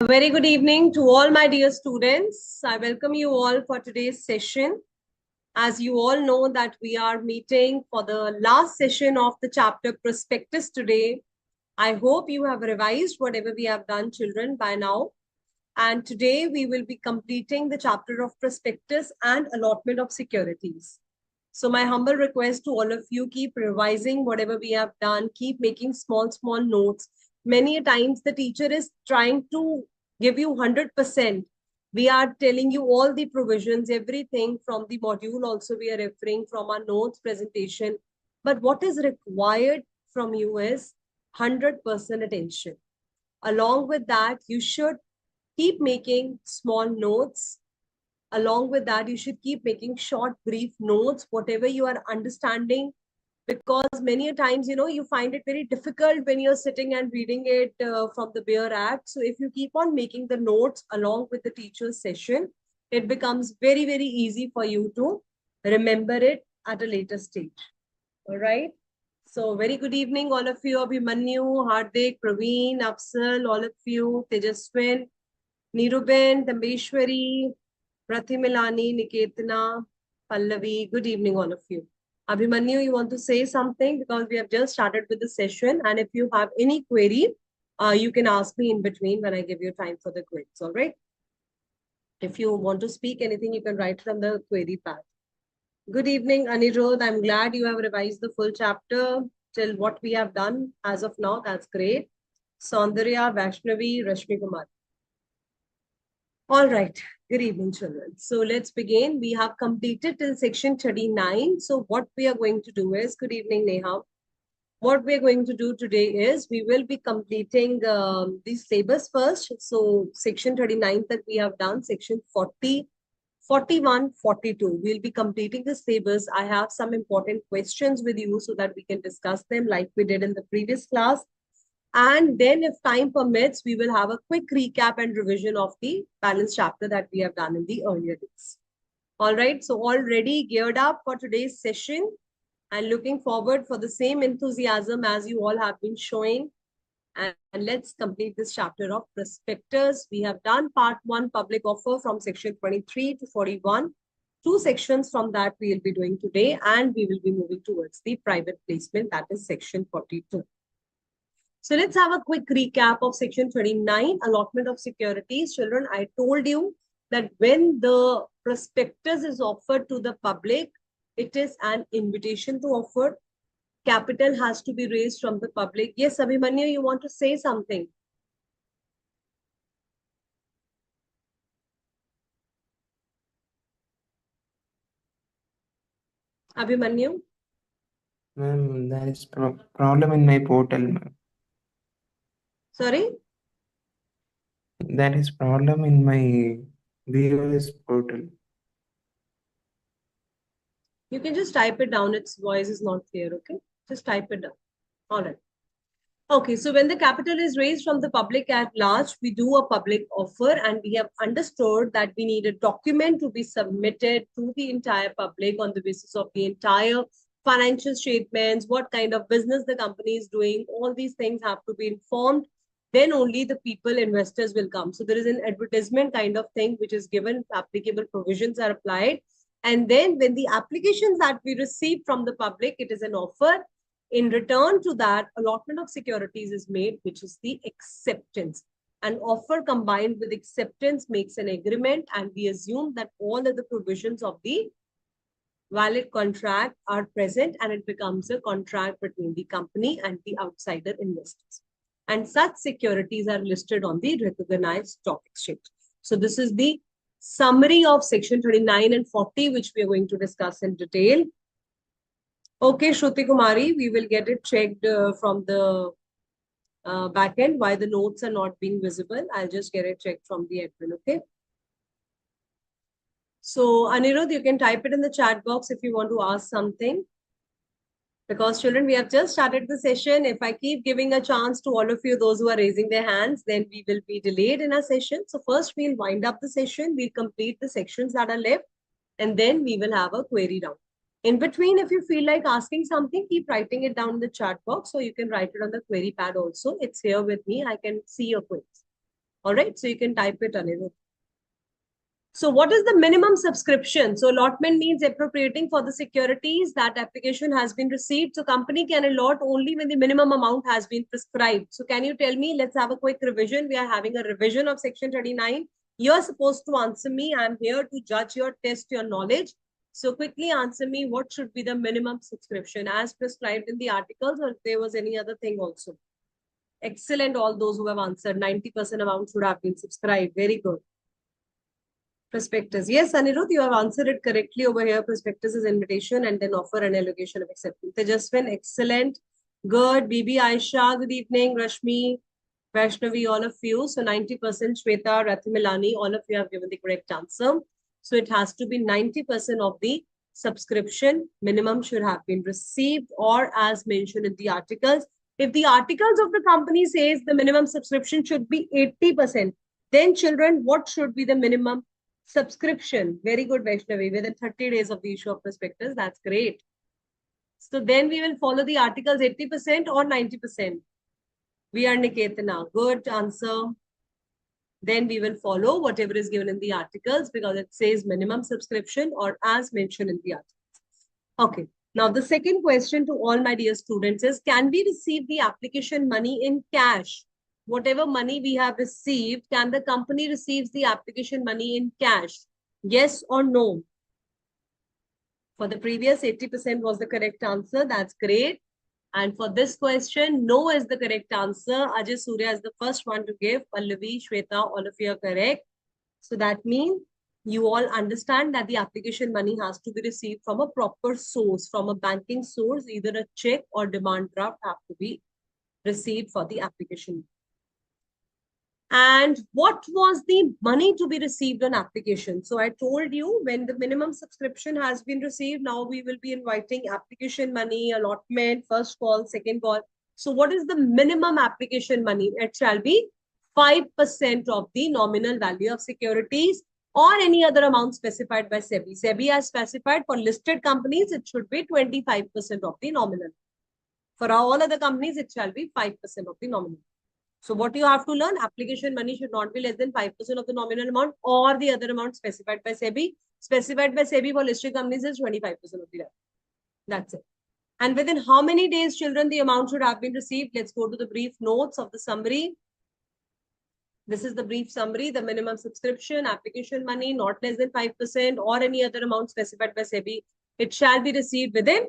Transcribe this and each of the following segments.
A very good evening to all my dear students. I welcome you all for today's session. As you all know that we are meeting for the last session of the chapter Prospectus today. I hope you have revised whatever we have done, children, by now. And today we will be completing the chapter of Prospectus and Allotment of Securities. So my humble request to all of you, keep revising whatever we have done, keep making small notes. Many times the teacher is trying to give you 100%. We are telling you all the provisions, everything from the module also we are referring from our notes presentation. But what is required from you is 100% attention. Along with that, you should keep making small notes. Along with that, you should keep making short, brief notes, whatever you are understanding, because many a times, you find it very difficult when you're sitting and reading it from the bare act. So if you keep on making the notes along with the teacher's session, it becomes very, very easy for you to remember it at a later stage. All right. So very good evening, all of you. Abhimanyu, Hardik, Praveen, Afsal, all of you, Tejaswin, Niruben, Dambeshwari, Pratimilani, Niketana, Pallavi. Good evening, all of you. Abhimanyu, you want to say something because we have just started with the session. And if you have any query, you can ask me in between when I give you time for the quiz. All right. If you want to speak anything, you can write it on the query pad. Good evening, Anirudh. I'm glad you have revised the full chapter till what we have done as of now. That's great. Saundarya, Vaishnavi, Rashmi Kumar. All right. Good evening, children. So let's begin. We have completed till section 39. So what we are going to do is, good evening, Neha. What we're going to do today is we will be completing these syllabus first. So section 39 that we have done, section 40, 41, 42. We'll be completing the syllabus. I have some important questions with you so that we can discuss them like we did in the previous class. And then if time permits, we will have a quick recap and revision of the balance chapter that we have done in the earlier days. All right, so already geared up for today's session and looking forward for the same enthusiasm as you all have been showing. And let's complete this chapter of prospectus. We have done part 1, public offer, from section 23 to 41. 2 sections from that we will be doing today, and we will be moving towards the private placement, that is section 42. So let's have a quick recap of section 29, allotment of securities. Children, I told you that when the prospectus is offered to the public, it is an invitation to offer. Capital has to be raised from the public. Yes, Abhimanyu, you want to say something? Abhimanyu? Ma'am, there is problem in my portal, ma'am. Sorry? There is problem in my BOS portal. You can just type it down. Its voice is not clear, okay? Just type it down. All right. Okay, so when the capital is raised from the public at large, we do a public offer, and we have understood that we need a document to be submitted to the entire public on the basis of the entire financial statements, what kind of business the company is doing. All these things have to be informed. Then only the people, investors will come. So there is an advertisement kind of thing which is given, applicable provisions are applied. And then when the applications that we receive from the public, it is an offer. In return to that, allotment of securities is made, which is the acceptance. An offer combined with acceptance makes an agreement, and we assume that all of the provisions of the valid contract are present, and it becomes a contract between the company and the outsider investors. And such securities are listed on the recognized stock exchange. So this is the summary of section 39 and 40, which we are going to discuss in detail. Okay, Shruti Kumari, we will get it checked from the back end why the notes are not being visible. I'll just get it checked from the admin, okay? So, Anirudh, you can type it in the chat box if you want to ask something. Because children, we have just started the session. If I keep giving a chance to all of you, those who are raising their hands, then we will be delayed in our session. So first we'll wind up the session. We'll complete the sections that are left, and then we will have a query round. In between, if you feel like asking something, keep writing it down in the chat box, or you can write it on the query pad also. It's here with me. I can see your queries. All right, so you can type it, Anirudh. So what is the minimum subscription? So allotment means appropriating for the securities that application has been received. So company can allot only when the minimum amount has been prescribed. So can you tell me, let's have a quick revision. We are having a revision of section 39. You're supposed to answer me. I'm here to judge your test, your knowledge. So quickly answer me, what should be the minimum subscription as prescribed in the articles, or if there was any other thing also? Excellent, all those who have answered. 90% amount should have been subscribed. Very good. Prospectus. Yes, Anirudh, you have answered it correctly over here. Prospectus is invitation and then offer an allocation of acceptance. Tejaswin, excellent. Good. Bibi Aisha, good evening. Rashmi, Vaishnavi, all of you. So 90% Shweta, Rathimilani, all of you have given the correct answer. So it has to be 90% of the subscription minimum should have been received or as mentioned in the articles. If the articles of the company says the minimum subscription should be 80%, then children, what should be the minimum subscription? Very good, Vaishnavi, within 30 days of the issue of prospectus. That's great. So then we will follow the articles 80% or 90%. We are Niketana. Good answer. Then we will follow whatever is given in the articles because it says minimum subscription or as mentioned in the articles. Okay. Now, the second question to all my dear students is, can we receive the application money in cash? Whatever money we have received, can the company receive the application money in cash? Yes or no? For the previous, 80% was the correct answer. That's great. And for this question, no is the correct answer. Ajay Surya is the first one to give. Pallavi, Shweta, all of you are correct. So that means you all understand that the application money has to be received from a proper source, from a banking source, either a check or demand draft have to be received for the application. And what was the money to be received on application? So I told you when the minimum subscription has been received, now we will be inviting application money, allotment, first call, second call. So what is the minimum application money? It shall be 5% of the nominal value of securities or any other amount specified by SEBI. SEBI has specified for listed companies, it should be 25% of the nominal. For all other companies, it shall be 5% of the nominal. So what you have to learn, application money should not be less than 5% of the nominal amount or the other amount specified by SEBI. Specified by SEBI for listed companies is 25% of the level. That's it. And within how many days, children, the amount should have been received? Let's go to the brief notes of the summary. This is the brief summary. The minimum subscription, application money, not less than 5% or any other amount specified by SEBI. It shall be received within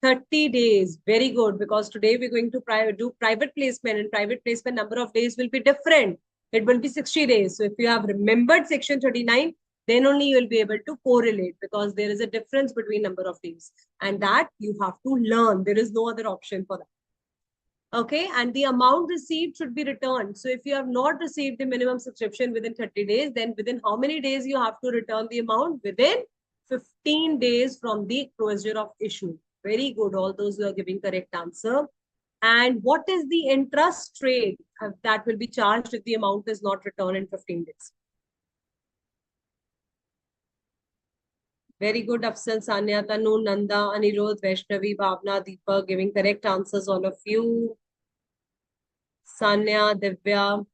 30 days. Very good, because today we're going to do private placement, and private placement number of days will be different. It will be 60 days. So if you have remembered section 39, then only you will be able to correlate, because there is a difference between number of days, and that you have to learn. There is no other option for that. Okay, and the amount received should be returned. So if you have not received the minimum subscription within 30 days, then within how many days you have to return the amount? Within 15 days from the closure of issue. Very good. All those who are giving correct answer. And what is the interest rate that will be charged if the amount is not returned in 15 days? Very good, Afsal, Sanya, Tanu, Nanda, Anirudh, Vaishnavi, Bhavna, Deepak, giving correct answers, all of you. Sanya, Divya.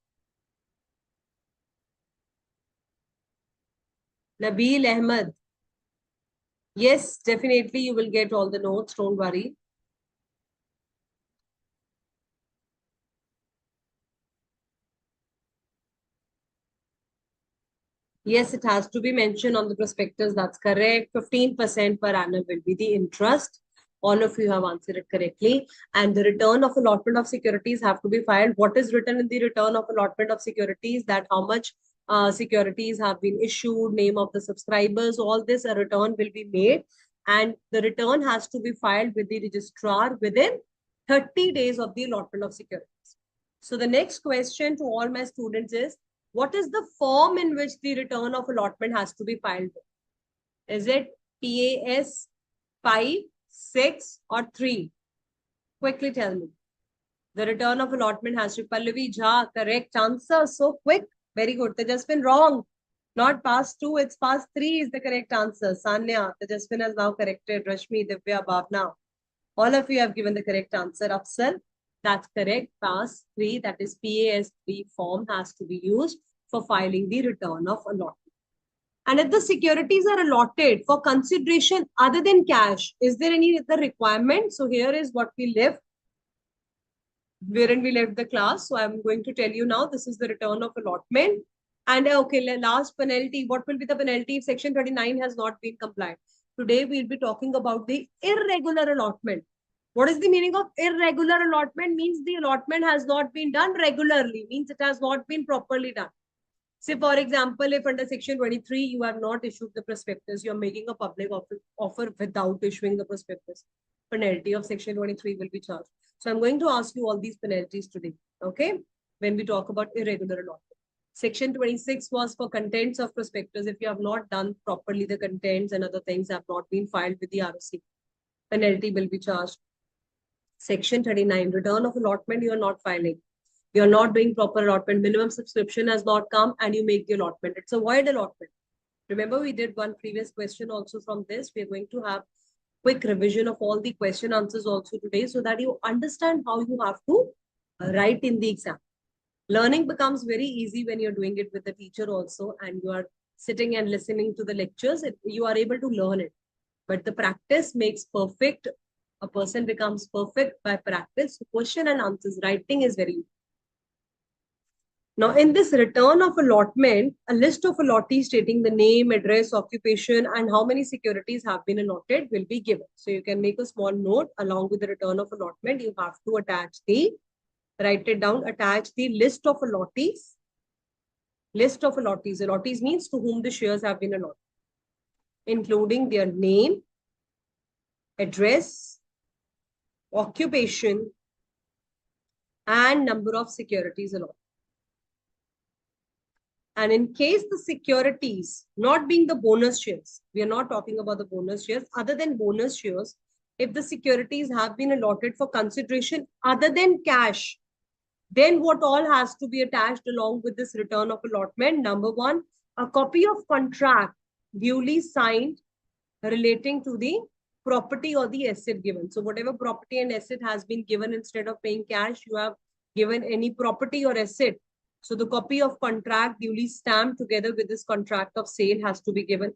Nabil Ahmed. Yes, definitely you will get all the notes, don't worry. Yes, it has to be mentioned on the prospectus. That's correct. 15% per annum will be the interest. All of you have answered it correctly. And the return of allotment of securities have to be filed. What is written in the return of allotment of securities? That how much securities have been issued, name of the subscribers, all this, a return will be made. And the return has to be filed with the registrar within 30 days of the allotment of securities. So the next question to all my students is, what is the form in which the return of allotment has to be filed with? Is it PAS 5, 6 or 3? Quickly tell me. The return of allotment has to be Pallavi Jha. Correct answer. So quick. Very good. Tejaswin wrong. Not past 2, it's past 3 is the correct answer. Sanya, Tejaswin has now corrected. Rashmi, Divya, Bhavna. All of you have given the correct answer. Afsal. That's correct. PAS 3, that is PAS 3 form has to be used for filing the return of allotment. And if the securities are allotted for consideration other than cash, is there any other requirement? So here is what we left, wherein we left the class. So I'm going to tell you now, this is the return of allotment. And okay, last penalty. What will be the penalty if Section 39 has not been complied? Today we'll be talking about the irregular allotment. What is the meaning of irregular allotment? Means the allotment has not been done regularly, means it has not been properly done. Say, for example, if under Section 23, you have not issued the prospectus, you are making a public offer without issuing the prospectus, penalty of Section 23 will be charged. So I'm going to ask you all these penalties today, okay? When we talk about irregular allotment. Section 26 was for contents of prospectus. If you have not done properly the contents and other things have not been filed with the ROC, penalty will be charged. Section 39, return of allotment, you are not filing. You're not doing proper allotment, minimum subscription has not come and you make the allotment. It's a void allotment. Remember, we did one previous question also from this. We're going to have quick revision of all the question answers also today so that you understand how you have to write in the exam. Learning becomes very easy when you're doing it with the teacher also and you are sitting and listening to the lectures. You are able to learn it. But the practice makes perfect. A person becomes perfect by practice. So question and answers, writing is very important. Now, in this return of allotment, a list of allottees stating the name, address, occupation, and how many securities have been allotted will be given. So you can make a small note along with the return of allotment. You have to attach the, write it down, attach the list of allottees. List of allottees. Allottees means to whom the shares have been allotted, including their name, address, occupation, and number of securities allotted. And in case the securities, not being the bonus shares, we are not talking about the bonus shares, other than bonus shares, if the securities have been allotted for consideration other than cash, then what all has to be attached along with this return of allotment? Number one, a copy of contract duly signed relating to the property or the asset given. So whatever property and asset has been given, instead of paying cash, you have given any property or asset. So the copy of contract duly stamped together with this contract of sale has to be given.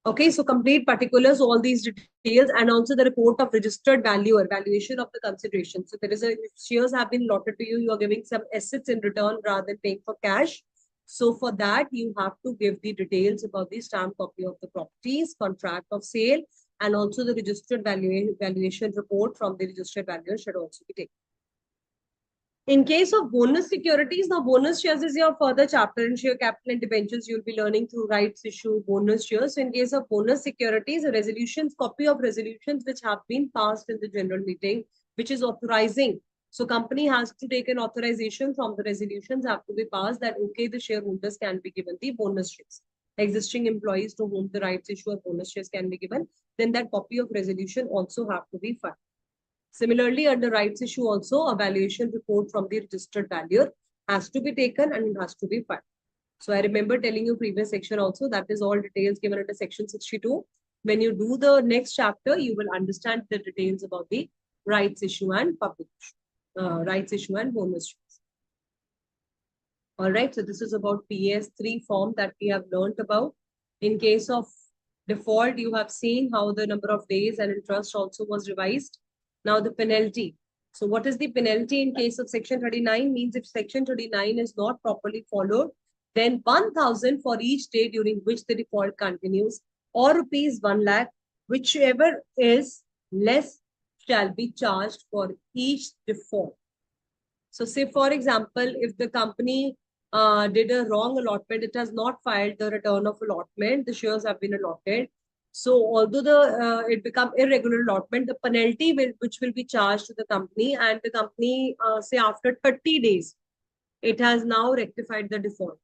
Okay, so complete particulars, all these details, and also the report of registered valuer, valuation of the consideration. So there is if shares have been allotted to you, you are giving some assets in return rather than paying for cash. So for that, you have to give the details about the stamped copy of the properties, contract of sale, and also the registered valuation report from the registered valuer should also be taken. In case of bonus securities, now bonus shares is your further chapter in share capital and debentures. You'll be learning through rights issue, bonus shares. So in case of bonus securities, a resolutions, copy of resolutions which have been passed in the general meeting, which is authorizing. So company has to take an authorization from the resolutions have to be passed that, okay, the shareholders can be given the bonus shares. Existing employees to whom the rights issue or bonus shares can be given, then that copy of resolution also have to be filed. Similarly, under rights issue also, a valuation report from the registered valuer has to be taken and it has to be filed. So I remember telling you previous section also, that is all details given under section 62. When you do the next chapter, you will understand the details about the rights issue and public rights issue and bonus shares. All right, so this is about PS3 form that we have learned about. In case of default, you have seen how the number of days and interest also was revised. Now the penalty. So what is the penalty in case of section 39? Means if section 39 is not properly followed, then 1,000 for each day during which the default continues, or rupees 1 lakh, whichever is less shall be charged for each default. So say for example, if the company did a wrong allotment, it has not filed the return of allotment, the shares have been allotted. So although it become irregular allotment, the penalty which will be charged to the company, and the company say after 30 days, it has now rectified the default.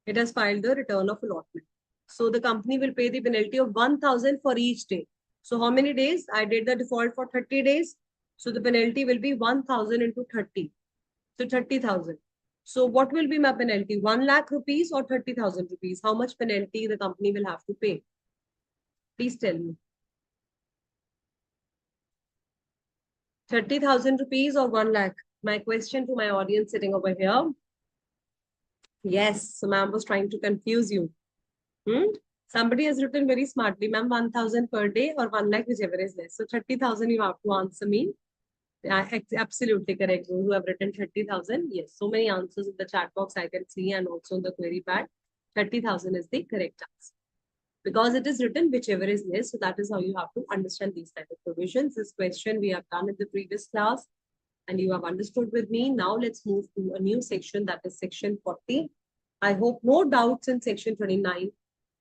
It has filed the return of allotment. So the company will pay the penalty of 1,000 for each day. So how many days? I did the default for 30 days. So the penalty will be 1,000 into 30. So 30,000. So what will be my penalty? 1 lakh rupees or 30,000 rupees? How much penalty the company will have to pay? Please tell me. 30,000 rupees or 1 lakh? My question to my audience sitting over here. Yes, so ma'am was trying to confuse you. Somebody has written very smartly, ma'am, 1,000 per day or 1 lakh, whichever is less. So 30,000 you have to answer me. Absolutely correct. Those who have written 30,000, yes. So many answers in the chat box I can see and also in the query pad. 30,000 is the correct answer. Because it is written whichever is less. So that is how you have to understand these type of provisions. This question we have done in the previous class and you have understood with me. Now let's move to a new section, that is section 40. I hope no doubts in section 29.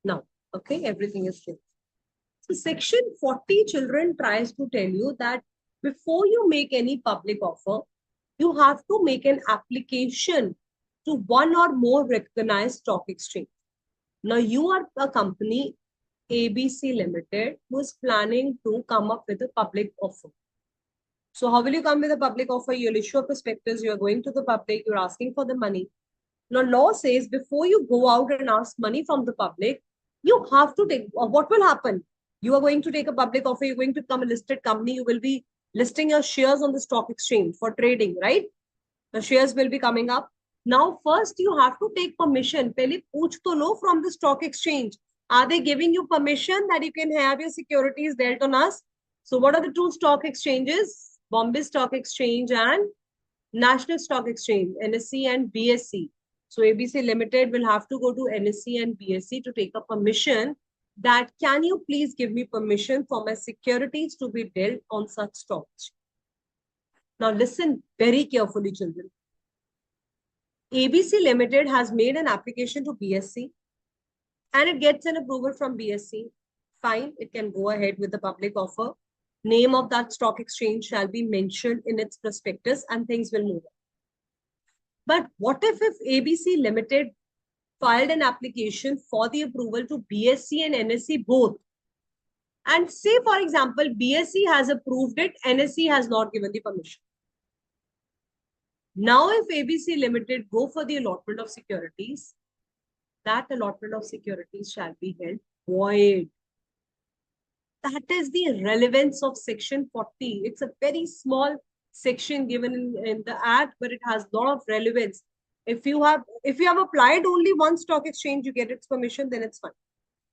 Now, okay, everything is clear. So section 40, children, tries to tell you that before you make any public offer, you have to make an application to one or more recognized stock exchange. Now you are a company, ABC Limited, who is planning to come up with a public offer. So how will you come with a public offer? You'll issue a prospectus, you're going to the public, you're asking for the money. Now law says before you go out and ask money from the public, you have to take, what will happen? You are going to take a public offer, you're going to become a listed company, you will be listing your shares on the stock exchange for trading, right? The shares will be coming up. Now, first you have to take permission. Pehle pooch to lo from the stock exchange. Are they giving you permission that you can have your securities dealt on us? So what are the two stock exchanges? Bombay Stock Exchange and National Stock Exchange, NSE and BSE. So ABC Limited will have to go to NSE and BSE to take a permission that can you please give me permission for my securities to be dealt on such stocks. Now listen very carefully, children. ABC Limited has made an application to BSE and it gets an approval from BSE. Fine, it can go ahead with the public offer. Name of that stock exchange shall be mentioned in its prospectus and things will move on. But what if ABC Limited filed an application for the approval to BSE and NSE both? And say, for example, BSE has approved it, NSE has not given the permission. Now, if ABC Limited go for the allotment of securities, that allotment of securities shall be held void. That is the relevance of section 40. It's a very small section given in the act, but it has a lot of relevance. If you have applied only one stock exchange, you get its permission, then it's fine.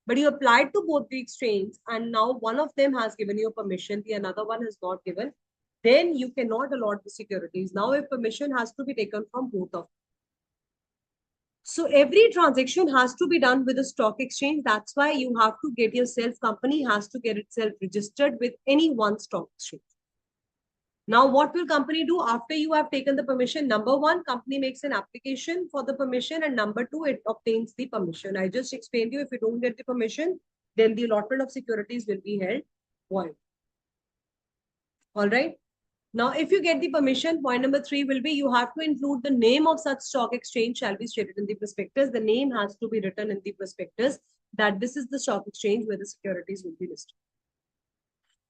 But you applied to both the exchanges, and now one of them has given you permission, the another one has not given, then you cannot allot the securities. Now, if permission has to be taken from both of them. So every transaction has to be done with a stock exchange. That's why you have to get yourself, company has to get itself registered with any one stock exchange. Now, what will company do after you have taken the permission? Number one, company makes an application for the permission, and number two, it obtains the permission. I just explained to you, if you don't get the permission, then the allotment of securities will be held void. All right. Now, if you get the permission, point number 3 will be you have to include the name of such stock exchange shall be stated in the prospectus. The name has to be written in the prospectus that this is the stock exchange where the securities will be listed.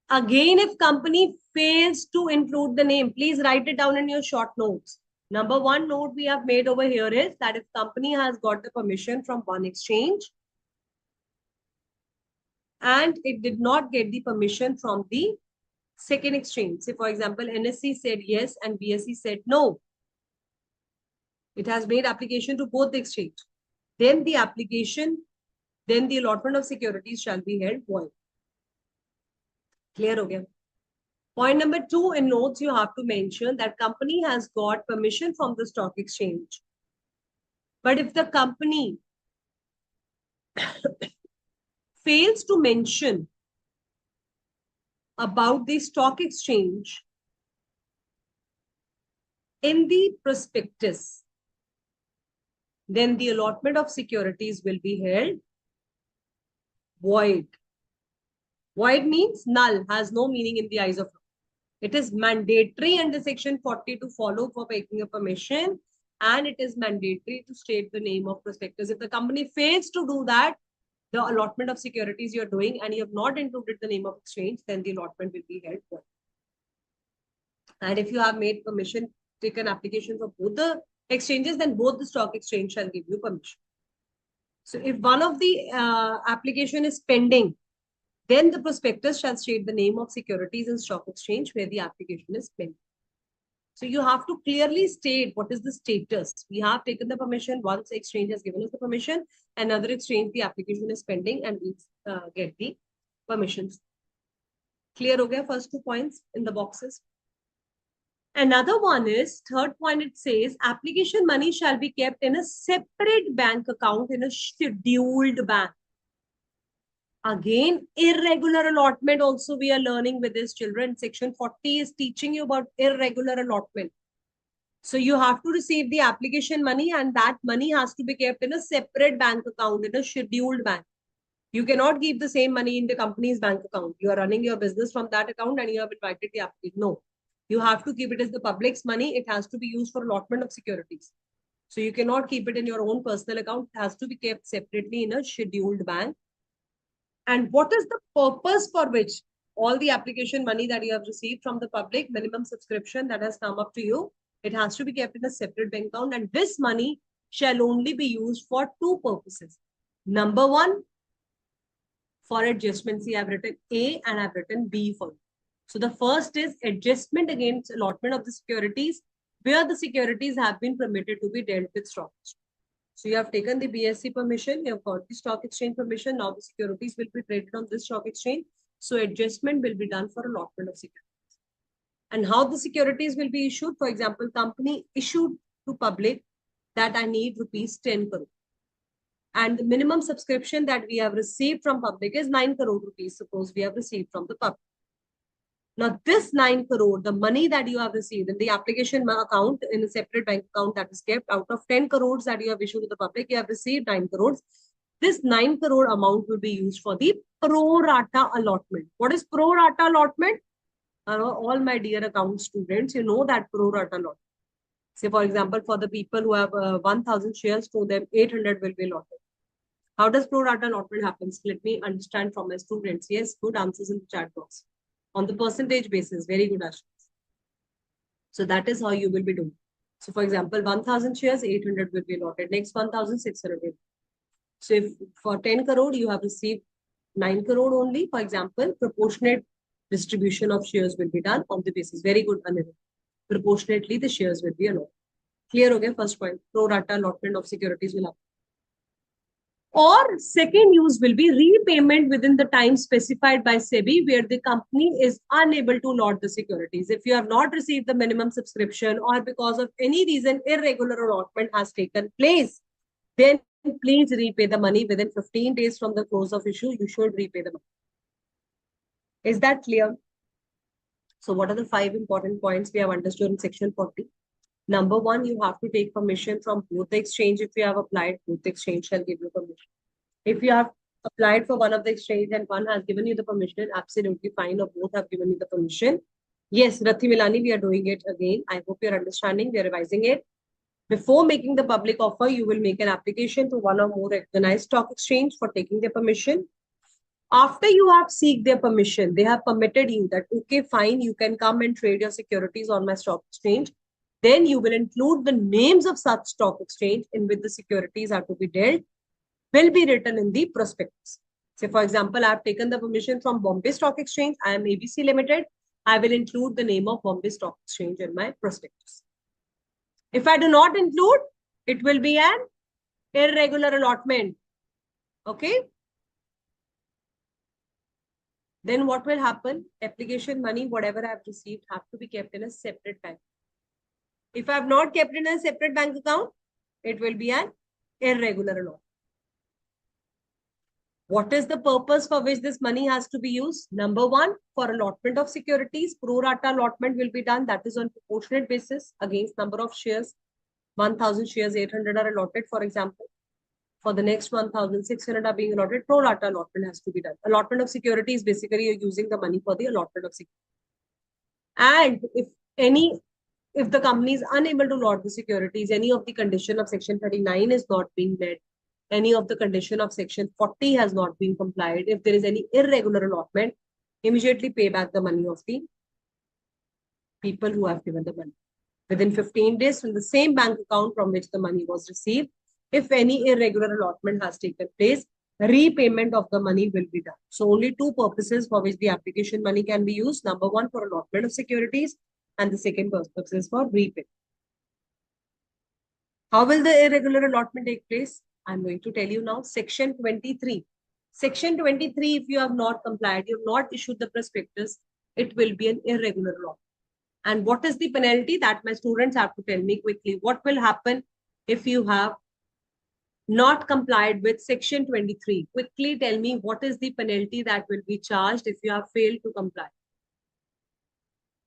Again, if company fails to include the name, please write it down in your short notes. Number 1 note we have made over here is that if company has got the permission from one exchange and it did not get the permission from the second exchange. Say, for example, NSE said yes and BSE said no. It has made application to both the exchange. Then the allotment of securities shall be held void. Clear again? Point number 2 in notes, you have to mention that company has got permission from the stock exchange. But if the company fails to mention about the stock exchange in the prospectus, then the allotment of securities will be held void. Void means null, has no meaning in the eyes of law. It is mandatory under section 40 to follow for taking a permission, and it is mandatory to state the name of prospectus. If the company fails to do that, the allotment of securities you're doing and you have not included the name of exchange, then the allotment will be held void. And if you have made permission, taken application for both the exchanges, then both the stock exchange shall give you permission. So if one of the application is pending, Then the prospectus shall state the name of securities and stock exchange where the application is pending. So you have to clearly state what is the status. We have taken the permission. Once exchange has given us the permission, another exchange, the application is pending and we get the permissions. Clear okay? First 2 points in the boxes. Another one is, third point, it says application money shall be kept in a separate bank account in a scheduled bank. Again, irregular allotment also we are learning with these children. Section 40 is teaching you about irregular allotment. So you have to receive the application money and that money has to be kept in a separate bank account, in a scheduled bank. You cannot keep the same money in the company's bank account. You are running your business from that account and you have invited the application. No, you have to keep it as the public's money. It has to be used for allotment of securities. So you cannot keep it in your own personal account. It has to be kept separately in a scheduled bank. And what is the purpose for which all the application money that you have received from the public, minimum subscription that has come up to you, it has to be kept in a separate bank account. And this money shall only be used for 2 purposes. Number 1, for adjustment. See, I've written A and I've written B for you. So the first is adjustment against allotment of the securities, where the securities have been permitted to be dealt with stock exchange. So you have taken the BSC permission, you have got the stock exchange permission. Now the securities will be traded on this stock exchange. So adjustment will be done for allotment of securities. And how the securities will be issued? For example, company issued to public that I need rupees 10 crore. And the minimum subscription that we have received from public is 9 crore rupees. Suppose we have received from the public. Now this 9 crore, the money that you have received in the application account, in a separate bank account that is kept, out of 10 crores that you have issued to the public, you have received 9 crores. This 9 crore amount will be used for the pro rata allotment. What is pro rata allotment? All my dear account students, you know that pro rata allotment. Say, for example, for the people who have 1,000 shares, to them 800 will be allotted. How does pro rata allotment happen? Let me understand from my students. Yes, good answers in the chat box. On the percentage basis, very good, Ashish. So that is how you will be doing. So for example, 1,000 shares, 800 will be allotted. Next 1,600 will be. So if for 10 crore, you have received 9 crore only, for example, proportionate distribution of shares will be done on the basis. Very good, Anirudh. Proportionately, the shares will be allotted. Clear, okay? First point, pro rata allotment of securities will happen. Or second use will be repayment within the time specified by SEBI, where the company is unable to allot the securities. If you have not received the minimum subscription or because of any reason irregular allotment has taken place, then please repay the money within 15 days from the close of issue. You should repay the money. Is that clear? So what are the 5 important points we have understood in section 40? Number 1, you have to take permission from both the exchange. If you have applied, both the exchange shall give you permission. If you have applied for one of the exchange and one has given you the permission, absolutely fine, or both have given you the permission. Yes, Rathi Milani, we are doing it again. I hope you're understanding. We are revising it. Before making the public offer, you will make an application to one or more recognized stock exchange for taking their permission. After you have seek their permission, they have permitted you that, okay, fine, you can come and trade your securities on my stock exchange. Then you will include the names of such stock exchange in which the securities are to be dealt, will be written in the prospectus. Say, for example, I have taken the permission from Bombay Stock Exchange. I am ABC Limited. I will include the name of Bombay Stock Exchange in my prospectus. If I do not include, it will be an irregular allotment. Okay. Then what will happen? Application money, whatever I have received, have to be kept in a separate bank. If I have not kept in a separate bank account, it will be an irregular allotment. What is the purpose for which this money has to be used? Number 1, for allotment of securities, pro rata allotment will be done. That is on proportionate basis against number of shares. 1,000 shares, 800 are allotted, for example. For the next 1,600 are being allotted, pro rata allotment has to be done. Allotment of securities, basically you're using the money for the allotment of securities. And if the company is unable to allot the securities, any of the condition of section 39 is not being met, any of the condition of section 40 has not been complied, if there is any irregular allotment, immediately pay back the money of the people who have given the money. Within 15 days from the same bank account from which the money was received, if any irregular allotment has taken place, repayment of the money will be done. So only two purposes for which the application money can be used. Number one, for allotment of securities, and the second purpose is for repayment. How will the irregular allotment take place? I'm going to tell you now. Section 23. Section 23, if you have not complied, you have not issued the prospectus, it will be an irregular allotment. And what is the penalty? That my students have to tell me quickly. What will happen if you have not complied with section 23? Quickly tell me what is the penalty that will be charged if you have failed to comply.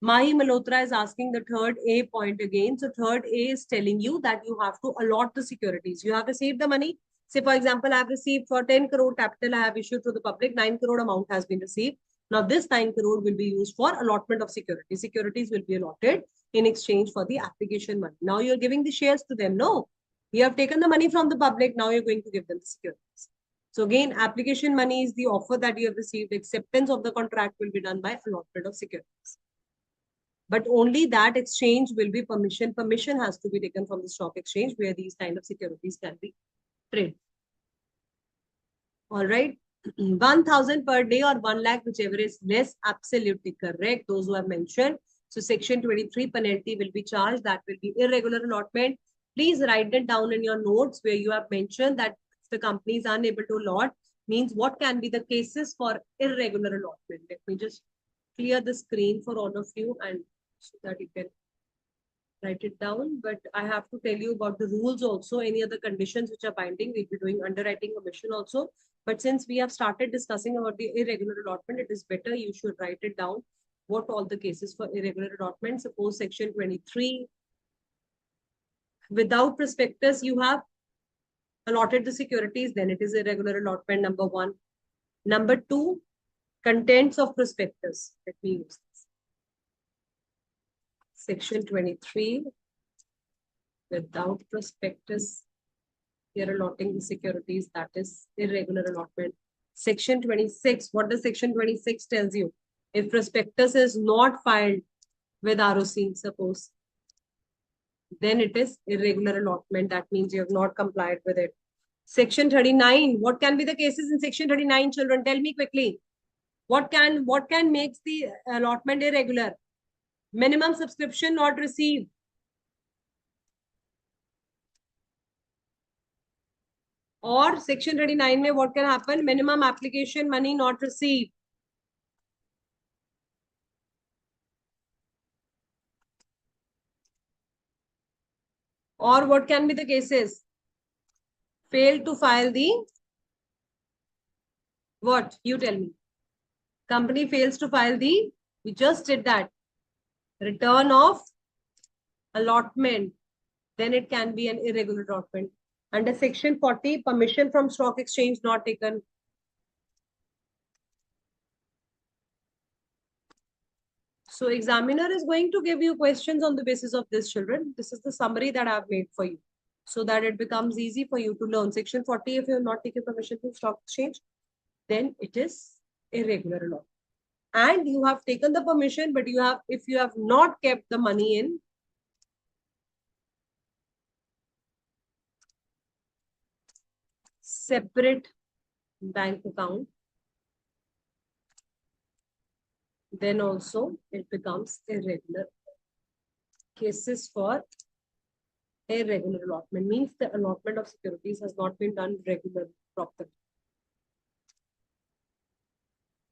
Mahi Malhotra is asking the third A point again. So third A is telling you that you have to allot the securities. You have received the money. Say, for example, I have received for 10 crore capital, I have issued to the public, 9 crore amount has been received. Now this 9 crore will be used for allotment of securities. Securities will be allotted in exchange for the application money. Now you're giving the shares to them. No, you have taken the money from the public. Now you're going to give them the securities. So again, application money is the offer that you have received. Acceptance of the contract will be done by allotment of securities. But only that exchange will be permission. Permission has to be taken from the stock exchange where these kind of securities can be traded. All right. 1,000 per day or 1 lakh, whichever is less, absolutely correct. Those who have mentioned. So section 23 penalty will be charged. That will be irregular allotment. Please write it down in your notes where you have mentioned that if the company is unable to allot, means what can be the cases for irregular allotment. Let me just clear the screen for all of you and so that you can write it down. But I have to tell you about the rules also. Any other conditions which are binding, we'll be doing Underwriting Commission also. But since we have started discussing about the irregular allotment, it is better you should write it down. What all the cases for irregular allotment. Suppose section 23. Without prospectus, you have allotted the securities, then it is irregular allotment, number one. Number two, contents of prospectus. Let me use this. Section 23, without prospectus, you're allotting the securities, that is irregular allotment. Section 26, what does section 26 tells you? If prospectus is not filed with ROC, suppose, then it is irregular allotment. That means you have not complied with it. Section 39, what can be the cases in section 39, children? Tell me quickly. What can make the allotment irregular? Minimum subscription not received. Or section 39 mein what can happen? Minimum application money not received. Or what can be the cases? Failed to file the what? You tell me. Company fails to file the, we just did that, return of allotment. Then it can be an irregular allotment. Under section 40, permission from stock exchange not taken. So examiner is going to give you questions on the basis of this, children. This is the summary that I have made for you so that it becomes easy for you to learn. Section 40, if you have not taken permission from stock exchange, then it is irregular allotment. And you have taken the permission, but you have, if you have not kept the money in separate bank account, then also it becomes irregular. Cases for irregular allotment means the allotment of securities has not been done regularly, properly.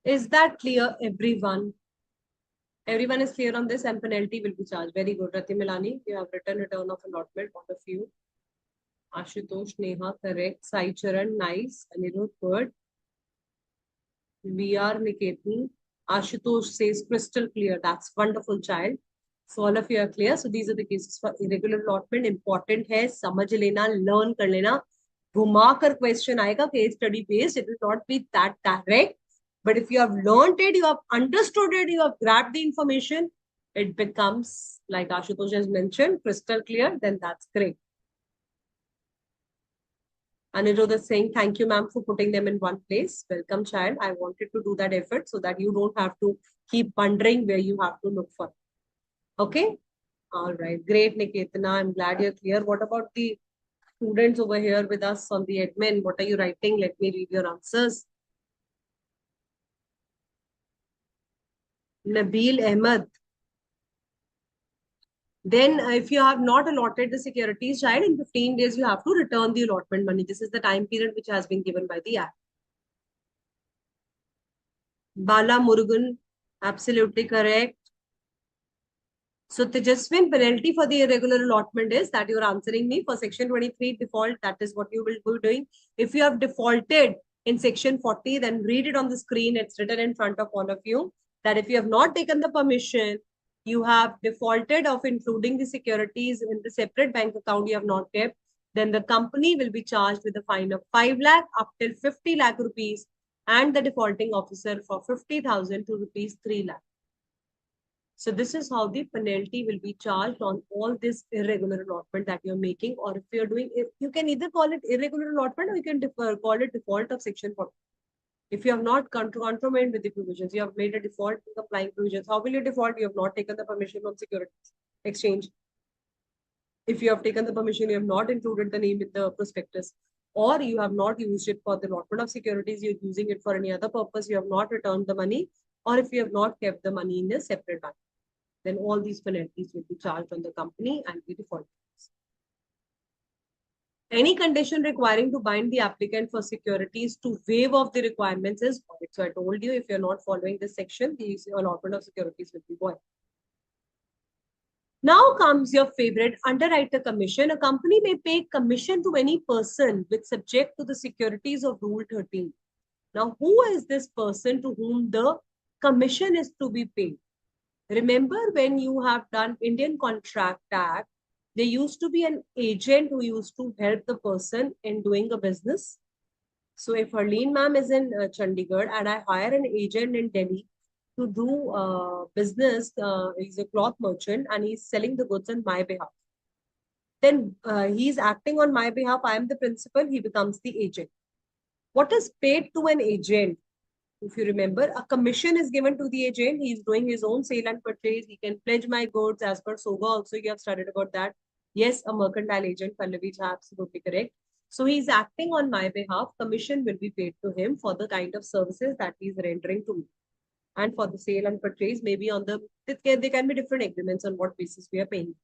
Is that clear, everyone? Everyone is clear on this, and penalty will be charged. Very good. Rati Milani, you have written return of allotment, all of you. Ashutosh, Neha, correct. Sai Charan, nice. Anirudh, good. VR Niketan. Ashutosh says crystal clear. That's wonderful, child. So all of you are clear. So these are the cases for irregular allotment. Important है, समझ लेना, learn कर लेना. घुमाकर question आएगा, case study based. It will not be that direct. But if you have learned it, you have understood it, you have grabbed the information, it becomes, like Ashutosh has mentioned, crystal clear, then that's great. Anirudh is saying, thank you, ma'am, for putting them in one place. Welcome, child. I wanted to do that effort so that you don't have to keep wondering where you have to look for. Okay? All right. Great, Niketana. I'm glad you're clear. What about the students over here with us on the admin. What are you writing? Let me read your answers. Nabil Ahmed. Then if you have not allotted the securities, child, in 15 days, you have to return the allotment money. This is the time period which has been given by the Act. Bala Murugan, absolutely correct. So Tejaswin, penalty for the irregular allotment is that you're answering me for section 23 default. That is what you will be doing. If you have defaulted in section 40, then read it on the screen. It's written in front of all of you that if you have not taken the permission, you have defaulted of including the securities in the separate bank account you have not kept, then the company will be charged with a fine of 5 lakh up till 50 lakh rupees and the defaulting officer for 50,000 to rupees 3 lakh. So this is how the penalty will be charged on all this irregular allotment that you're making. Or if you're doing, you can either call it irregular allotment or you can call it default of section 40. If you have not contravened with the provisions, you have made a default in complying provisions. How will you default? You have not taken the permission from Securities Exchange. If you have taken the permission, you have not included the name in the prospectus, or you have not used it for the allotment of securities, you're using it for any other purpose, you have not returned the money, or if you have not kept the money in a separate bank, then all these penalties will be charged on the company and the default. Any condition requiring to bind the applicant for securities to waive off the requirements is void. So I told you, if you're not following this section, the allotment of securities will be void. Now comes your favorite underwriter commission. A company may pay commission to any person with subject to the securities of Rule 13. Now, who is this person to whom the commission is to be paid? Remember when you have done Indian Contract Act, there used to be an agent who used to help the person in doing a business. So if Harleen ma'am is in Chandigarh and I hire an agent in Delhi to do business, he's a cloth merchant and he's selling the goods on my behalf. Then he's acting on my behalf. I am the principal. He becomes the agent. What is paid to an agent? If you remember, a commission is given to the agent. He's doing his own sale and purchase. He can pledge my goods as per SOGA. Also, you have studied about that. Yes, a mercantile agent, Pallavi, absolutely correct. So he's acting on my behalf. Commission will be paid to him for the kind of services that he's rendering to me. And for the sale and purchase, maybe on the, there can be different agreements on what basis we are paying.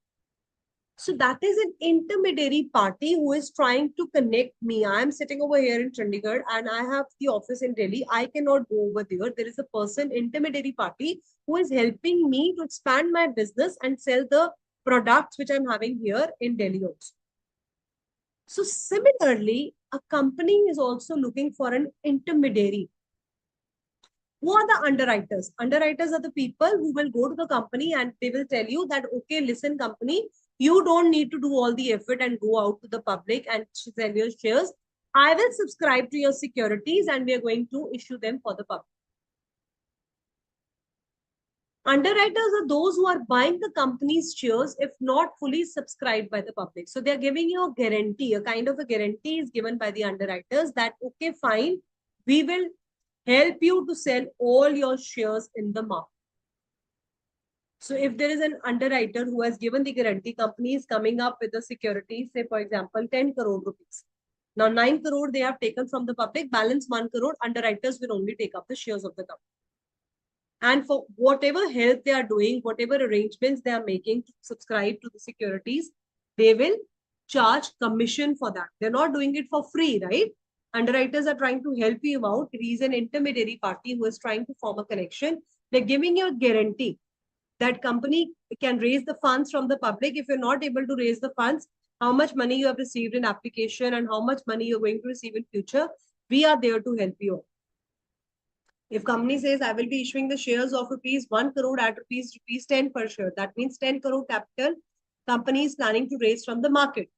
So that is an intermediary party who is trying to connect me. I am sitting over here in Chandigarh and I have the office in Delhi. I cannot go over there. There is a person, intermediary party, who is helping me to expand my business and sell the products which I'm having here in Delhi also. So similarly, a company is also looking for an intermediary. Who are the underwriters? Underwriters are the people who will go to the company and they will tell you that, okay, listen, company, you don't need to do all the effort and go out to the public and sell your shares. I will subscribe to your securities and we are going to issue them for the public. Underwriters are those who are buying the company's shares if not fully subscribed by the public. So they are giving you a guarantee, a kind of a guarantee is given by the underwriters that, okay, fine, we will help you to sell all your shares in the market. So if there is an underwriter who has given the guarantee, company is coming up with the security, say for example, 10 crore rupees. Now 9 crore they have taken from the public, balance 1 crore, underwriters will only take up the shares of the company. And for whatever help they are doing, whatever arrangements they are making to subscribe to the securities, they will charge commission for that. They're not doing it for free, right? Underwriters are trying to help you out. He is an intermediary party who is trying to form a connection. They're giving you a guarantee that company can raise the funds from the public. If you're not able to raise the funds, how much money you have received in application and how much money you're going to receive in future, we are there to help you. If company says, I will be issuing the shares of rupees 1 crore at rupees 10 per share, that means 10 crore capital company is planning to raise from the market.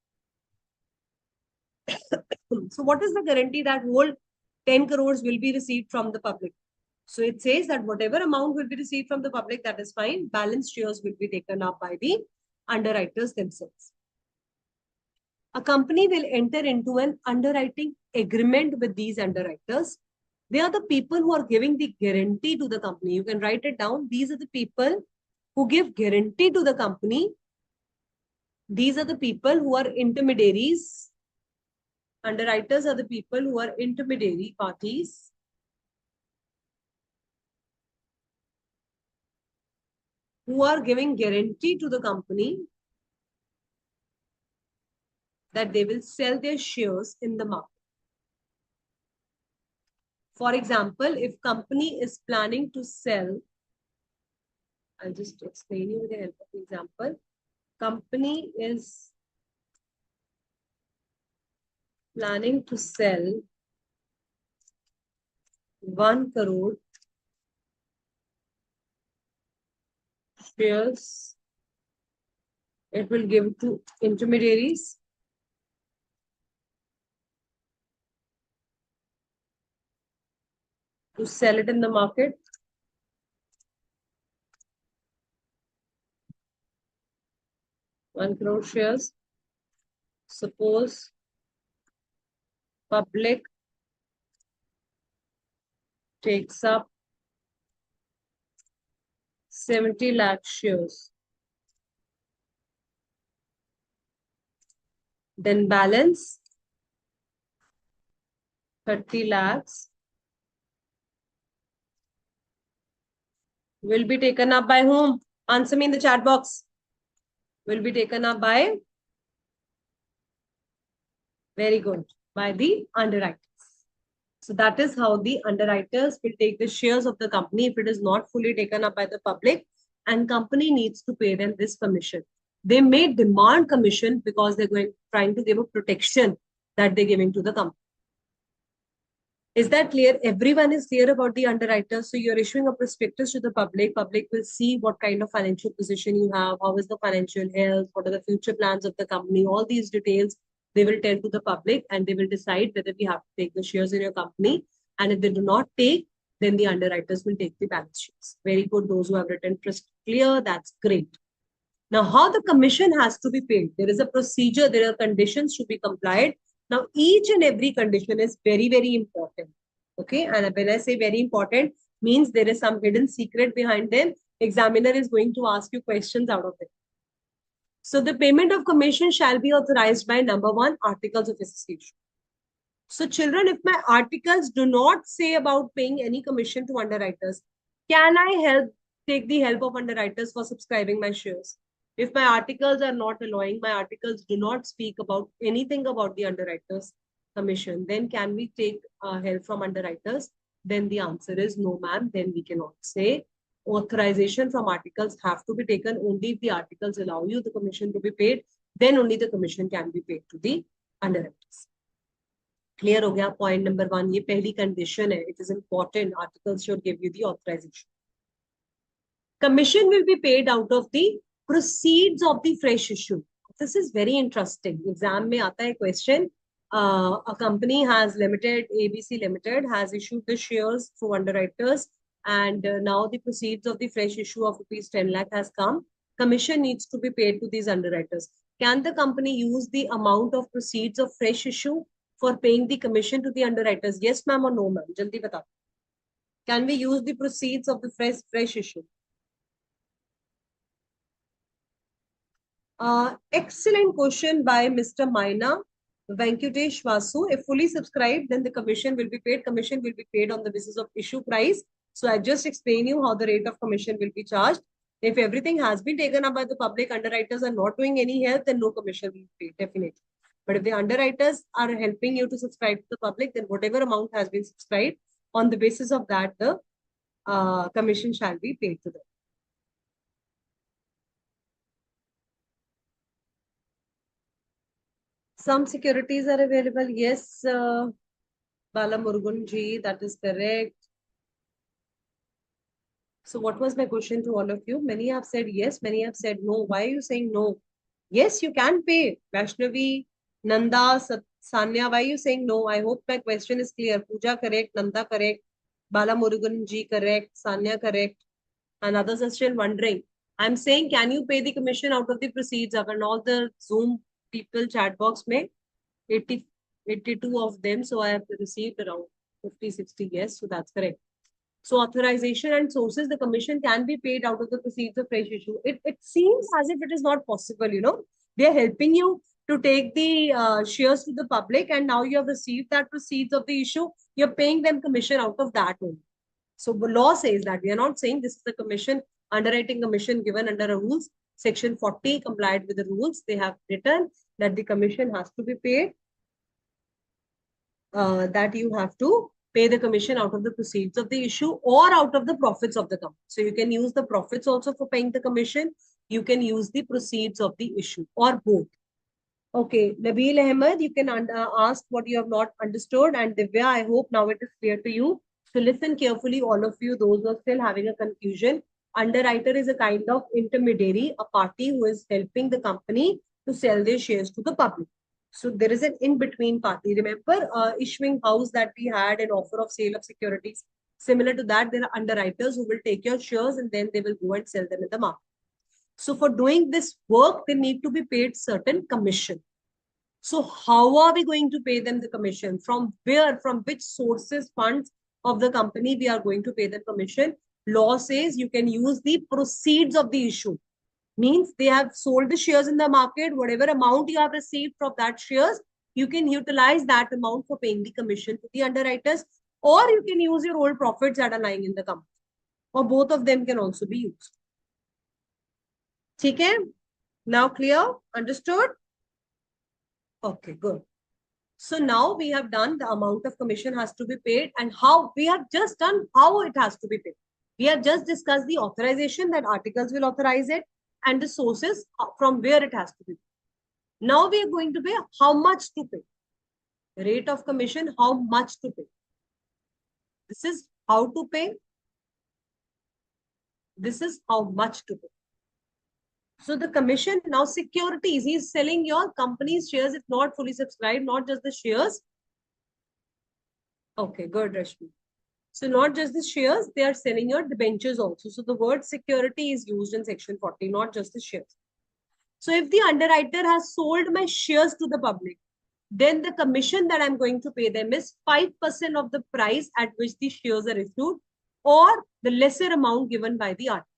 So what is the guarantee that whole 10 crores will be received from the public? So it says that whatever amount will be received from the public, that is fine. Balance shares will be taken up by the underwriters themselves. A company will enter into an underwriting agreement with these underwriters. They are the people who are giving the guarantee to the company. You can write it down. These are the people who give guarantee to the company. These are the people who are intermediaries Underwriters are the people who are intermediary parties who are giving guarantee to the company that they will sell their shares in the market. For example, if company is planning to sell, I'll just explain you with the help of the example. Company is planning to sell 1 crore shares. It will give to intermediaries to sell it in the market. One crore shares. Suppose public takes up 70 lakh shares. Then balance 30 lakhs will be taken up by whom? Answer me in the chat box. Will be taken up by, very good, by the underwriters. So that is how the underwriters will take the shares of the company if it is not fully taken up by the public, and company needs to pay them this commission. They may demand commission because they're trying to give a protection that they're giving to the company. Is that clear? Everyone is clear about the underwriters. So you're issuing a prospectus to the public. Public will see what kind of financial position you have, how is the financial health, what are the future plans of the company, all these details they will tell to the public, and they will decide whether we have to take the shares in your company. And if they do not take, then the underwriters will take the balance sheets. Very good. Those who have written clear, that's great. Now, how the commission has to be paid? There is a procedure, there are conditions to be complied. Now, each and every condition is very, very important. Okay. And when I say very important, means there is some hidden secret behind them. Examiner is going to ask you questions out of it. So the payment of commission shall be authorized by number 1, articles of association. So children, if my articles do not say about paying any commission to underwriters, can I take the help of underwriters for subscribing my shares? If my articles are not allowing, my articles do not speak about anything about the underwriters commission, then can we take help from underwriters? Then the answer is no, ma'am. Then we cannot say. Authorization from articles have to be taken only if the articles allow you the commission to be paid. Then only the commission can be paid to the underwriters. Clear हो गया? Point number 1. ये पहली condition है. It is important. Articles should give you the authorization. Commission will be paid out of the proceeds of the fresh issue. This is very interesting. Exam में आता है question. A company has limited, ABC Limited has issued the shares through underwriters, and now the proceeds of the fresh issue of rupees 10 lakh has come. Commission needs to be paid to these underwriters. Can the company use the amount of proceeds of fresh issue for paying the commission to the underwriters? Yes, ma'am, or no, ma'am? Jaldi bata. Can we use the proceeds of the fresh issue? Excellent question by Mr. Maina Venkatesh Vasu. If fully subscribed, then the commission will be paid. Commission will be paid on the basis of issue price. So I just explain you how the rate of commission will be charged. If everything has been taken up by the public, underwriters are not doing any help, then no commission will be paid, definitely. But if the underwriters are helping you to subscribe to the public, then whatever amount has been subscribed, on the basis of that, the commission shall be paid to them. Some securities are available. Yes, Bala Murugan ji, that is correct. So what was my question to all of you? Many have said yes, many have said no. Why are you saying no? Yes, you can pay. Vaishnavi, Nanda, Sanya, why are you saying no? I hope my question is clear. Pooja correct, Nanda correct, Bala Murugan ji correct, Sanya correct, and others are still wondering. I'm saying, can you pay the commission out of the proceeds? And all the Zoom people chat box may 82 of them. So I have received around 50, 60 yes. So that's correct. So authorization and sources, the commission can be paid out of the proceeds of fresh issue. It seems as if it is not possible, you know. They are helping you to take the shares to the public, and now you have received that proceeds of the issue, you're paying them commission out of that only. So the law says that. We are not saying this is the commission, underwriting commission given under a rules. Section 40 complied with the rules. They have written that the commission has to be paid, that you have to pay the commission out of the proceeds of the issue or out of the profits of the company. So you can use the profits also for paying the commission. You can use the proceeds of the issue or both. Okay, Nabil Ahmed, you can ask what you have not understood. And Divya, I hope now it is clear to you. So listen carefully, all of you, those who are still having a confusion. Underwriter is a kind of intermediary, a party who is helping the company to sell their shares to the public. So there is an in-between party. Remember, issuing house that we had an offer of sale of securities. Similar to that, there are underwriters who will take your shares and then they will go and sell them in the market. So for doing this work, they need to be paid certain commission. So how are we going to pay them the commission? From where, from which sources, funds of the company we are going to pay the commission? Law says you can use the proceeds of the issue. Means they have sold the shares in the market, whatever amount you have received from that shares, you can utilize that amount for paying the commission to the underwriters, or you can use your old profits that are lying in the company, or both of them can also be used. Okay, now clear? Understood? Okay, good. So now we have done the amount of commission has to be paid and how we have just done how it has to be paid. We have just discussed the authorization that articles will authorize it and the sources from where it has to be paid. Now we are going to pay how much to pay. Rate of commission, how much to pay. This is how to pay. This is how much to pay. So the commission, now securities, he is selling your company's shares if not fully subscribed, not just the shares. Okay, good, Rashmi. So not just the shares, they are selling your debentures also. So the word security is used in section 40, not just the shares. So if the underwriter has sold my shares to the public, then the commission that I'm going to pay them is 5% of the price at which the shares are issued or the lesser amount given by the articles.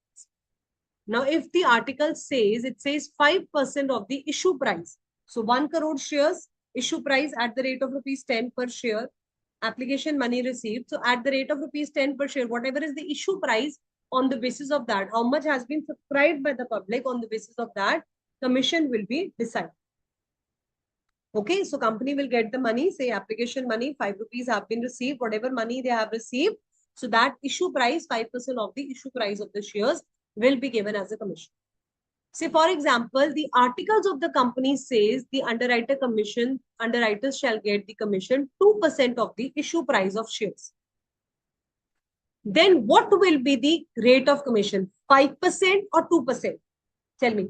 Now, if the article says, it says 5% of the issue price. So 1 crore shares, issue price at the rate of rupees 10 per share, application money received. So at the rate of rupees 10 per share, whatever is the issue price, on the basis of that, how much has been subscribed by the public, on the basis of that, commission will be decided. Okay, so company will get the money, say application money, 5 rupees have been received, whatever money they have received. So that issue price, 5% of the issue price of the shares will be given as a commission. Say, for example, the articles of the company says the underwriter commission, underwriters shall get the commission 2% of the issue price of shares. Then what will be the rate of commission? 5% or 2%? Tell me.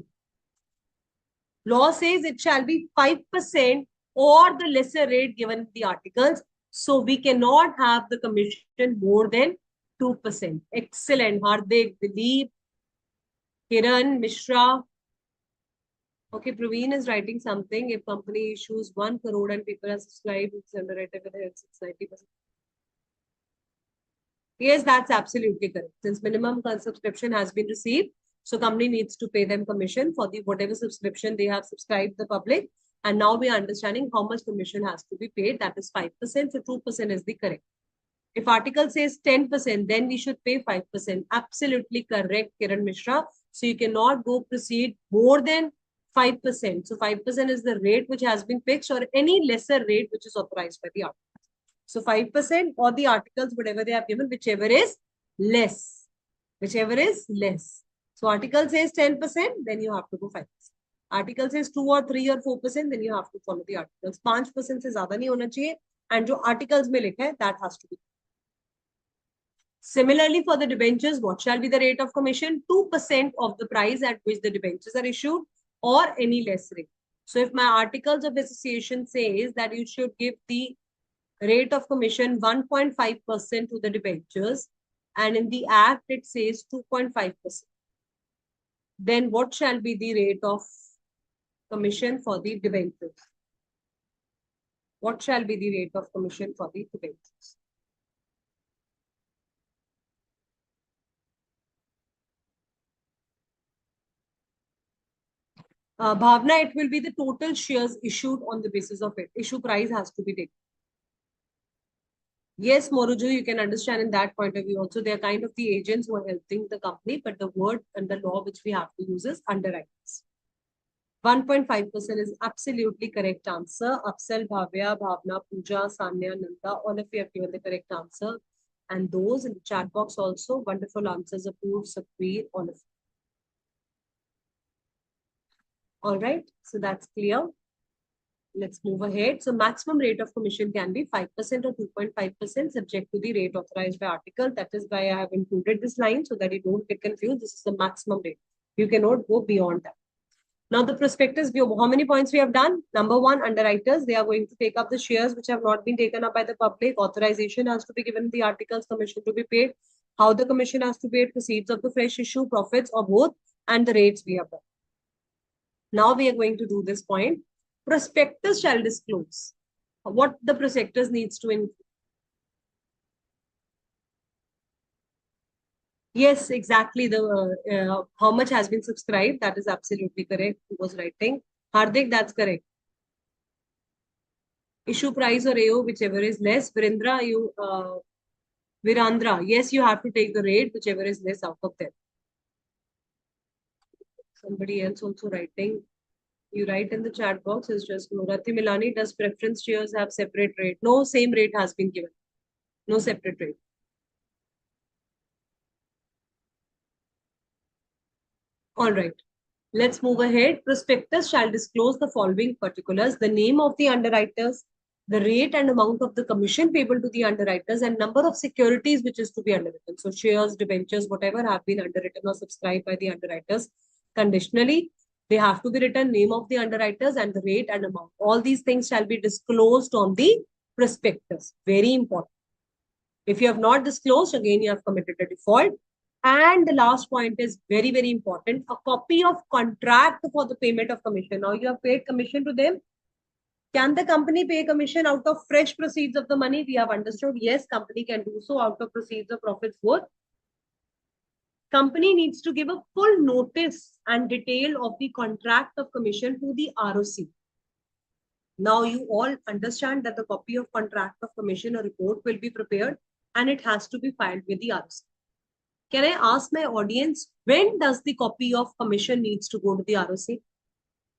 Law says it shall be 5% or the lesser rate given in the articles. So we cannot have the commission more than 2%. Excellent. Hardik, Dilip, Kiran, Mishra. Okay, Praveen is writing something. If company issues 1 crore and people are subscribed, it's underwriter with it's 90%. Yes, that's absolutely correct. Since minimum subscription has been received, so company needs to pay them commission for the whatever subscription they have subscribed the public. And now we are understanding how much commission has to be paid. That is 5%. So 2% is the correct. If article says 10%, then we should pay 5%. Absolutely correct, Kiran Mishra. So you cannot go proceed more than 5%. So 5% is the rate which has been fixed or any lesser rate which is authorized by the article. So 5% or the articles, whatever they have given, whichever is less. Whichever is less. So article says 10%, then you have to go 5%. Article says 2 or 3 or 4%, then you have to follow the articles. 5% से ज़्यादा नहीं होना चाहिए. And जो articles में लिखा है, that has to be. Similarly, for the debentures, what shall be the rate of commission? 2% of the price at which the debentures are issued or any less rate. So if my articles of association says that you should give the rate of commission 1.5% to the debentures and in the act it says 2.5%. Then what shall be the rate of commission for the debentures? What shall be the rate of commission for the debentures? Bhavna, it will be the total shares issued on the basis of it. Issue price has to be taken. Yes, Moruju, you can understand in that point of view also. They are kind of the agents who are helping the company, but the word and the law which we have to use is underwriters. 1.5% is absolutely correct answer. Upsell, Bhavya, Bhavna, Pooja, Sanya, Nanda, all of you have given the correct answer. And those in the chat box also, wonderful answers, approved, Sakweer, all of you. All right, so that's clear. Let's move ahead. So maximum rate of commission can be 5% or 2.5% subject to the rate authorized by article. That is why I have included this line so that you don't get confused. This is the maximum rate. You cannot go beyond that. Now the prospectus view, how many points we have done? Number one, underwriters, they are going to take up the shares which have not been taken up by the public. Authorization has to be given the articles, commission to be paid. How the commission has to be paid, proceeds of the fresh issue, profits or both, and the rates we have done. Now we are going to do this point. Prospectus shall disclose what the prospectus needs to include. Yes, exactly. The how much has been subscribed. That is absolutely correct. Who was writing? Hardik, that's correct. Issue price or AO, whichever is less. Virendra, Virandra, yes, you have to take the rate, whichever is less out of them. Somebody else also writing. You write in the chat box. It's just Murati Milani. Does preference shares have separate rate? No, same rate has been given. No separate rate. All right. Let's move ahead. Prospectus shall disclose the following particulars: the name of the underwriters, the rate and amount of the commission payable to the underwriters, and number of securities which is to be underwritten. So shares, debentures, whatever have been underwritten or subscribed by the underwriters conditionally, they have to be written, name of the underwriters and the rate and amount. All these things shall be disclosed on the prospectus. Very important. If you have not disclosed, again, you have committed a default. And the last point is very, very important. A copy of contract for the payment of commission. Now you have paid commission to them. Can the company pay commission out of fresh proceeds of the money? We have understood. Yes, company can do so out of proceeds or profits both. Company needs to give a full notice and detail of the contract of commission to the ROC. Now you all understand that the copy of contract of commission or report will be prepared and it has to be filed with the ROC. Can I ask my audience, when does the copy of commission needs to go to the ROC?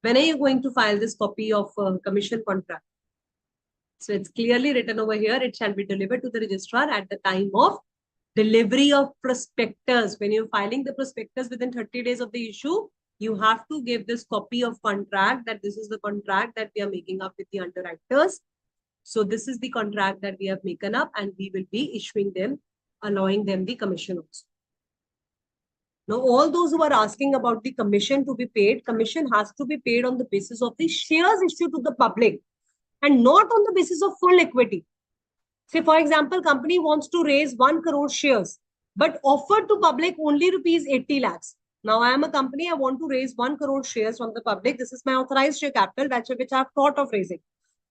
When are you going to file this copy of commission contract? So it's clearly written over here. It shall be delivered to the registrar at the time of delivery of prospectus. When you're filing the prospectus within 30 days of the issue, you have to give this copy of contract that this is the contract that we are making up with the underwriters. So this is the contract that we have maken up and we will be issuing them, allowing them the commission also. Now, all those who are asking about the commission to be paid, commission has to be paid on the basis of the shares issued to the public and not on the basis of full equity. Say, for example, company wants to raise 1 crore shares, but offered to public only rupees 80 lakhs. Now, I am a company, I want to raise 1 crore shares from the public. This is my authorized share capital, which I have thought of raising.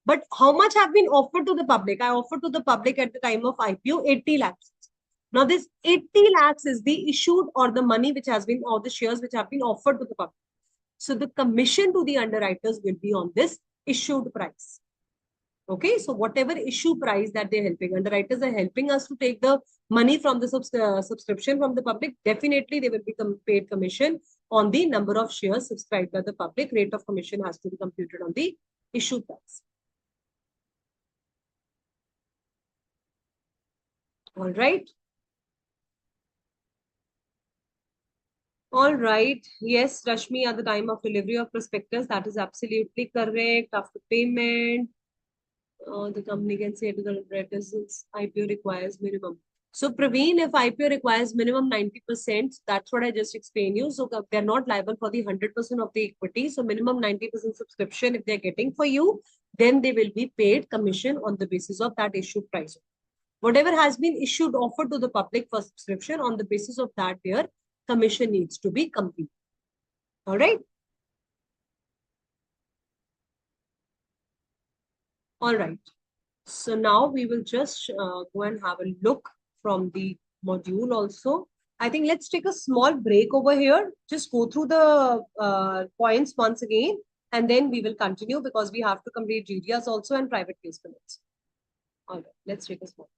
But how much have been offered to the public? I offered to the public at the time of IPO 80 lakhs. Now, this 80 lakhs is the issued or the money which has been, or the shares which have been offered to the public. So the commission to the underwriters will be on this issued price. Okay, so whatever issue price that they're helping, underwriters are helping us to take the money from the subscription from the public, definitely they will be paid commission on the number of shares subscribed by the public. Rate of commission has to be computed on the issue price. All right. All right. Yes, Rashmi, at the time of delivery of prospectus, that is absolutely correct. After payment, the company can say to the underwriters, IPO requires minimum. So, Praveen, if IPO requires minimum 90%, that's what I just explained you. So, they're not liable for the 100% of the equity. So, minimum 90% subscription, if they're getting for you, then they will be paid commission on the basis of that issue price. Whatever has been issued, offered to the public for subscription, on the basis of that, their commission needs to be complete. All right. All right. So now we will just go and have a look from the module also. I think let's take a small break over here. Just go through the points once again, and then we will continue because we have to complete GDS also and private placements. All right, let's take a small.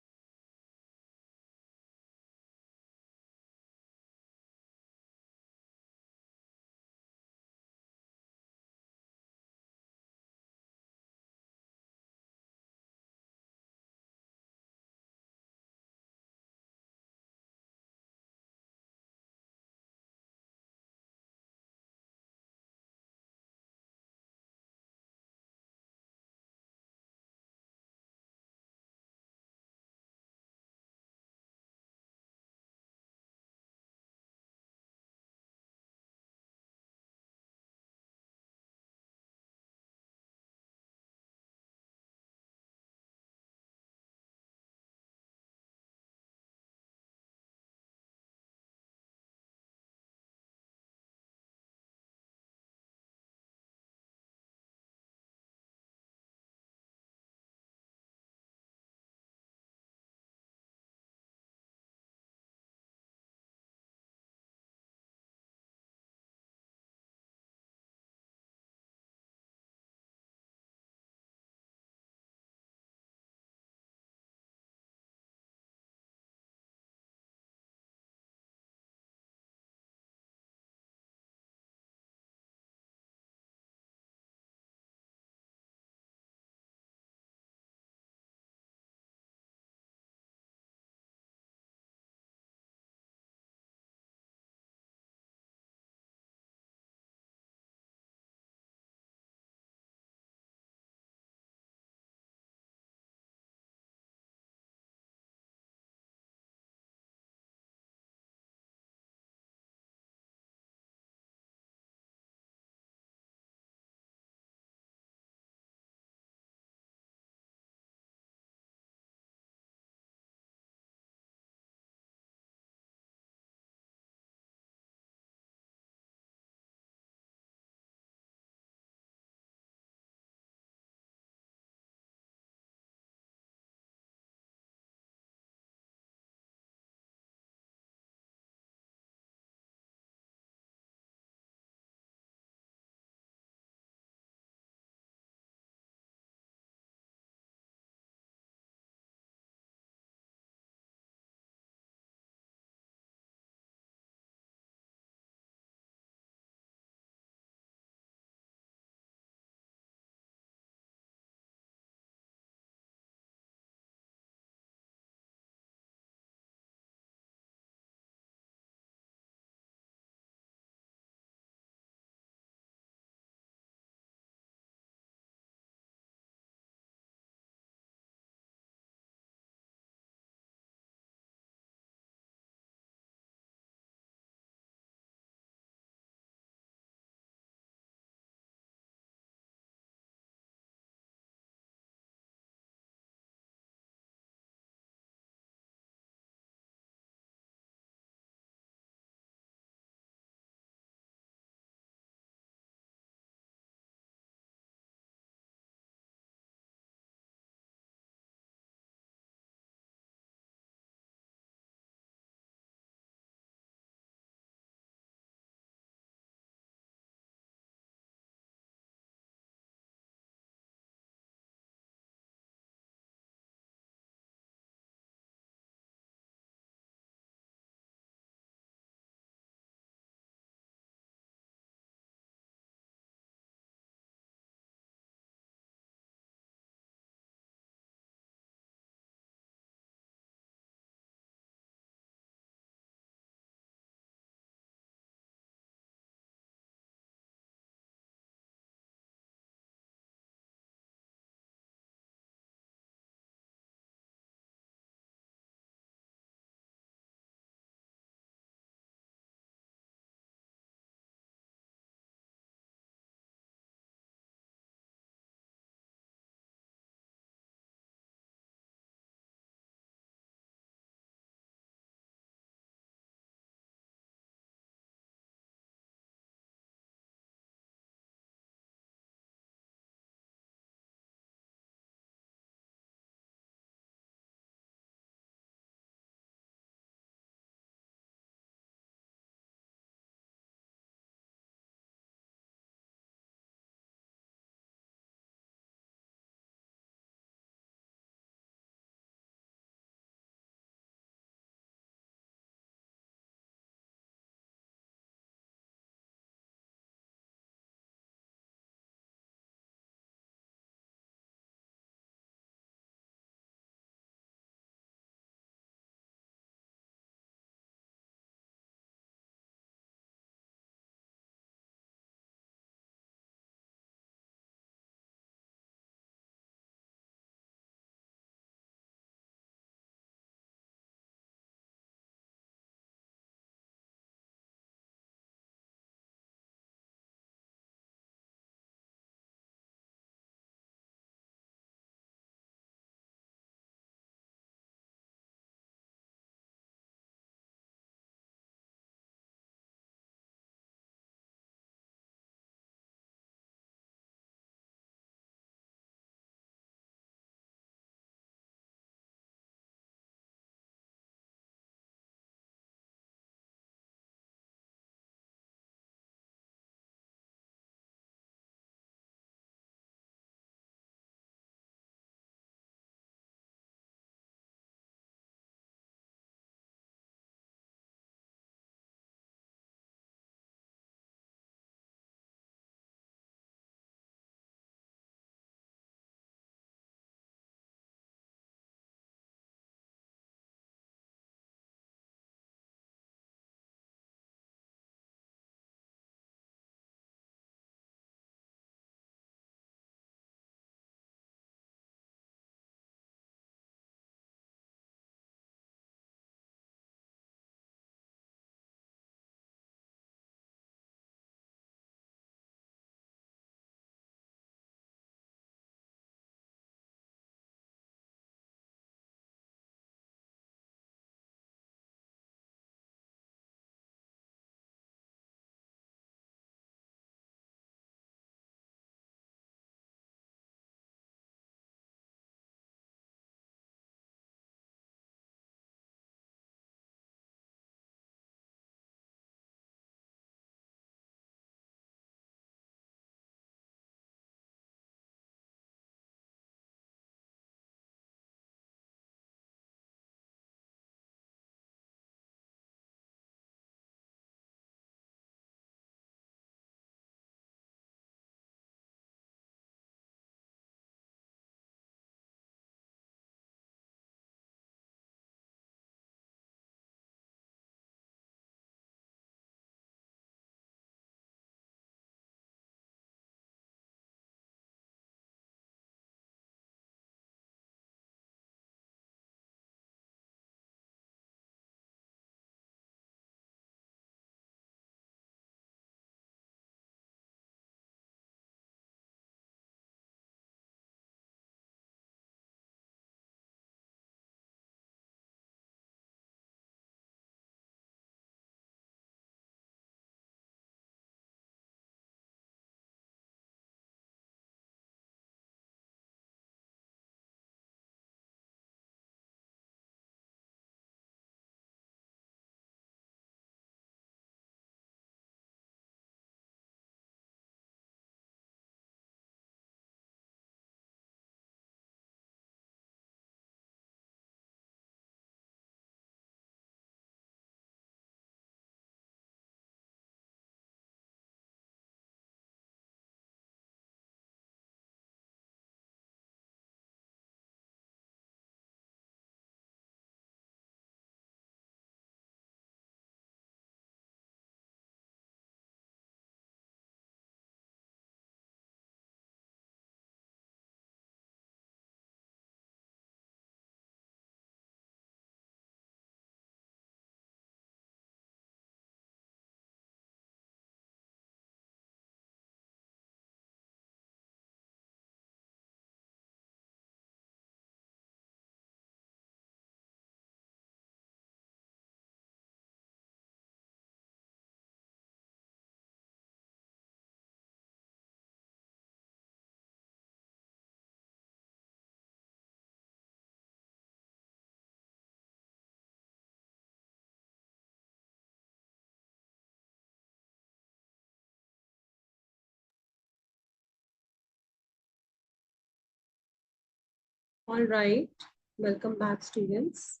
All right. Welcome back, students.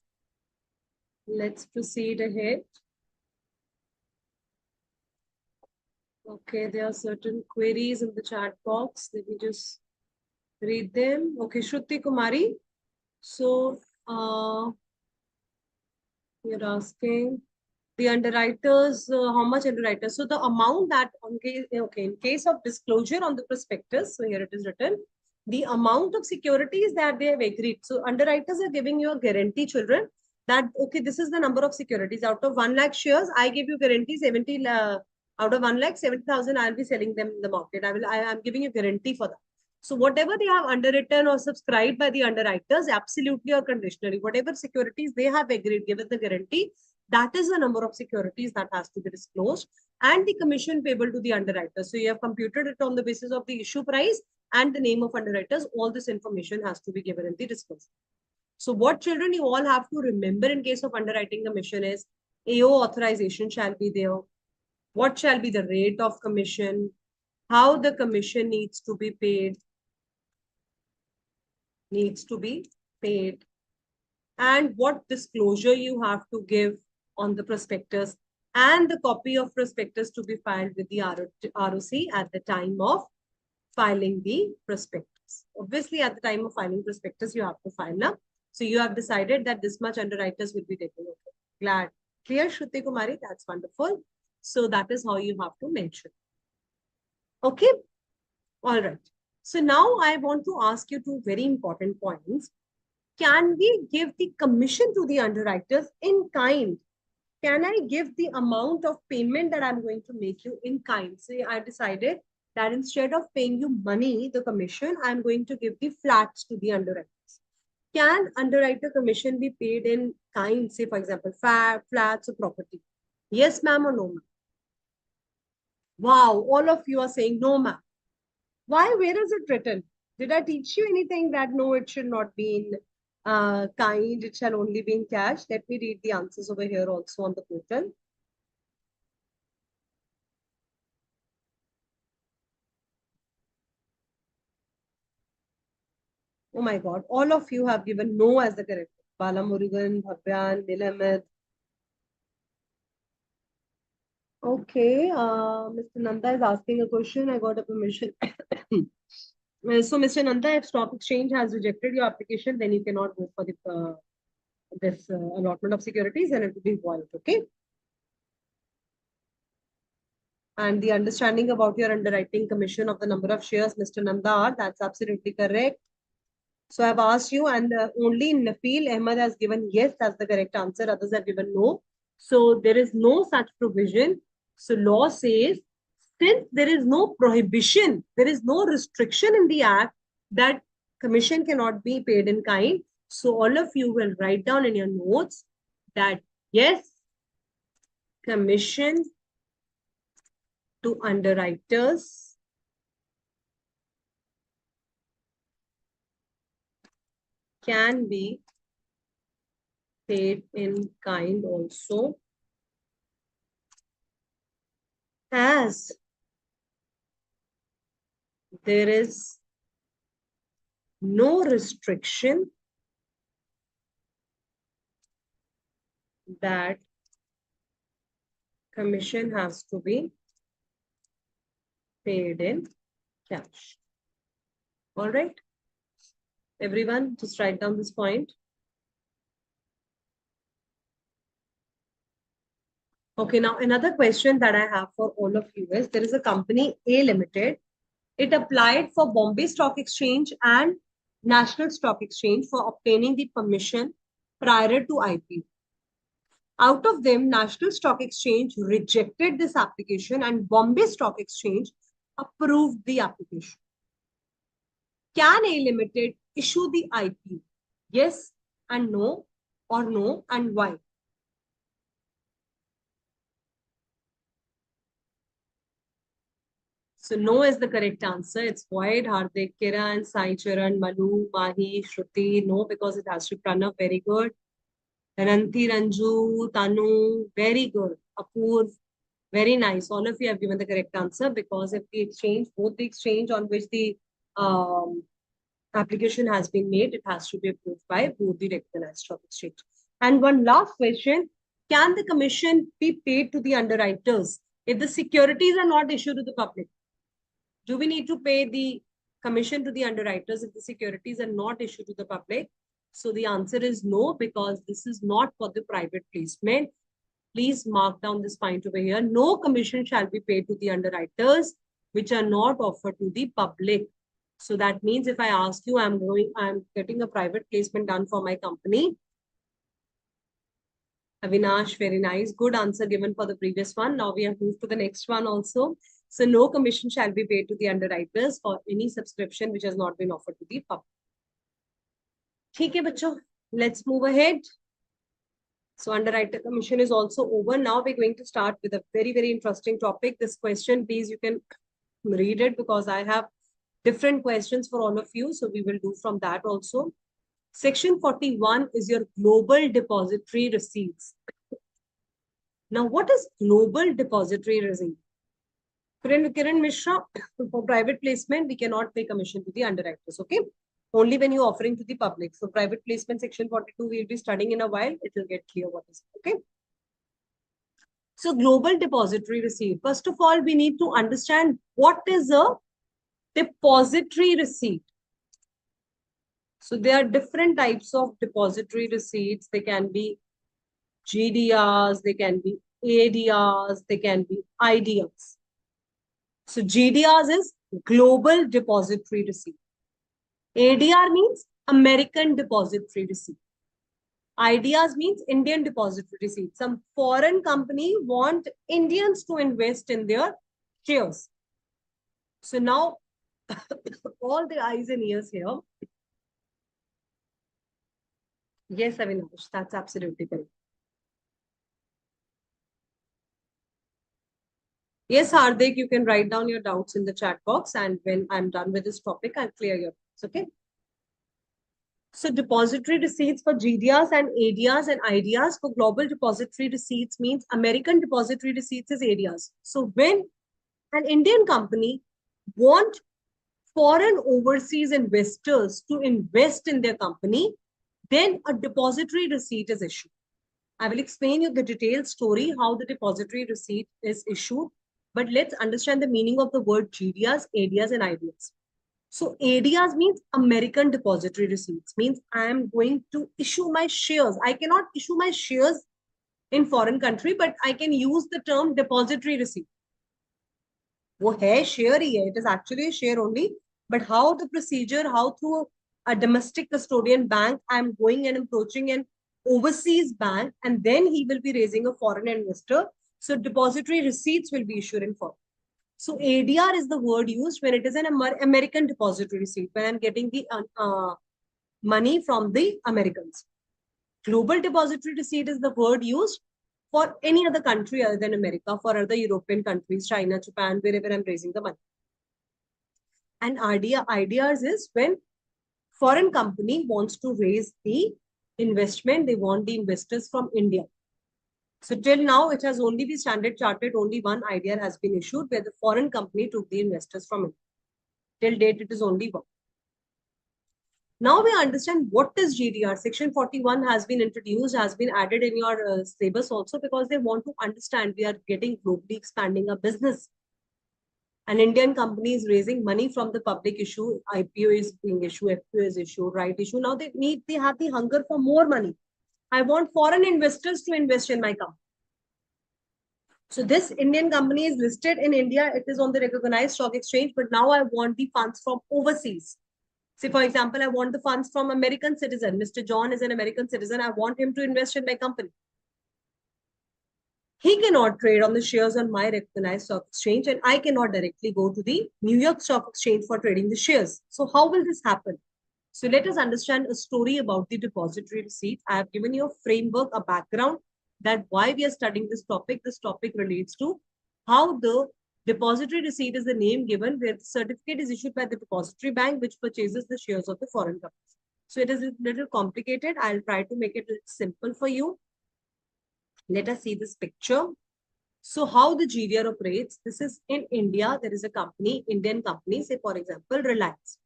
Let's proceed ahead. Okay, there are certain queries in the chat box. Let me just read them. Okay, Shruti Kumari. So, you're asking the underwriters, how much underwriters? So the amount that on case, okay, in case of disclosure on the prospectus, so here it is written, the amount of securities that they have agreed. So underwriters are giving you a guarantee, children, that, okay, this is the number of securities. Out of 1 lakh shares, I give you guarantee 70, out of 1 lakh, 70,000, I'll be selling them in the market. I am giving you guarantee for that. So whatever they have underwritten or subscribed by the underwriters, absolutely or conditionally, whatever securities they have agreed, given the guarantee, that is the number of securities that has to be disclosed and the commission payable to the underwriters. So you have computed it on the basis of the issue price and the name of underwriters. All this information has to be given in the disclosure. So what, children, you all have to remember in case of underwriting commission is AO authorization shall be there. What shall be the rate of commission? How the commission needs to be paid. And what disclosure you have to give on the prospectus, and the copy of prospectus to be filed with the ROC at the time of filing the prospectus. Obviously, at the time of filing prospectus, you have to file now. So you have decided that this much underwriters will be taken. Okay. Glad. Clear, Shruti Kumari? That's wonderful. So that is how you have to mention. Okay. All right. So now I want to ask you two very important points. Can we give the commission to the underwriters in kind? Can I give the amount of payment that I'm going to make you in kind? So I decided that instead of paying you money, the commission, I'm going to give the flats to the underwriters. Can underwriter commission be paid in kind? Say, for example, flats or property. Yes, ma'am, or no, ma'am? Wow, all of you are saying no, ma'am. Why? Where is it written? Did I teach you anything that no, it should not be in kind, it shall only be in cash? Let me read the answers over here also on the portal. Oh my God, all of you have given no as the correct. Bala Murugan, Bhavyan, Nilamit. Okay, Mr. Nanda is asking a question. I got a permission. So, Mr. Nanda, if stock exchange has rejected your application, then you cannot go for the this allotment of securities, and it will be void. Okay. And the understanding about your underwriting commission of the number of shares, Mr. Nanda, that's absolutely correct. So I've asked you, and only Nafeel Ahmed has given yes, that's the correct answer. Others have given no. So there is no such provision. So law says, since there is no prohibition, there is no restriction in the act that commission cannot be paid in kind. So all of you will write down in your notes that yes, commission to underwriters can be paid in kind also, as there is no restriction that commission has to be paid in cash. All right. Everyone, just write down this point. Okay, now another question that I have for all of you is, there is a company A Limited. It applied for Bombay Stock Exchange and National Stock Exchange for obtaining the permission prior to IPO. Out of them, National Stock Exchange rejected this application and Bombay Stock Exchange approved the application. Can A Limited issue the IPO? Yes and no, or no and why? So no is the correct answer. It's void. Hardik, Kiran, Sai Charan, Manu, Mahi, Shruti. No, because it has to Pranav. Very good. Ranti, Ranju, Tanu. Very good. Apurv. Very nice. All of you have given the correct answer, because if the exchange, both the exchange on which the application has been made, it has to be approved by both the recognized stock exchange. And one last question, can the commission be paid to the underwriters if the securities are not issued to the public? Do we need to pay the commission to the underwriters if the securities are not issued to the public? So the answer is no, because this is not for the private placement. Please mark down this point over here. No commission shall be paid to the underwriters which are not offered to the public. So that means if I ask you, I'm getting a private placement done for my company. Avinash, very nice. Good answer given for the previous one. Now we have moved to the next one also. So no commission shall be paid to the underwriters for any subscription which has not been offered to the public. Okay, bachcho. Let's move ahead. So underwriter commission is also over. Now we're going to start with a very, very interesting topic. This question, please, you can read it because I have different questions for all of you. So we will do from that also. Section 41 is your global depository receipts. Now, what is global depository receipt? Kiran Mishra, for private placement, we cannot pay commission to the underwriters, okay? Only when you're offering to the public. So private placement section 42, we'll be studying in a while. It will get clear what is it, okay? So global depository receipt. First of all, we need to understand what is a depository receipt. So there are different types of depository receipts. They can be GDRs, they can be ADRs, they can be IDRs. So GDRs is Global Depository Receipt. ADR means American Depository Receipt. IDRs means Indian Depository Receipt. Some foreign company want Indians to invest in their shares. So now all the eyes and ears here. Yes, Avinash, that's absolutely correct. Yes, Hardik, you can write down your doubts in the chat box, and when I'm done with this topic, I'll clear your doubts, okay? So depository receipts for GDRs and ADRs and IDRs for global depository receipts means American depository receipts is ADRs. So when an Indian company want foreign overseas investors to invest in their company, then a depository receipt is issued. I will explain you the detailed story, how the depository receipt is issued. But let's understand the meaning of the word GDRs, ADRs, and IDRs. So ADRs means American Depository Receipts, means I am going to issue my shares. I cannot issue my shares in foreign country, but I can use the term depository receipt. वो है share ही है, it is actually a share only, but how the procedure, how through a domestic custodian bank, I am going and approaching an overseas bank, and then he will be raising a foreign investor. So depository receipts will be issued in foreign. So ADR is the word used when it is an American depository receipt, when I'm getting the money from the Americans. Global depository receipt is the word used for any other country other than America, for other European countries, China, Japan, wherever I'm raising the money. And IDRs is when foreign company wants to raise the investment, they want the investors from India. So till now, it has only been Standard Chartered, only one IDR has been issued where the foreign company took the investors from India. Till date, it is only one. Now we understand what is GDR. Section 41 has been introduced, has been added in your syllabus also, because they want to understand we are getting globally expanding our business. An Indian company is raising money from the public issue, IPO is being issued, FPO is issued, right issue. Now they have the hunger for more money. I want foreign investors to invest in my company. So this Indian company is listed in India. It is on the recognized stock exchange, but now I want the funds from overseas. Say, for example, I want the funds from American citizen. Mr. John is an American citizen. I want him to invest in my company. He cannot trade on the shares on my recognized stock exchange, and I cannot directly go to the New York Stock Exchange for trading the shares. So how will this happen? So let us understand a story about the depository receipt. I have given you a framework, a background, that why we are studying this topic. This topic relates to how the depository receipt is the name given where the certificate is issued by the depository bank which purchases the shares of the foreign companies. So it is a little complicated. I'll try to make it simple for you. Let us see this picture. So how the GDR operates, this is in India. There is a company, Indian company, say for example, Reliance.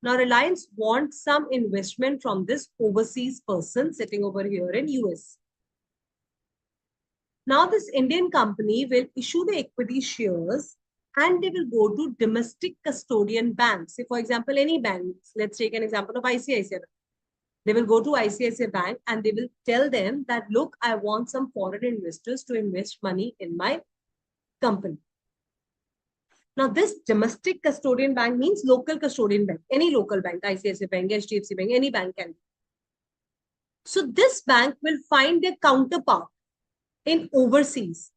Now, Reliance wants some investment from this overseas person sitting over here in US. Now, this Indian company will issue the equity shares and they will go to domestic custodian banks. Say, for example, any bank. Let's take an example of ICICI. They will go to ICICI Bank and they will tell them that, look, I want some foreign investors to invest money in my company. Now, this domestic custodian bank means local custodian bank, any local bank, ICICI Bank, HDFC Bank, any bank can. So, this bank will find their counterpart in overseas.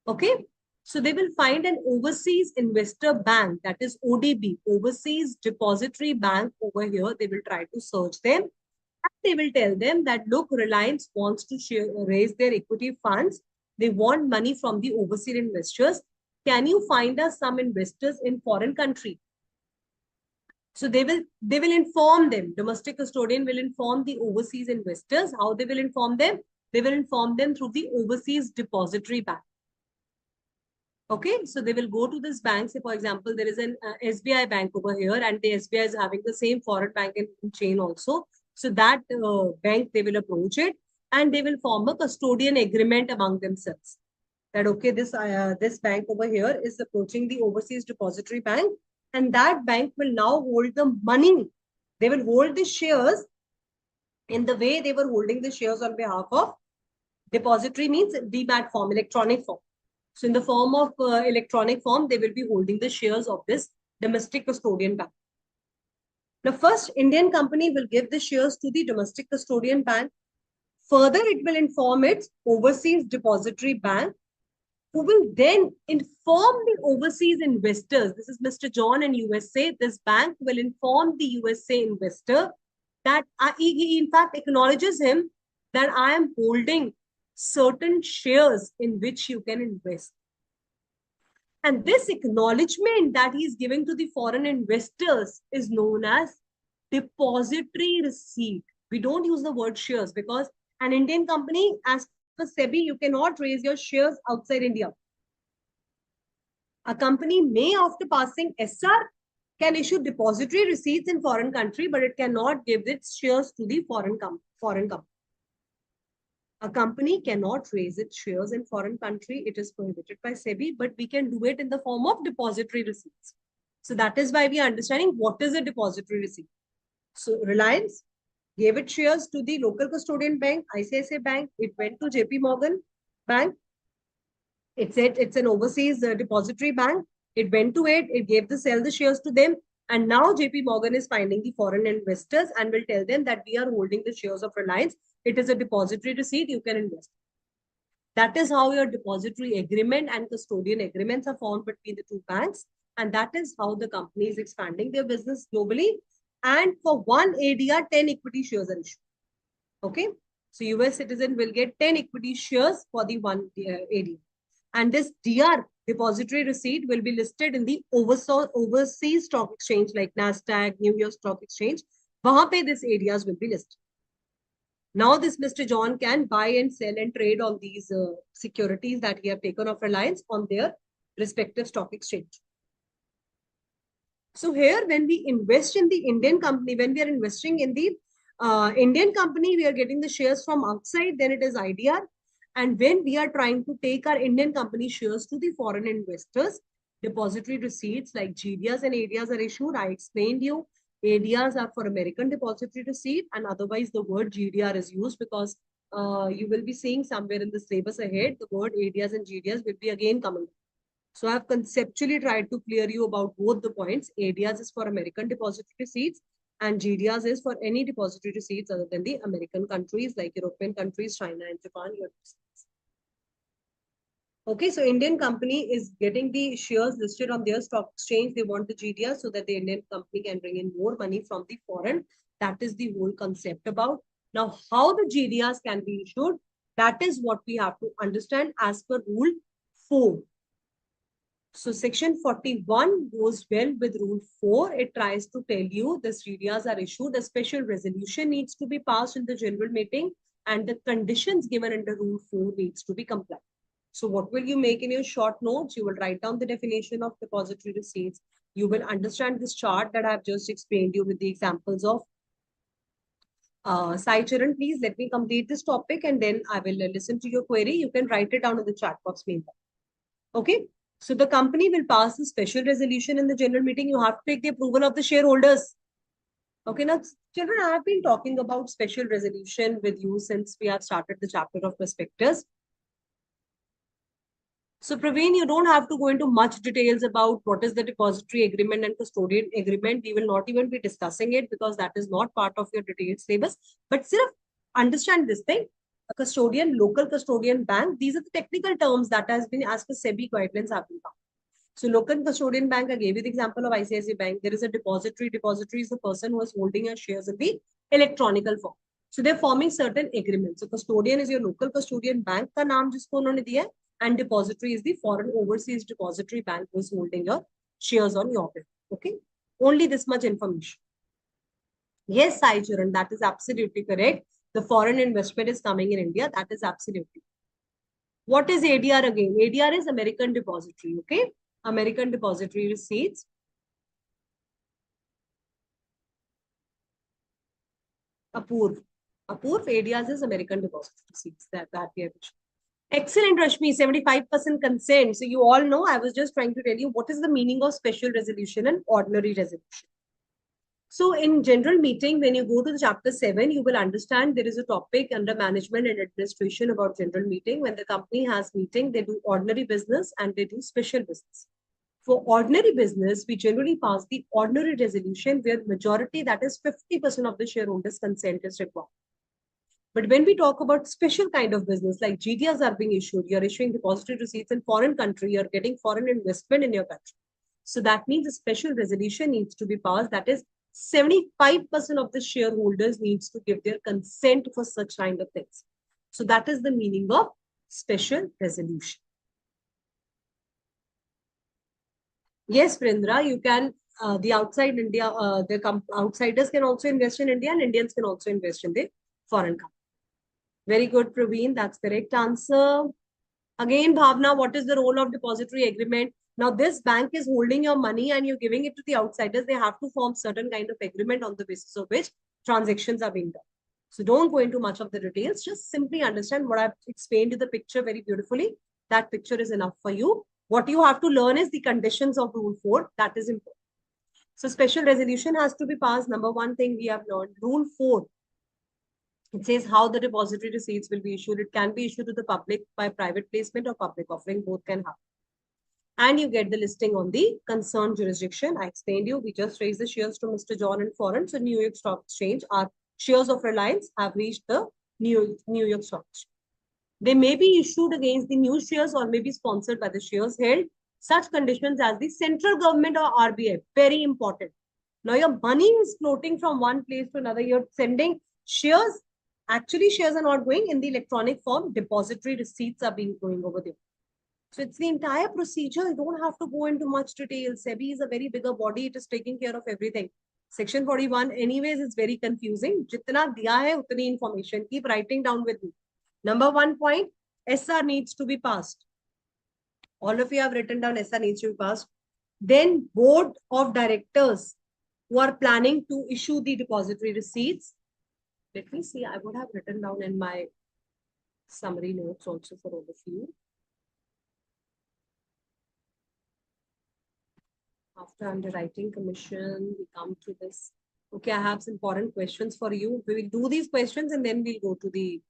Okay. So, they will find an overseas investor bank, that is ODB, Overseas Depository Bank over here. They will try to search them. And they will tell them that, look, Reliance wants to raise their equity funds. They want money from the overseas investors. Can you find us some investors in foreign country? So they will inform them. Domestic custodian will inform the overseas investors. How they will inform them? They will inform them through the Overseas Depository Bank. Okay, so they will go to this bank. Say, for example, there is an SBI bank over here, and the SBI is having the same foreign bank in chain also. So that bank, they will approach it and they will form a custodian agreement among themselves. That, okay, this bank over here is approaching the Overseas Depository Bank, and that bank will now hold the money. They will hold the shares in the way they were holding the shares on behalf of depository, means demat form, electronic form. So in the form of electronic form, they will be holding the shares of this domestic custodian bank. Now, first, Indian company will give the shares to the domestic custodian bank. Further, it will inform its overseas depository bank, who will then inform the overseas investors. This is Mr. John in USA. This bank will inform the USA investor that he in fact acknowledges him that I am holding certain shares in which you can invest. And this acknowledgement that he is giving to the foreign investors is known as depository receipt. We don't use the word shares because an Indian company, as per SEBI, you cannot raise your shares outside India. A company may, after passing SR, can issue depository receipts in foreign country, but it cannot give its shares to the foreign company. A company cannot raise its shares in foreign country. It is prohibited by SEBI, but we can do it in the form of depository receipts. So that is why we are understanding what is a depository receipt. So Reliance gave its shares to the local custodian bank, ICICI Bank. It went to JP Morgan Bank. It said it's an overseas depository bank. It went to it. It gave sell the shares to them. And now JP Morgan is finding the foreign investors and will tell them that we are holding the shares of Reliance. It is a depository receipt. You can invest. That is how your depository agreement and custodian agreements are formed between the two banks. And that is how the company is expanding their business globally. And for one ADR, 10 equity shares are issued. Okay. So US citizen will get 10 equity shares for the one ADR. And this DR, depository receipt, will be listed in the overseas stock exchange like NASDAQ, New York Stock Exchange. Wahan pe this ADRs will be listed. Now this Mr. John can buy and sell and trade on these securities that he have taken of Reliance on their respective stock exchange. So here, when we invest in the Indian company, when we are investing in the Indian company, we are getting the shares from outside, then it is IDR. And when we are trying to take our Indian company shares to the foreign investors, depository receipts like GDRs and ADRs are issued. I explained you, ADRs are for American depository receipt, and otherwise the word GDR is used because you will be seeing somewhere in the syllabus ahead, the word ADRs and GDRs will be again coming. So I have conceptually tried to clear you about both the points. ADRs is for American depository receipts and GDRs is for any depository receipts other than the American countries like European countries, China and Japan. Okay, so Indian company is getting the shares listed on their stock exchange. They want the GDR so that the Indian company can bring in more money from the foreign. That is the whole concept about. Now, how the GDRs can be issued, that is what we have to understand as per Rule 4. So Section 41 goes well with Rule 4. It tries to tell you the GDRs are issued. A special resolution needs to be passed in the general meeting and the conditions given under Rule 4 needs to be complied. So what will you make in your short notes? You will write down the definition of depository receipts. You will understand this chart that I have just explained you with the examples of Sai Charan. Please let me complete this topic and then I will listen to your query. You can write it down in the chat box meanwhile. Okay. So the company will pass a special resolution in the general meeting. You have to take the approval of the shareholders. Okay, now children, I have been talking about special resolution with you since we have started the chapter of prospectus. So Praveen, you don't have to go into much details about what is the depository agreement and custodian agreement. We will not even be discussing it because that is not part of your detailed syllabus. But still understand this thing. A custodian, local custodian bank, these are the technical terms that has been as per SEBI guidelines have been found. So local custodian bank, I gave you the example of ICICI Bank. There is a depository. Depository is the person who is holding your shares in the electronical form. So they're forming certain agreements. So custodian is your local custodian bank का नाम जिसको उन्होंने दिया है, and depository is the foreign overseas depository bank who is holding your shares on your behalf. Okay, only this much information. Yes, Sai Charan, that is absolutely correct. The foreign investment is coming in India. That is absolutely. What is ADR again? ADR is American Depository. Okay, American Depository Receipts. Apurv. ADR is American Depository Receipts. That we have. Excellent, Rashmi. 75% consent. So you all know, I was just trying to tell you what is the meaning of special resolution and ordinary resolution. So in general meeting, when you go to the chapter 7, you will understand there is a topic under management and administration about general meeting. When the company has meeting, they do ordinary business and they do special business. For ordinary business, we generally pass the ordinary resolution where majority, that is 50% of the shareholders' consent is required. But when we talk about special kind of business, like GDRs are being issued, you're issuing depository receipts in foreign country, you're getting foreign investment in your country. So that means a special resolution needs to be passed. That is 75% of the shareholders needs to give their consent for such kind of things. So that is the meaning of special resolution. Yes, Prindra, you can, the outside India, the outsiders can also invest in India and Indians can also invest in the foreign company. Very good, Praveen. That's correct answer. Again, Bhavna, what is the role of depository agreement? Now, this bank is holding your money and you're giving it to the outsiders. They have to form certain kind of agreement on the basis of which transactions are being done. So don't go into much of the details. Just simply understand what I've explained in the picture very beautifully. That picture is enough for you. What you have to learn is the conditions of Rule 4. That is important. So special resolution has to be passed. Number one thing we have learned, Rule 4. It says how the depository receipts will be issued. It can be issued to the public by private placement or public offering. Both can happen. And you get the listing on the concerned jurisdiction. I explained you. We just raised the shares to Mr. John and foreign. So New York Stock Exchange, our shares of Reliance have reached the New York Stock Exchange. They may be issued against the new shares or may be sponsored by the shares held. Such conditions as the central government or RBI. Very important. Now your money is floating from one place to another. You're sending shares. Actually, shares are not going in the electronic form. Depository receipts are being going over there. So it's the entire procedure. You don't have to go into much detail. SEBI is a very bigger body. It is taking care of everything. Section 41, anyways, is very confusing. Jitna diya hai, utni information. Keep writing down with me. Number 1 point, SR needs to be passed. All of you have written down SR needs to be passed. Then board of directors who are planning to issue the depository receipts. Let me see, I would have written down in my summary notes also for all of you. After Underwriting Commission, we come to this. Okay, I have some important questions for you. We will do these questions and then we'll go to the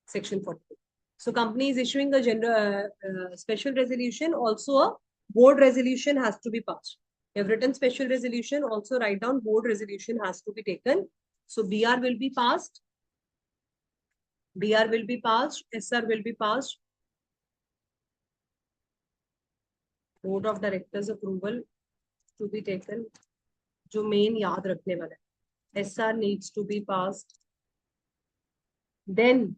section 42. So company is issuing a special resolution. Also a board resolution has to be passed. You have written special resolution, also write down board resolution has to be taken. So BR will be passed. BR will be passed. SR will be passed. Board of Directors approval to be taken. जो main याद रखने वाला है. SR needs to be passed. Then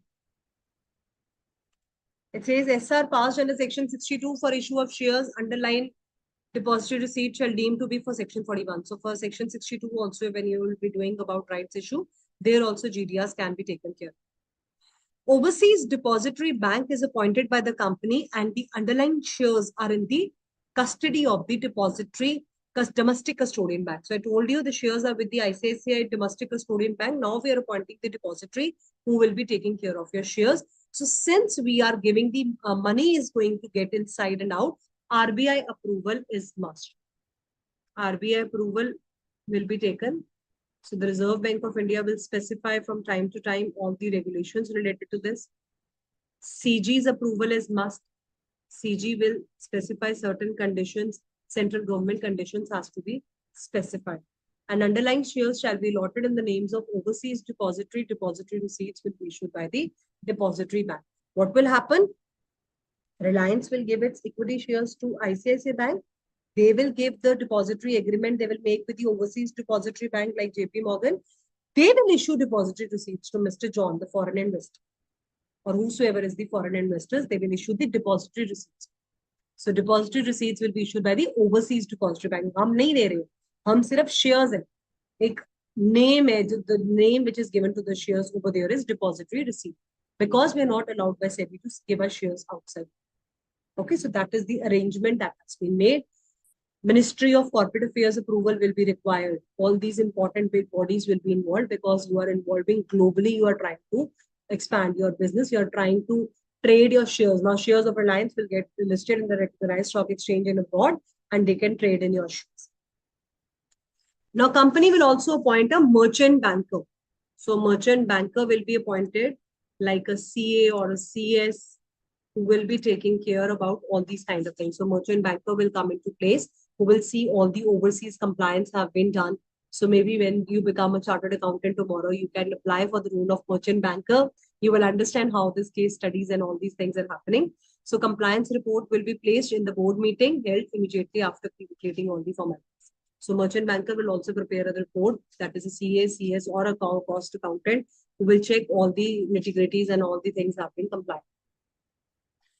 it says SR passed under section 62 for issue of shares. Underline depository receipt shall deem to be for section 41. So for section 62 also, when you will be doing about rights issue, there also GDRs can be taken care of. Overseas depository bank is appointed by the company and the underlying shares are in the custody of the depository domestic custodian bank. So I told you the shares are with the ICICI domestic custodian bank. Now we are appointing the depository who will be taking care of your shares. So since we are giving the money is going to get inside and out, RBI approval is must. RBI approval will be taken. So the Reserve Bank of India will specify from time to time all the regulations related to this. CG's approval is must. CG will specify certain conditions, central government conditions has to be specified. And underlying shares shall be allotted in the names of overseas depository. Depository receipts will be issued by the depository bank. What will happen? Reliance will give its equity shares to ICICI Bank. They will give the depository agreement they will make with the overseas depository bank like JP Morgan. They will issue depository receipts to Mr. John, the foreign investor, or whosoever is the foreign investors. They will issue the depository receipts. So depository receipts will be issued by the overseas depository bank. हम नहीं दे रहे, हम सिर्फ shares है. एक name है, the name which is given to the shares over there is depository receipt, because we are not allowed by SEBI to give us shares outside. Okay, so that is the arrangement that has been made. Ministry of Corporate Affairs approval will be required. All these important big bodies will be involved because you are involving globally. You are trying to expand your business. You are trying to trade your shares. Now, shares of Reliance will get listed in the recognized stock exchange and abroad, and they can trade in your shares. Now, company will also appoint a merchant banker. So, merchant banker will be appointed like a CA or a CS who will be taking care about all these kind of things. So, merchant banker will come into place, who will see all the overseas compliance have been done. So maybe when you become a chartered accountant tomorrow, you can apply for the role of merchant banker. You will understand how this case studies and all these things are happening. So compliance report will be placed in the board meeting held immediately after completing all the formalities. So merchant banker will also prepare a report, that is a CA, CS or a cost accountant who will check all the nitty-gritties and all the things have been compliant.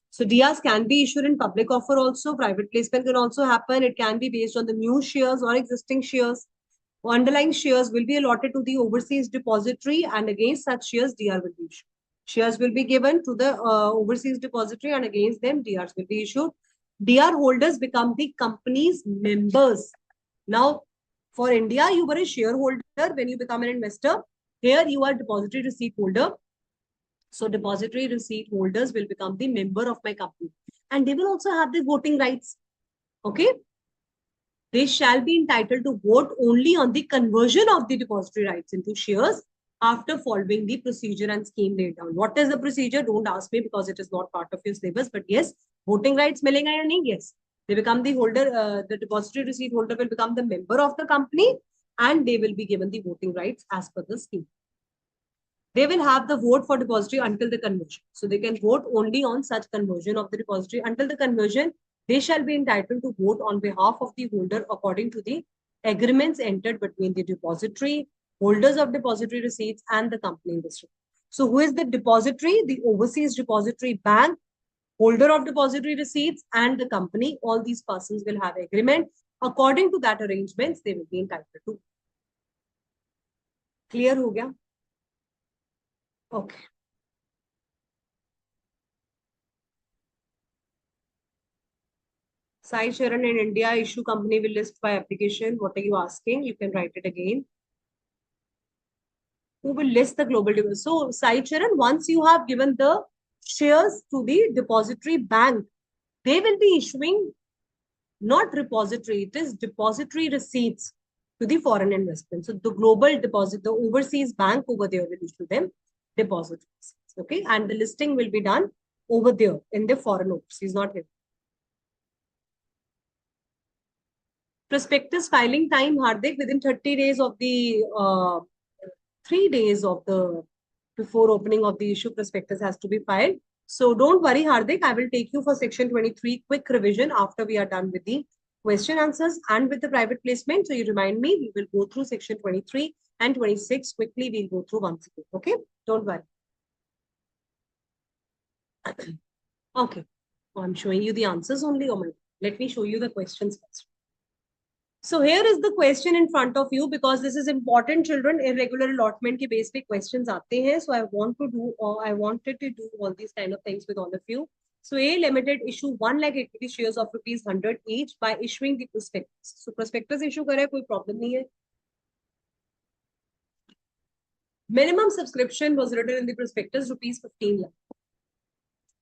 So DRs can be issued in public offer also. Private placement can also happen. It can be based on the new shares or existing shares. Underlying shares will be allotted to the overseas depository, and against such shares, DR will be issued. Shares will be given to the overseas depository, and against them, DRs will be issued. DR holders become the company's members. Now, for India, you were a shareholder when you become an investor. Here, you are depository receipt holder. So depository receipt holders will become the member of my company, and they will also have the voting rights. Okay. They shall be entitled to vote only on the conversion of the depository rights into shares after following the procedure and scheme laid down. What is the procedure? Don't ask me because it is not part of your syllabus. But yes, voting rights milenga ya nahi? Yes. They become the holder, the depository receipt holder will become the member of the company, and they will be given the voting rights as per the scheme. They will have the vote for depository until the conversion. So they can vote only on such conversion of the depository. Until the conversion, they shall be entitled to vote on behalf of the holder according to the agreements entered between the depository, holders of depository receipts, and the company industry. So who is the depository? The overseas depository bank, holder of depository receipts, and the company. All these persons will have agreement. According to that arrangements, they will be entitled to. Clear ho gaya? Okay. Sai Sharan in India, issue company will list by application. What are you asking? You can write it again. Who will list the global dividend? So Sai Sharan, once you have given the shares to the depository bank, they will be issuing not repository, it is depository receipts to the foreign investment. So the global deposit, the overseas bank over there will issue them depository receipts. Okay, and the listing will be done over there in the foreign overseas, not here. Prospectus filing time, Hardik, within 30 days of the 3 days of the before opening of the issue, prospectus has to be filed. So don't worry, Hardik, I will take you for section 23 quick revision after we are done with the question answers and with the private placement. So you remind me, we will go through section 23 and 26 quickly. We'll go through once again. Okay, don't worry. Okay, I'm showing you the answers only. Oh my, let me show you the questions first. So here is the question in front of you, because this is important, children. Irregular allotment ke base pe questions aate hain. So I wanted to do all these kind of things with all of you. So A Limited issue 1 lakh equity shares of ₹100 each by issuing the prospectus. So prospectus issue करे कोई problem नहीं है. Minimum subscription was written in the prospectus ₹15 lakh.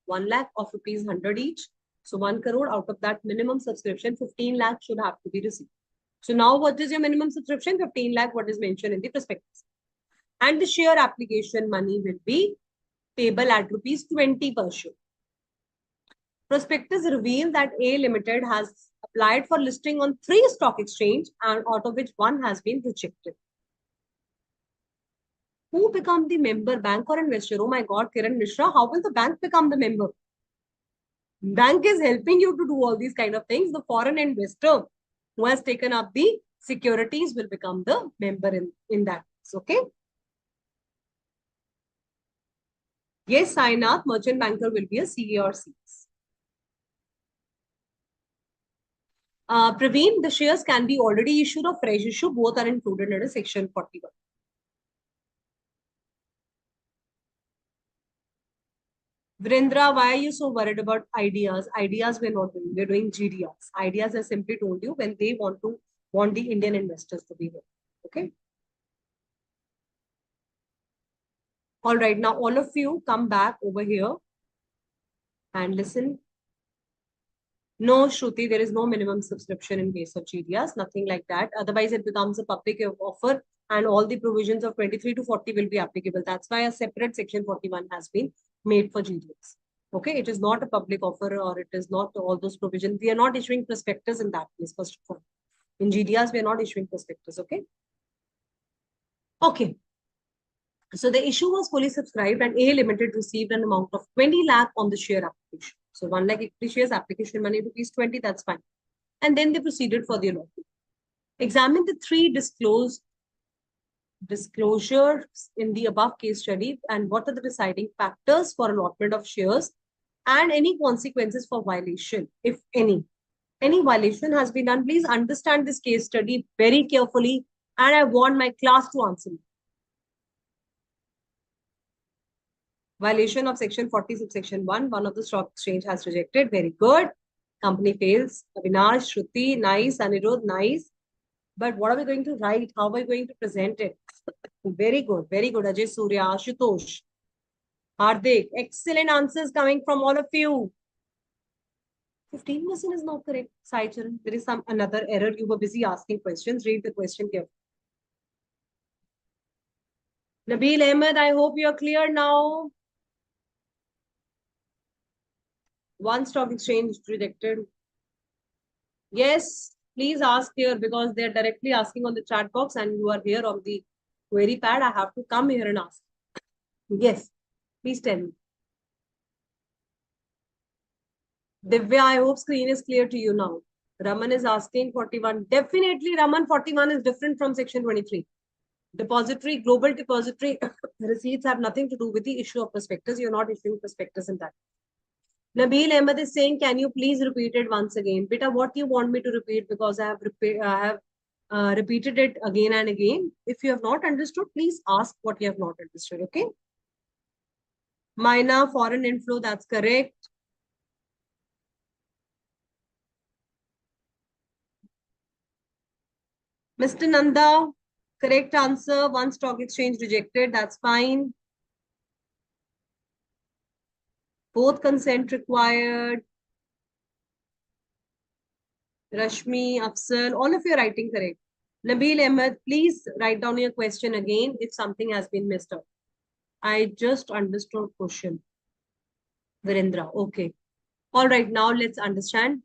1 lakh of ₹100 each. So 1 crore out of that minimum subscription, 15 lakh should have to be received. So now what is your minimum subscription? 15 lakh, what is mentioned in the prospectus. And the share application money will be payable at ₹20 per share. Prospectus revealed that A Limited has applied for listing on 3 stock exchange and out of which 1 has been rejected. Who become the member, bank or investor? Oh my God, Kiran Mishra, how will the bank become the member? Bank is helping you to do all these kind of things. The foreign investor who has taken up the securities will become the member in that case, okay? Yes, Sainath, merchant banker will be a CA or CS. Praveen, the shares can be already issued or fresh issue. Both are included under section 41. Virendra, why are you so worried about ideas? Ideas we're not doing. We're doing GDRs. Ideas, I simply told you, when they want the Indian investors to be here. Okay. All right. Now, all of you come back over here and listen. No, Shruti, there is no minimum subscription in case of GDRs. Nothing like that. Otherwise, it becomes a public offer and all the provisions of 23 to 40 will be applicable. That's why a separate section 41 has been made for GDRs. Okay, it is not a public offer or it is not all those provisions. We are not issuing prospectus in that case, first of all. In GDRs, we are not issuing prospectus, okay? Okay. So the issue was fully subscribed and A Limited received an amount of 20 lakh on the share application. So 1 lakh equity shares, application money ₹20, that's fine. And then they proceeded for the allotment. Examine the 3 disclosures in the above case study and what are the deciding factors for allotment of shares and any consequences for violation, if any. Any violation has been done, please understand this case study very carefully and I want my class to answer me. Violation of section 40 subsection 1, one of the stock exchange has rejected. Very good. Company fails. Avinash, Shruti, nice. Anirudh, nice. But what are we going to write? How are we going to present it? Very good. Very good. Ajay Surya, Ashutosh, Hardik. Excellent answers coming from all of you. 15% is not correct. Sai Charan, there is another error. You were busy asking questions. Read the question carefully. Nabil Ahmed, I hope you are clear now. 1 stock exchange rejected. Yes, please ask here because they're directly asking on the chat box and you are here on the query pad. I have to come here and ask. Yes, please tell me. Divya, I hope screen is clear to you now. Raman is asking 41. Definitely, Raman, 41 is different from section 23. Depository, global depository receipts have nothing to do with the issue of prospectus. You're not issuing prospectus in that. Nabil Ahmed is saying, can you please repeat it once again? Beta, what do you want me to repeat? Because I have repeated it again and again. If you have not understood, please ask what you have not understood, okay? Mina, foreign inflow, that's correct. Mr. Nanda, correct answer. 1 stock exchange rejected, that's fine. Both consent required. Rashmi, Afsal, all of you are writing correct. Nabil Ahmed, please write down your question again if something has been missed out. I just understood question. Virendra, okay. All right, now let's understand.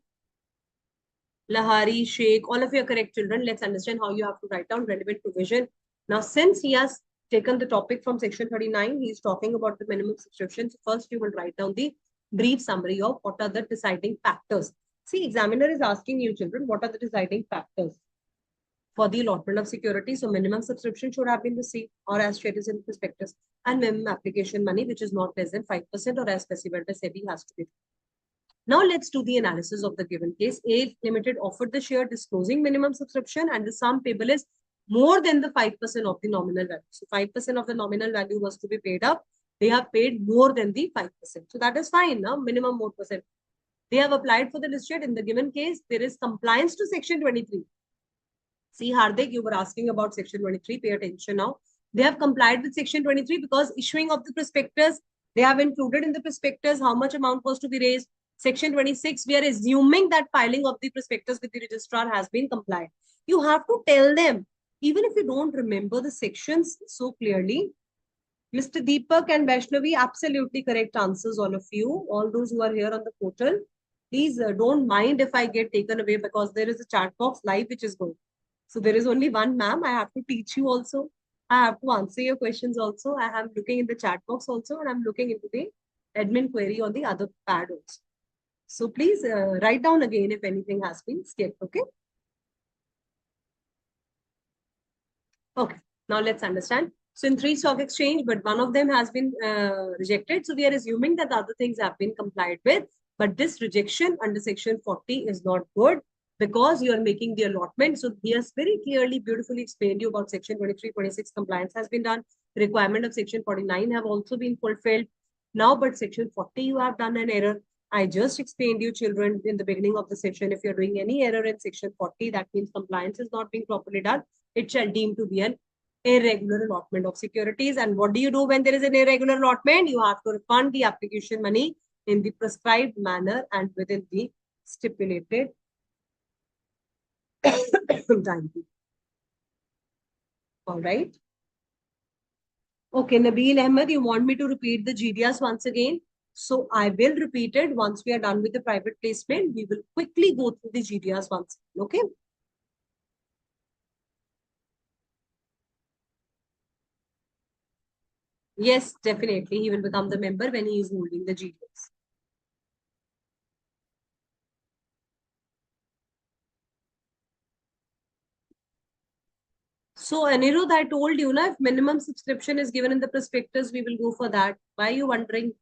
Lahari, Sheikh, all of you are correct children. Let's understand how you have to write down relevant provision. Now, since he has taken the topic from section 39, he is talking about the minimum subscription. So first you will write down the brief summary of what are the deciding factors. See, examiner is asking you children, what are the deciding factors for the allotment of security? So minimum subscription should have been received or as shared in prospectus and minimum application money, which is not less than 5% or as specified by SEBI has to be. Now let's do the analysis of the given case. A Limited offered the share disclosing minimum subscription and the sum payable is more than the 5% of the nominal value. So 5% of the nominal value was to be paid up they have paid more than the 5%. So that is fine, no? Minimum more percent. They have applied for the list rate. In the given case, there is compliance to section 23. See, Hardik, you were asking about section 23. Pay attention now. They have complied with section 23 because issuing of the prospectus, they have included in the prospectus how much amount was to be raised. Section 26, we are assuming that filing of the prospectus with the registrar has been complied. You have to tell them, even if you don't remember the sections so clearly. Mr. Deepak and Vaishnavi, absolutely correct answers, all of you, all those who are here on the portal. Please don't mind if I get taken away because there is a chat box live which is going. So there is only one ma'am. I have to teach you also. I have to answer your questions also. I am looking in the chat box also, and I'm looking into the admin query on the other pad also. So please write down again if anything has been skipped, okay? Okay, now let's understand. So in 3 stock exchange, but one of them has been rejected. So we are assuming that the other things have been complied with. But this rejection under section 40 is not good because you are making the allotment. So he has very clearly, beautifully explained you about section 23, 26 compliance has been done. Requirement of section 49 have also been fulfilled. Now, but section 40, you have done an error. I just explained you, children, in the beginning of the session, if you're doing any error in section 40, that means compliance is not being properly done. It shall deem to be an irregular allotment of securities. And what do you do when there is an irregular allotment? You have to refund the application money in the prescribed manner and within the stipulated time. All right. Okay, Nabil Ahmed, you want me to repeat the GDS once again? So I will repeat it once we are done with the private placement. We will quickly go through the GDS once again, okay? Yes, definitely. He will become the member when he is holding the GDS. So, Anirudh, I told you, if minimum subscription is given in the prospectus, we will go for that. Why are you wondering?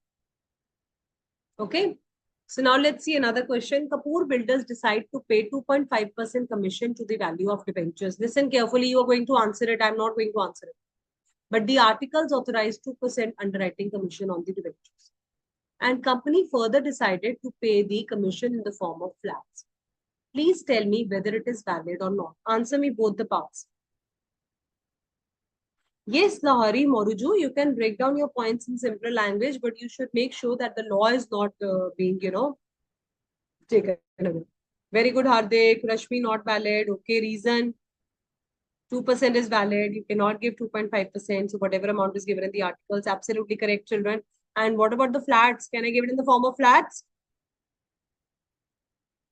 Okay. So now let's see another question. Kapoor Builders decide to pay 2.5% commission to the value of debentures. Listen carefully. You are going to answer it. I'm not going to answer it. But the articles authorized 2% underwriting commission on the debentures. And company further decided to pay the commission in the form of flats. Please tell me whether it is valid or not. Answer me both the parts. Yes, Lahari, Moruju, you can break down your points in simpler language, but you should make sure that the law is not being, taken away. Very good, Hardik. Rashmi, not valid. Okay, reason. 2% is valid. You cannot give 2.5%. So whatever amount is given in the article is absolutely correct, children. And what about the flats? Can I give it in the form of flats?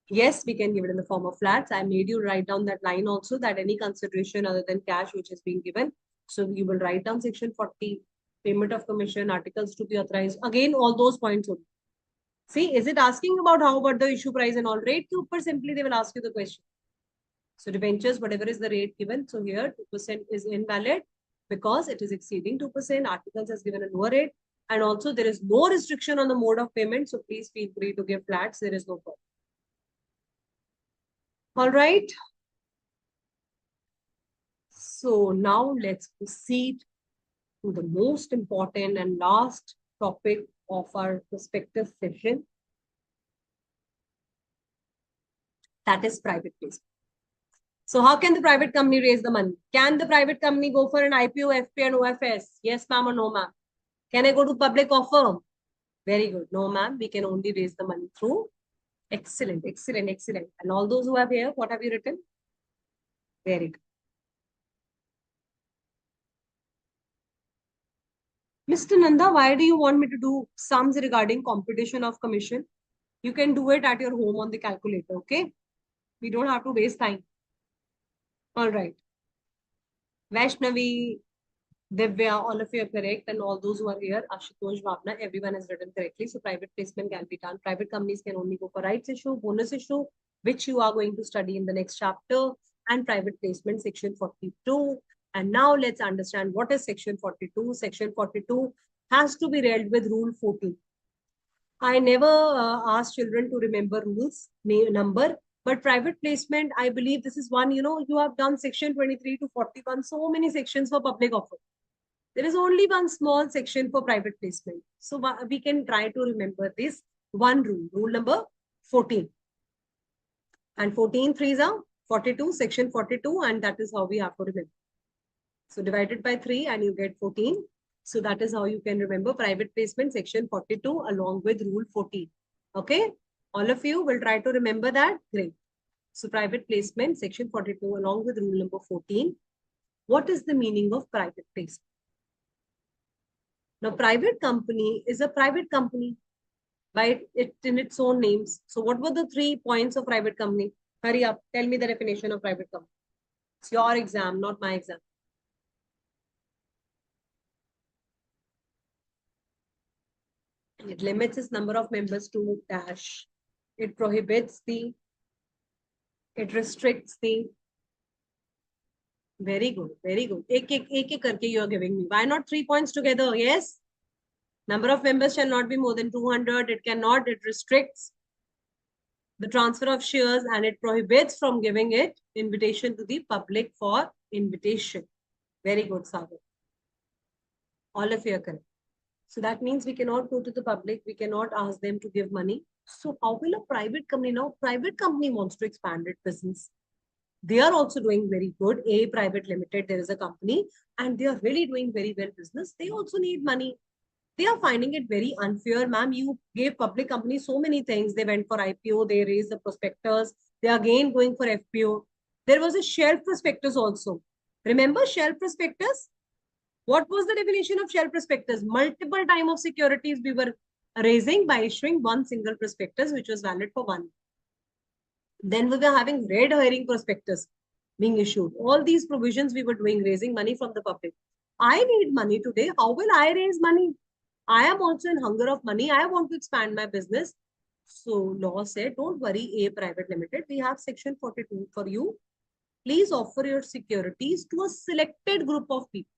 Yes, we can give it in the form of flats. I made you write down that line also, that any consideration other than cash which is being given. So you will write down section 40, payment of commission, articles to be authorized. Again, all those points only. See, is it asking about how about the issue price and all rate? Simply they will ask you the question. So debentures, whatever is the rate given. So here 2% is invalid because it is exceeding 2%. Articles has given a lower rate. And also there is no restriction on the mode of payment. So please feel free to give flats. There is no problem. All right. So now let's proceed to the most important and last topic of our prospectus session. That is private placement. So how can the private company raise the money? Can the private company go for an IPO, FP and OFS? Yes, ma'am or no, ma'am? Can I go to public offer? Very good. No, ma'am. We can only raise the money through. Excellent, excellent, excellent. And all those who have here, what have you written? Very good. Mr. Nanda, why do you want me to do sums regarding computation of commission? You can do it at your home on the calculator, okay? We don't have to waste time. All right. Vaishnavi, Divya, all of you are correct. And all those who are here, Ashutosh, Bhavna, everyone has written correctly. So private placement can be done. Private companies can only go for rights issue, bonus issue, which you are going to study in the next chapter, and private placement section 42. And now let's understand what is section 42. Section 42 has to be read with rule 14. I never ask children to remember rules, number, but private placement, I believe this is one, you have done section 23 to 41, so many sections for public offer. There is only one small section for private placement. So we can try to remember this one rule, rule number 14. And 14 threes are 42, section 42, and that is how we have to remember. So divided by 3 and you get 14. So that is how you can remember private placement section 42 along with rule 14. Okay. All of you will try to remember that. Great. So private placement section 42 along with rule number 14. What is the meaning of private placement? Now, private company is a private company by it in its own names. So what were the 3 points of private company? Hurry up. Tell me the definition of private company. It's your exam, not my exam. It limits its number of members to dash. It prohibits the, it restricts the. Very good, very good. Ek karke you are giving me. Why not 3 points together? Yes. Number of members shall not be more than 200. It cannot, it restricts the transfer of shares and it prohibits from giving it invitation to the public for invitation. Very good, Sagar. All of you are correct. So that means we cannot go to the public. We cannot ask them to give money. So how will a private company now? Private company wants to expand its business. They are also doing very good. A Private Limited, there is a company and they are really doing very well business. They also need money. They are finding it very unfair. Ma'am, you gave public companies so many things. They went for IPO, they raised the prospectus. They are again going for FPO. There was a shelf prospectus also. Remember shelf prospectus? What was the definition of shelf prospectus? Multiple time of securities we were raising by issuing one single prospectus, which was valid for 1 year. Then we were having red herring prospectus being issued. All these provisions we were doing, raising money from the public. I need money today. How will I raise money? I am also in hunger of money. I want to expand my business. So law said, don't worry, A Private Limited. We have section 42 for you. Please offer your securities to a selected group of people.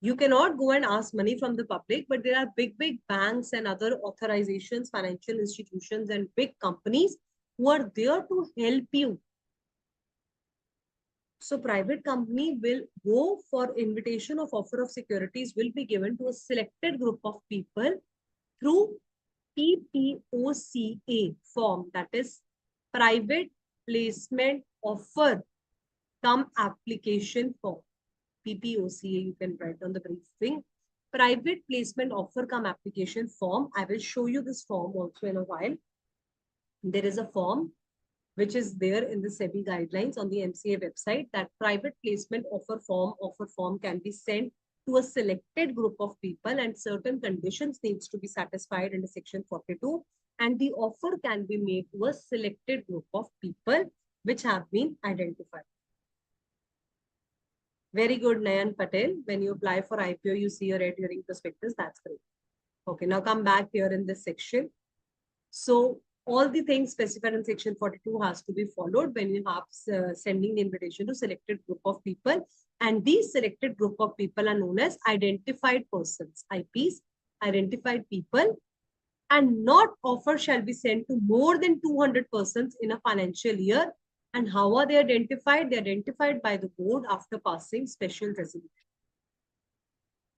You cannot go and ask money from the public, but there are big banks and other authorizations, financial institutions and big companies who are there to help you. So private company will go for invitation of offer of securities will be given to a selected group of people through PPOCA form, that is private placement offer cum application form. PPOCA you can write on the briefing. Private placement offer cum application form. I will show you this form also in a while. There is a form which is there in the SEBI guidelines on the MCA website that private placement offer form can be sent to a selected group of people and certain conditions needs to be satisfied in the section 42 and the offer can be made to a selected group of people which have been identified. Very good, Nayan Patel. When you apply for IPO, you see a red herring prospectus. That's great. Okay, now come back here in this section. So all the things specified in section 42 has to be followed when you have sending the invitation to selected group of people. And these selected group of people are known as identified persons, IPs, identified people. And not offer shall be sent to more than 200 persons in a financial year. And how are they identified? They are identified by the board after passing special resolution.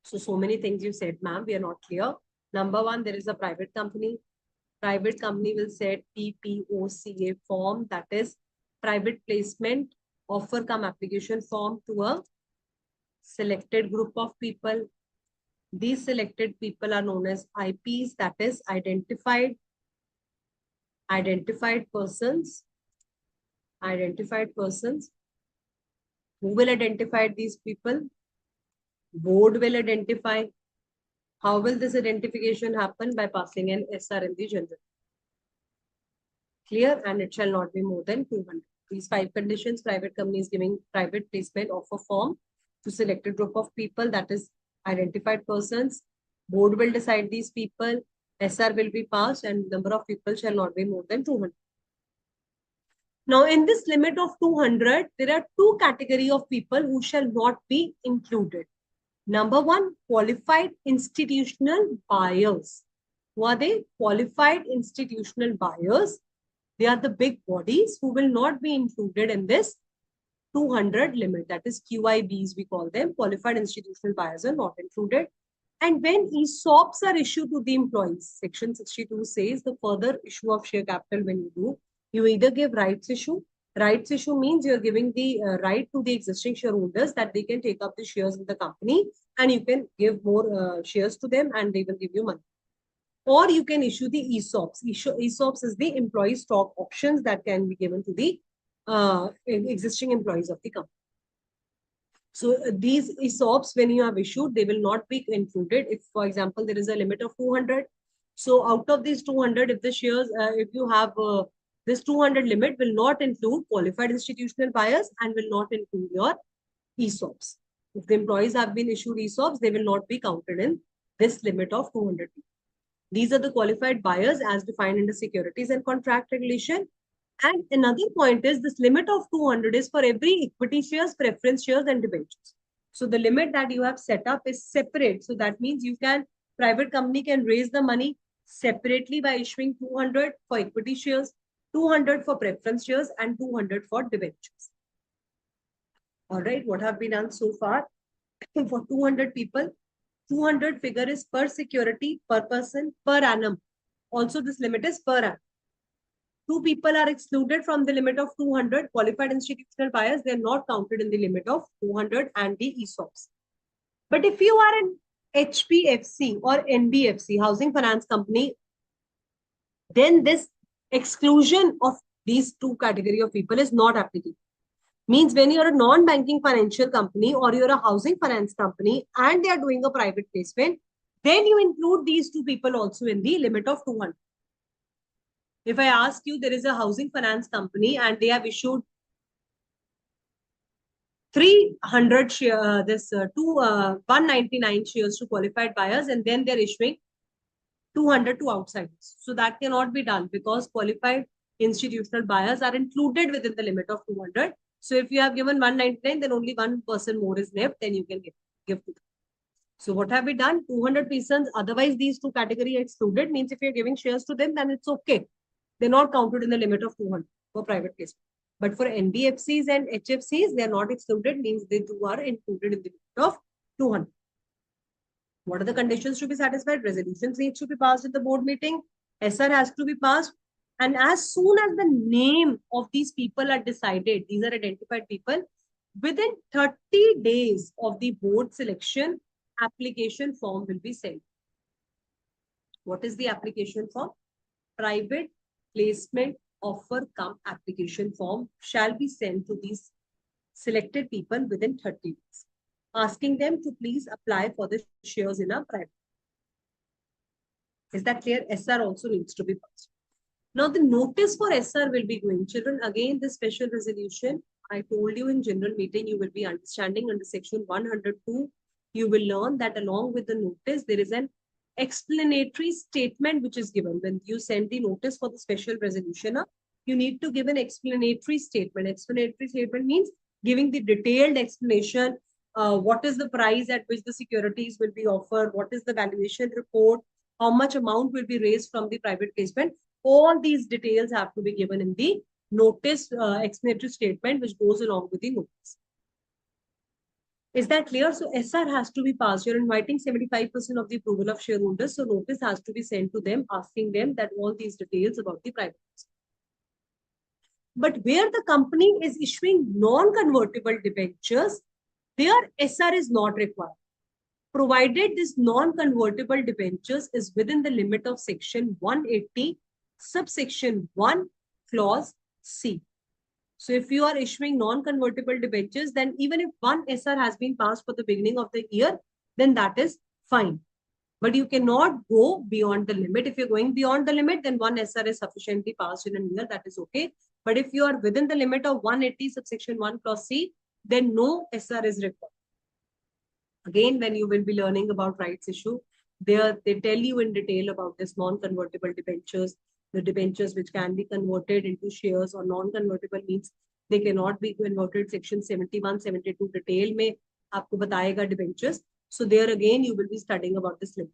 So many things you said, ma'am, we are not clear. Number one, there is a private company. Private company will set PPOCA form, that is private placement offer cum application form to a selected group of people. These selected people are known as IPs, that is identified persons. Identified persons. Who will identify these people? Board will identify. How will this identification happen? By passing an SR in the general. Clear? And it shall not be more than 200. These 5 conditions, private company is giving private placement offer form to selected group of people, that is identified persons. Board will decide these people. SR will be passed and number of people shall not be more than 200. Now, in this limit of 200, there are 2 categories of people who shall not be included. Number one, qualified institutional buyers. Who are they? Qualified institutional buyers. They are the big bodies who will not be included in this 200 limit, that is QIBs we call them, qualified institutional buyers are not included. And when ESOPs are issued to the employees, section 62 says the further issue of share capital when you do, you either give rights issue. Rights issue means you're giving the right to the existing shareholders that they can take up the shares in the company and you can give more shares to them and they will give you money. Or you can issue the ESOPs. ESOPs is the employee stock options that can be given to the existing employees of the company. So these ESOPs, when you have issued, they will not be included. If, for example, there is a limit of 200. So out of these 200, if the shares, if you have this 200 limit will not include qualified institutional buyers and will not include your ESOPs. If the employees have been issued ESOPs, they will not be counted in this limit of 200. These are the qualified buyers as defined in the Securities and Contract Regulation. And another point is this limit of 200 is for every equity shares, preference shares, and debentures. So the limit that you have set up is separate. So that means you can, private company can raise the money separately by issuing 200 for equity shares, 200 for preference shares, and 200 for debentures. All right, what have been done so far? For 200 people, 200 figure is per security, per person, per annum. Also, this limit is per annum. 2 people are excluded from the limit of 200. Qualified institutional buyers, they are not counted in the limit of 200 and the ESOPs. But if you are an HPFC or NBFC, housing finance company, then this exclusion of these two category of people is not applicable. Means when you're a non-banking financial company or you're a housing finance company and they are doing a private placement, then you include these two people also in the limit of 200. If I ask you, there is a housing finance company and they have issued 300 share, 199 shares to qualified buyers, and then they're issuing 200 to outsiders. So that cannot be done because qualified institutional buyers are included within the limit of 200. So if you have given 199, then only one person more is left, then you can give to them. So what have we done? 200 persons, otherwise these two categories are excluded, means if you're giving shares to them, then it's okay. They're not counted in the limit of 200 for private placement. But for NBFCs and HFCs, they are not excluded, means they too are included in the limit of 200. What are the conditions to be satisfied? Resolutions need to be passed at the board meeting. SR has to be passed. And as soon as the name of these people are decided, these are identified people, within 30 days of the board selection, application form will be sent. What is the application form? Private placement offer cum application form shall be sent to these selected people within 30 days, asking them to please apply for the shares in a private. Is that clear? SR also needs to be passed. Now the notice for SR will be going. Children, again, this special resolution, I told you in general meeting, you will be understanding under section 102, you will learn that along with the notice, there is an explanatory statement which is given. When you send the notice for the special resolution, you need to give an explanatory statement. Explanatory statement means giving the detailed explanation. What is the price at which the securities will be offered? What is the valuation report? How much amount will be raised from the private placement? All these details have to be given in the notice explanatory statement which goes along with the notice. Is that clear? So SR has to be passed. You're inviting 75% of the approval of shareholders. So notice has to be sent to them, asking them that all these details about the private placement. But where the company is issuing non-convertible debentures, their SR is not required, provided this non-convertible debentures is within the limit of section 180, subsection 1, clause C. So if you are issuing non-convertible debentures, then even if one SR has been passed for the beginning of the year, then that is fine. But you cannot go beyond the limit. If you're going beyond the limit, then one SR is sufficiently passed in a year, that is okay. But if you are within the limit of 180 subsection 1 clause C, then no SR is required. Again, when you will be learning about rights issue, they tell you in detail about this non-convertible debentures, the debentures which can be converted into shares or non-convertible means they cannot be converted. Section 71, 72 detail में आपको बताएगा debentures. So there again, you will be studying about this limit.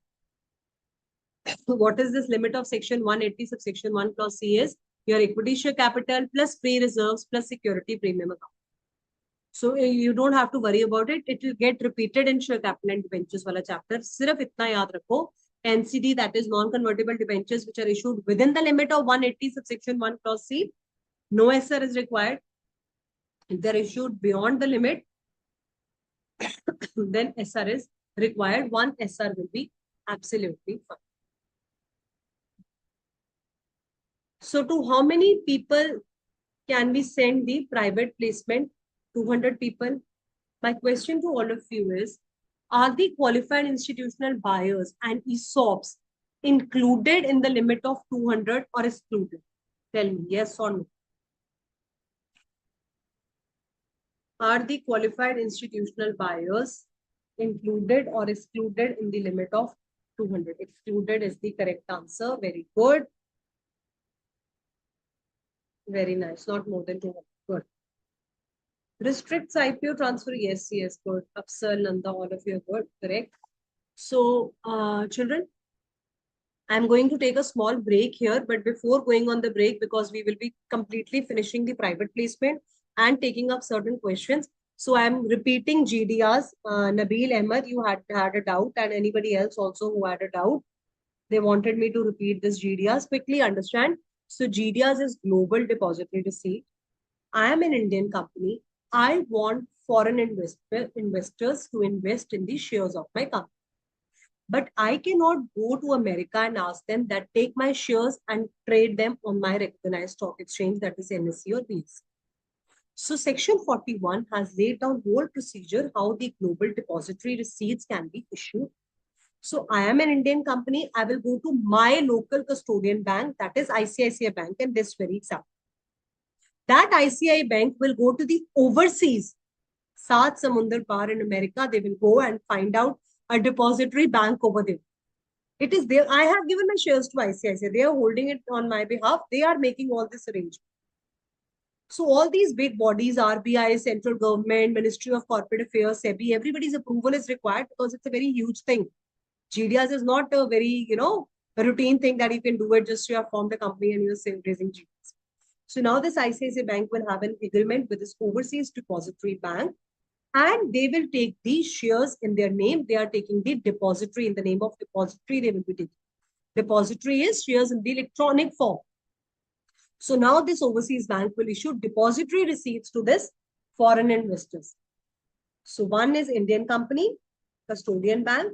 What is this limit of section 180 subsection 1 clause C is your equity share capital plus free reserves plus security premium account. So you don't have to worry about it. It will get repeated in share capital and debentures wala chapter. Sirf itna yaad rakho. NCD, that is non-convertible debentures, which are issued within the limit of 180 subsection 1 clause C. No SR is required. If they're issued beyond the limit, then SR is required. One SR will be absolutely fine. So to how many people can we send the private placement? 200 people. My question to all of you is, are the qualified institutional buyers and ESOPs included in the limit of 200 or excluded? Tell me, yes or no. Are the qualified institutional buyers included or excluded in the limit of 200? Excluded is the correct answer. Very good. Very nice. Not more than 200. Good. Restricts IPO transfer. Yes, yes, good. Upsal, Nanda, all of you are good. Correct. So, children, I'm going to take a small break here, but before going on the break, because we will be completely finishing the private placement and taking up certain questions. So I'm repeating GDRs. Nabil Ahmed, you had a doubt, and anybody else also who had a doubt. They wanted me to repeat this GDRs. Quickly understand. So GDRs is Global Depository Receipt. I am an Indian company. I want foreign investors to invest in the shares of my company. But I cannot go to America and ask them that take my shares and trade them on my recognized stock exchange, that is NSE or BSE. So Section 41 has laid down whole procedure how the global depository receipts can be issued. So I am an Indian company. I will go to my local custodian bank, that is ICICI Bank, and this very example. That ICICI Bank will go to the overseas, Saat Samundar Par in America. They will go and find out a depository bank over there. It is there. I have given my shares to ICICI. They are holding it on my behalf. They are making all this arrangement. So all these big bodies, RBI, central government, Ministry of Corporate Affairs, SEBI, everybody's approval is required because it's a very huge thing. GDRs is not a very, a routine thing that you can do it just you have formed a company and you're raising GDRs. So now this ICICI Bank will have an agreement with this overseas depository bank, and they will take these shares in their name. They are taking the depository in the name of depository. They will be taking. Depository is shares in the electronic form. So now this overseas bank will issue depository receipts to this foreign investors. So one is Indian company, custodian bank,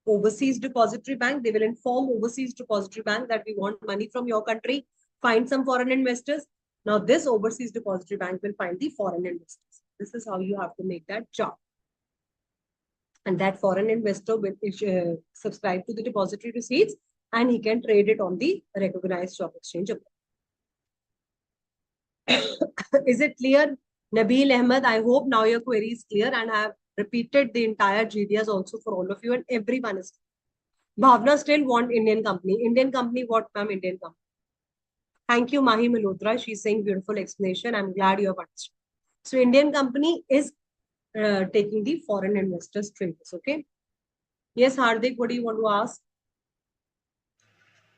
overseas depository bank. They will inform overseas depository bank that we want money from your country, find some foreign investors. Now this overseas depository bank will find the foreign investors. This is how you have to make that chart. And that foreign investor will subscribe to the depository receipts and he can trade it on the recognized stock exchange. Is it clear? Nabil Ahmed, I hope now your query is clear, and I have repeated the entire GDS also for all of you, and everyone is. Bhavna still want Indian company. Indian company, what ma'am? Indian company. Thank you, Mahi Malhotra. She's saying beautiful explanation. I'm glad you have understood. So Indian company is taking the foreign investors traders. Okay. Yes, Hardik, what do you want to ask?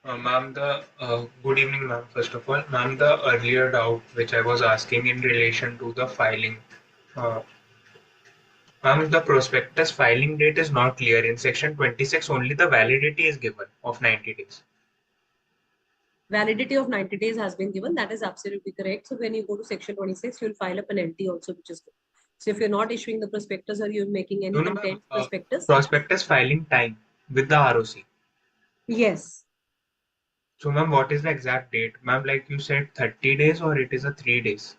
Ma'am, good evening, ma'am. First of all, ma'am, the earlier doubt which I was asking in relation to the filing, ma'am, the prospectus filing date is not clear. In section 26, only the validity is given of 90 days. Validity of 90 days has been given. That is absolutely correct. So when you go to section 26, you'll file a penalty also, which is good. So if you're not issuing the prospectus or you're making any content prospectus. Prospectus filing time with the ROC. Yes. So ma'am, what is the exact date? Ma'am, like you said, 30 days or it is a 3 days?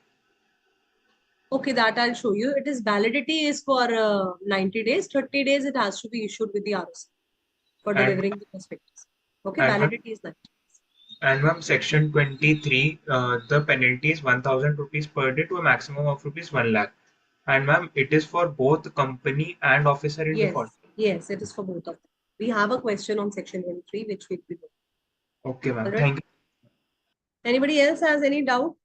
Okay, that I'll show you. It is validity is for 90 days. 30 days it has to be issued with the ROC for delivering the prospectus. Okay, validity is 90 days. And ma'am, section 23, the penalty is 1,000 rupees per day to a maximum of rupees 1 lakh. And ma'am, it is for both company and officer in default. Yes, it is for both of them. We have a question on section 23, which will be good. Okay, ma'am. Thank you. Anybody else has any doubt?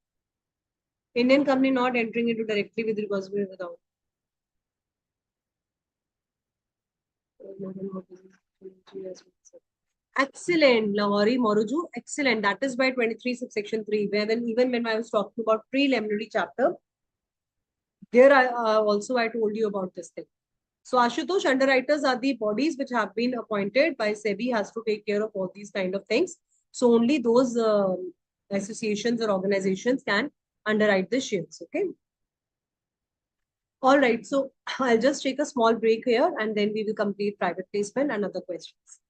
Indian company not entering into directly with repository without. Excellent, Lahori Moruju. Excellent. That is by 23 subsection 3, where even when I was talking about preliminary chapter, There I also I told you about this thing. So Ashutosh, underwriters are the bodies which have been appointed by SEBI, has to take care of all these kind of things. So only those associations or organizations can underwrite the shares. Okay. All right. So I'll just take a small break here and then we will complete private placement and other questions.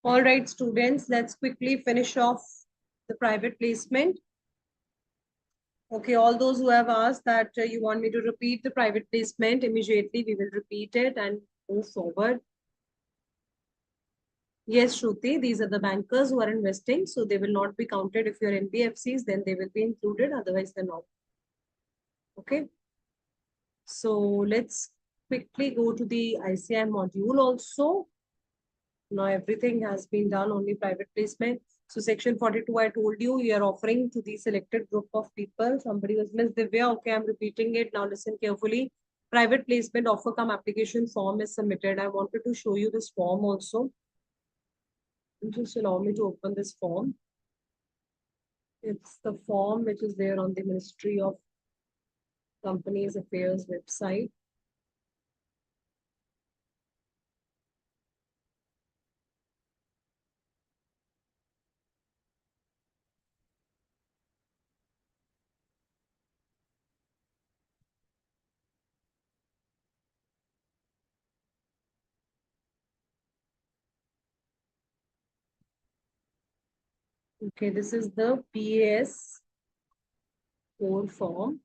All right, students, let's quickly finish off the private placement. Okay, all those who have asked that you want me to repeat the private placement, immediately we will repeat it and move forward. Yes, Shruti, these are the bankers who are investing, so they will not be counted. If you're NBFCs, then they will be included, otherwise they're not. Okay. So let's quickly go to the ICAI module also. Now everything has been done, only private placement. So section 42, I told you, you are offering to the selected group of people. Somebody was Miss Divya. Okay, I'm repeating it. Now listen carefully. Private placement offer come application form is submitted. I wanted to show you this form also. Just allow me to open this form. It's the form which is there on the Ministry of Companies Affairs website. Okay, this is the PAS core form.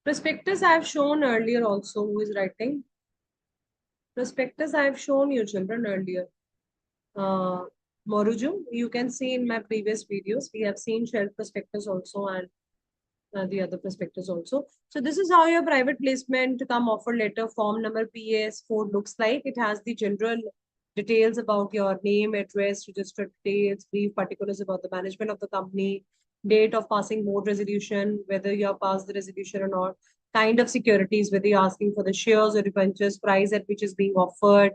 Prospectus I have shown earlier also. Who is writing? Prospectus I have shown you children earlier. Moruju, you can see in my previous videos, we have seen shelf prospectus also and the other prospectus also. So this is how your private placement come offer letter form number PAS4 looks like. It has the general details about your name, address, registered details, brief particulars about the management of the company, date of passing board resolution, whether you have passed the resolution or not, kind of securities, whether you're asking for the shares or debentures, price at which is being offered,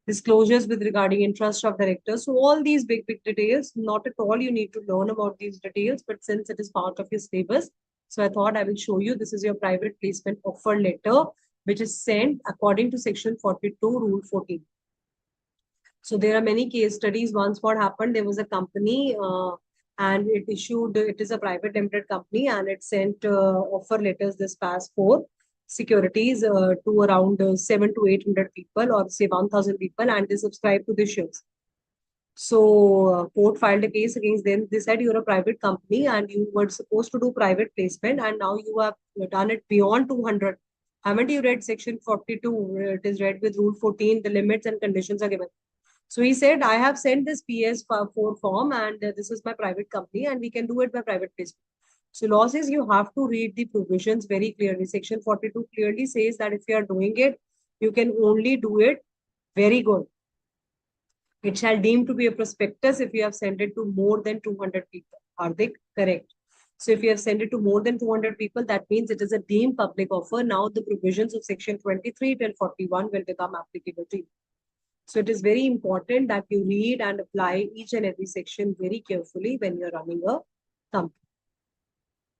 disclosures with regarding interest of directors. So all these big details, not at all you need to learn about these details, but since it is part of your syllabus, so I thought I will show you. This is your private placement offer letter, which is sent according to section 42, rule 14. So there are many case studies. Once what happened, there was a company and it is a private limited company and it sent offer letters this past for securities to around 700 to 800 people or say 1,000 people and they subscribed to the shares. So court filed a case against them. They said you're a private company and you were supposed to do private placement and now you have done it beyond 200. Haven't you read section 42? It is read with rule 14. The limits and conditions are given. So he said, I have sent this PS4 form and this is my private company and we can do it by private placement. So law says you have to read the provisions very clearly. Section 42 clearly says that if you are doing it, you can only do it very good. It shall deem to be a prospectus if you have sent it to more than 200 people. Are they correct? So if you have sent it to more than 200 people, that means it is a deemed public offer. Now the provisions of section 23 till 41 will become applicable to you. So it is very important that you read and apply each and every section very carefully when you're running a company.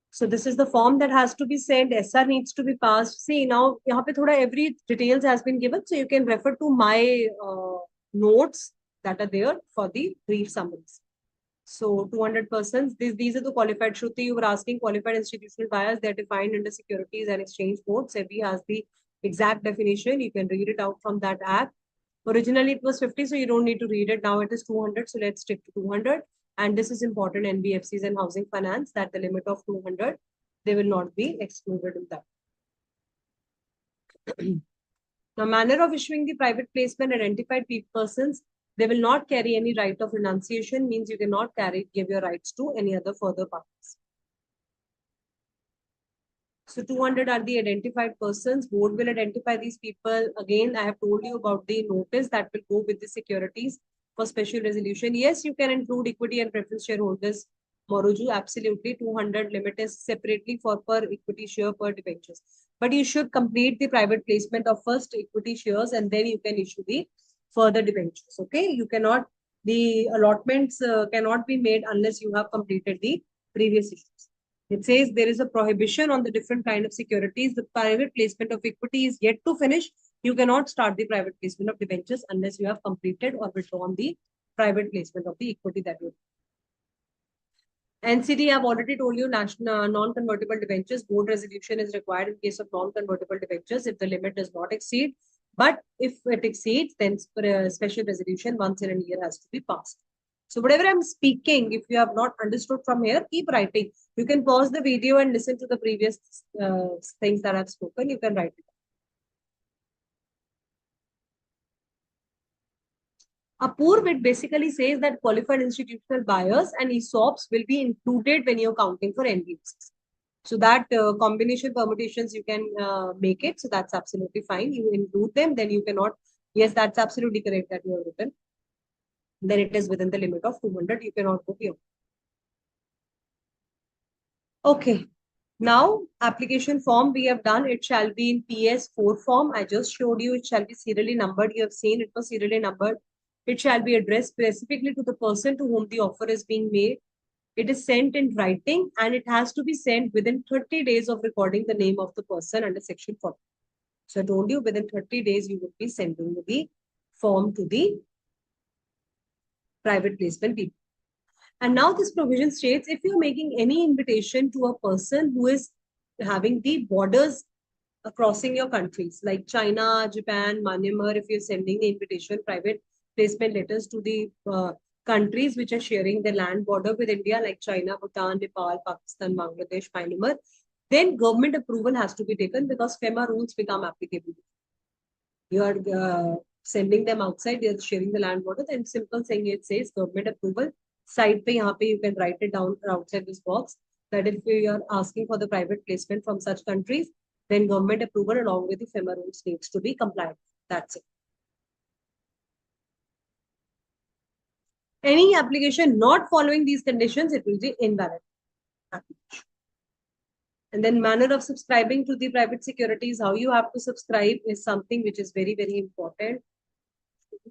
So this is the form that has to be sent. SR needs to be passed. See now, every details has been given. So you can refer to my notes that are there for the brief summaries. So 200 persons. These are the qualified. Shruti, you were asking qualified institutional buyers. They are defined under Securities and Exchange Board. SEBI has the exact definition. You can read it out from that act. Originally, it was 50, so you don't need to read it. Now it is 200, so let's stick to 200. And this is important, NBFCs and housing finance, that the limit of 200, they will not be excluded in that. Now, manner of issuing the private placement, identified persons, they will not carry any right of renunciation, means you cannot give your rights to any other further parties. So 200 are the identified persons. Board will identify these people. Again, I have told you about the notice that will go with the securities for special resolution. Yes, you can include equity and preference shareholders. Moruju, absolutely. 200 limit is separately for per equity share per debentures. But you should complete the private placement of first equity shares and then you can issue the further debentures. Okay, you cannot, the allotments cannot be made unless you have completed the previous issues. It says there is a prohibition on the different kind of securities. The private placement of equity is yet to finish. You cannot start the private placement of debentures unless you have completed or withdrawn the private placement of the equity that you have. NCD, I've already told you, national non-convertible debentures, board resolution is required in case of non-convertible debentures if the limit does not exceed. But if it exceeds, then special resolution once in a year has to be passed. So whatever I'm speaking, if you have not understood from here, keep writing. You can pause the video and listen to the previous things that I've spoken. You can write it. Apurv, it basically says that qualified institutional buyers and ESOPs will be included when you're counting for NBFCs. So that combination permutations, you can make it. So that's absolutely fine. You include them, then you cannot. Yes, that's absolutely correct that you have written. Then it is within the limit of 200. You cannot go beyond. Okay. Now, application form we have done, it shall be in PS4 form. I just showed you, it shall be serially numbered. You have seen it was serially numbered. It shall be addressed specifically to the person to whom the offer is being made. It is sent in writing and it has to be sent within 30 days of recording the name of the person under section 40. So I told you within 30 days, you would be sending the form to the private placement people. And now this provision states if you're making any invitation to a person who is having the borders crossing your countries like China, Japan, Myanmar, if you're sending the invitation, private placement letters to the countries which are sharing the land border with India like China, Bhutan, Nepal, Pakistan, Bangladesh, Myanmar, then government approval has to be taken because FEMA rules become applicable. You are sending them outside, they are sharing the land border, then simple saying it says government approval. Side pe yahan pe you can write it down outside this box that if you are asking for the private placement from such countries, then government approval along with the FEMA rules needs to be compliant. That's it. Any application not following these conditions, it will be invalid application. And then manner of subscribing to the private securities, how you have to subscribe is something which is very, very important.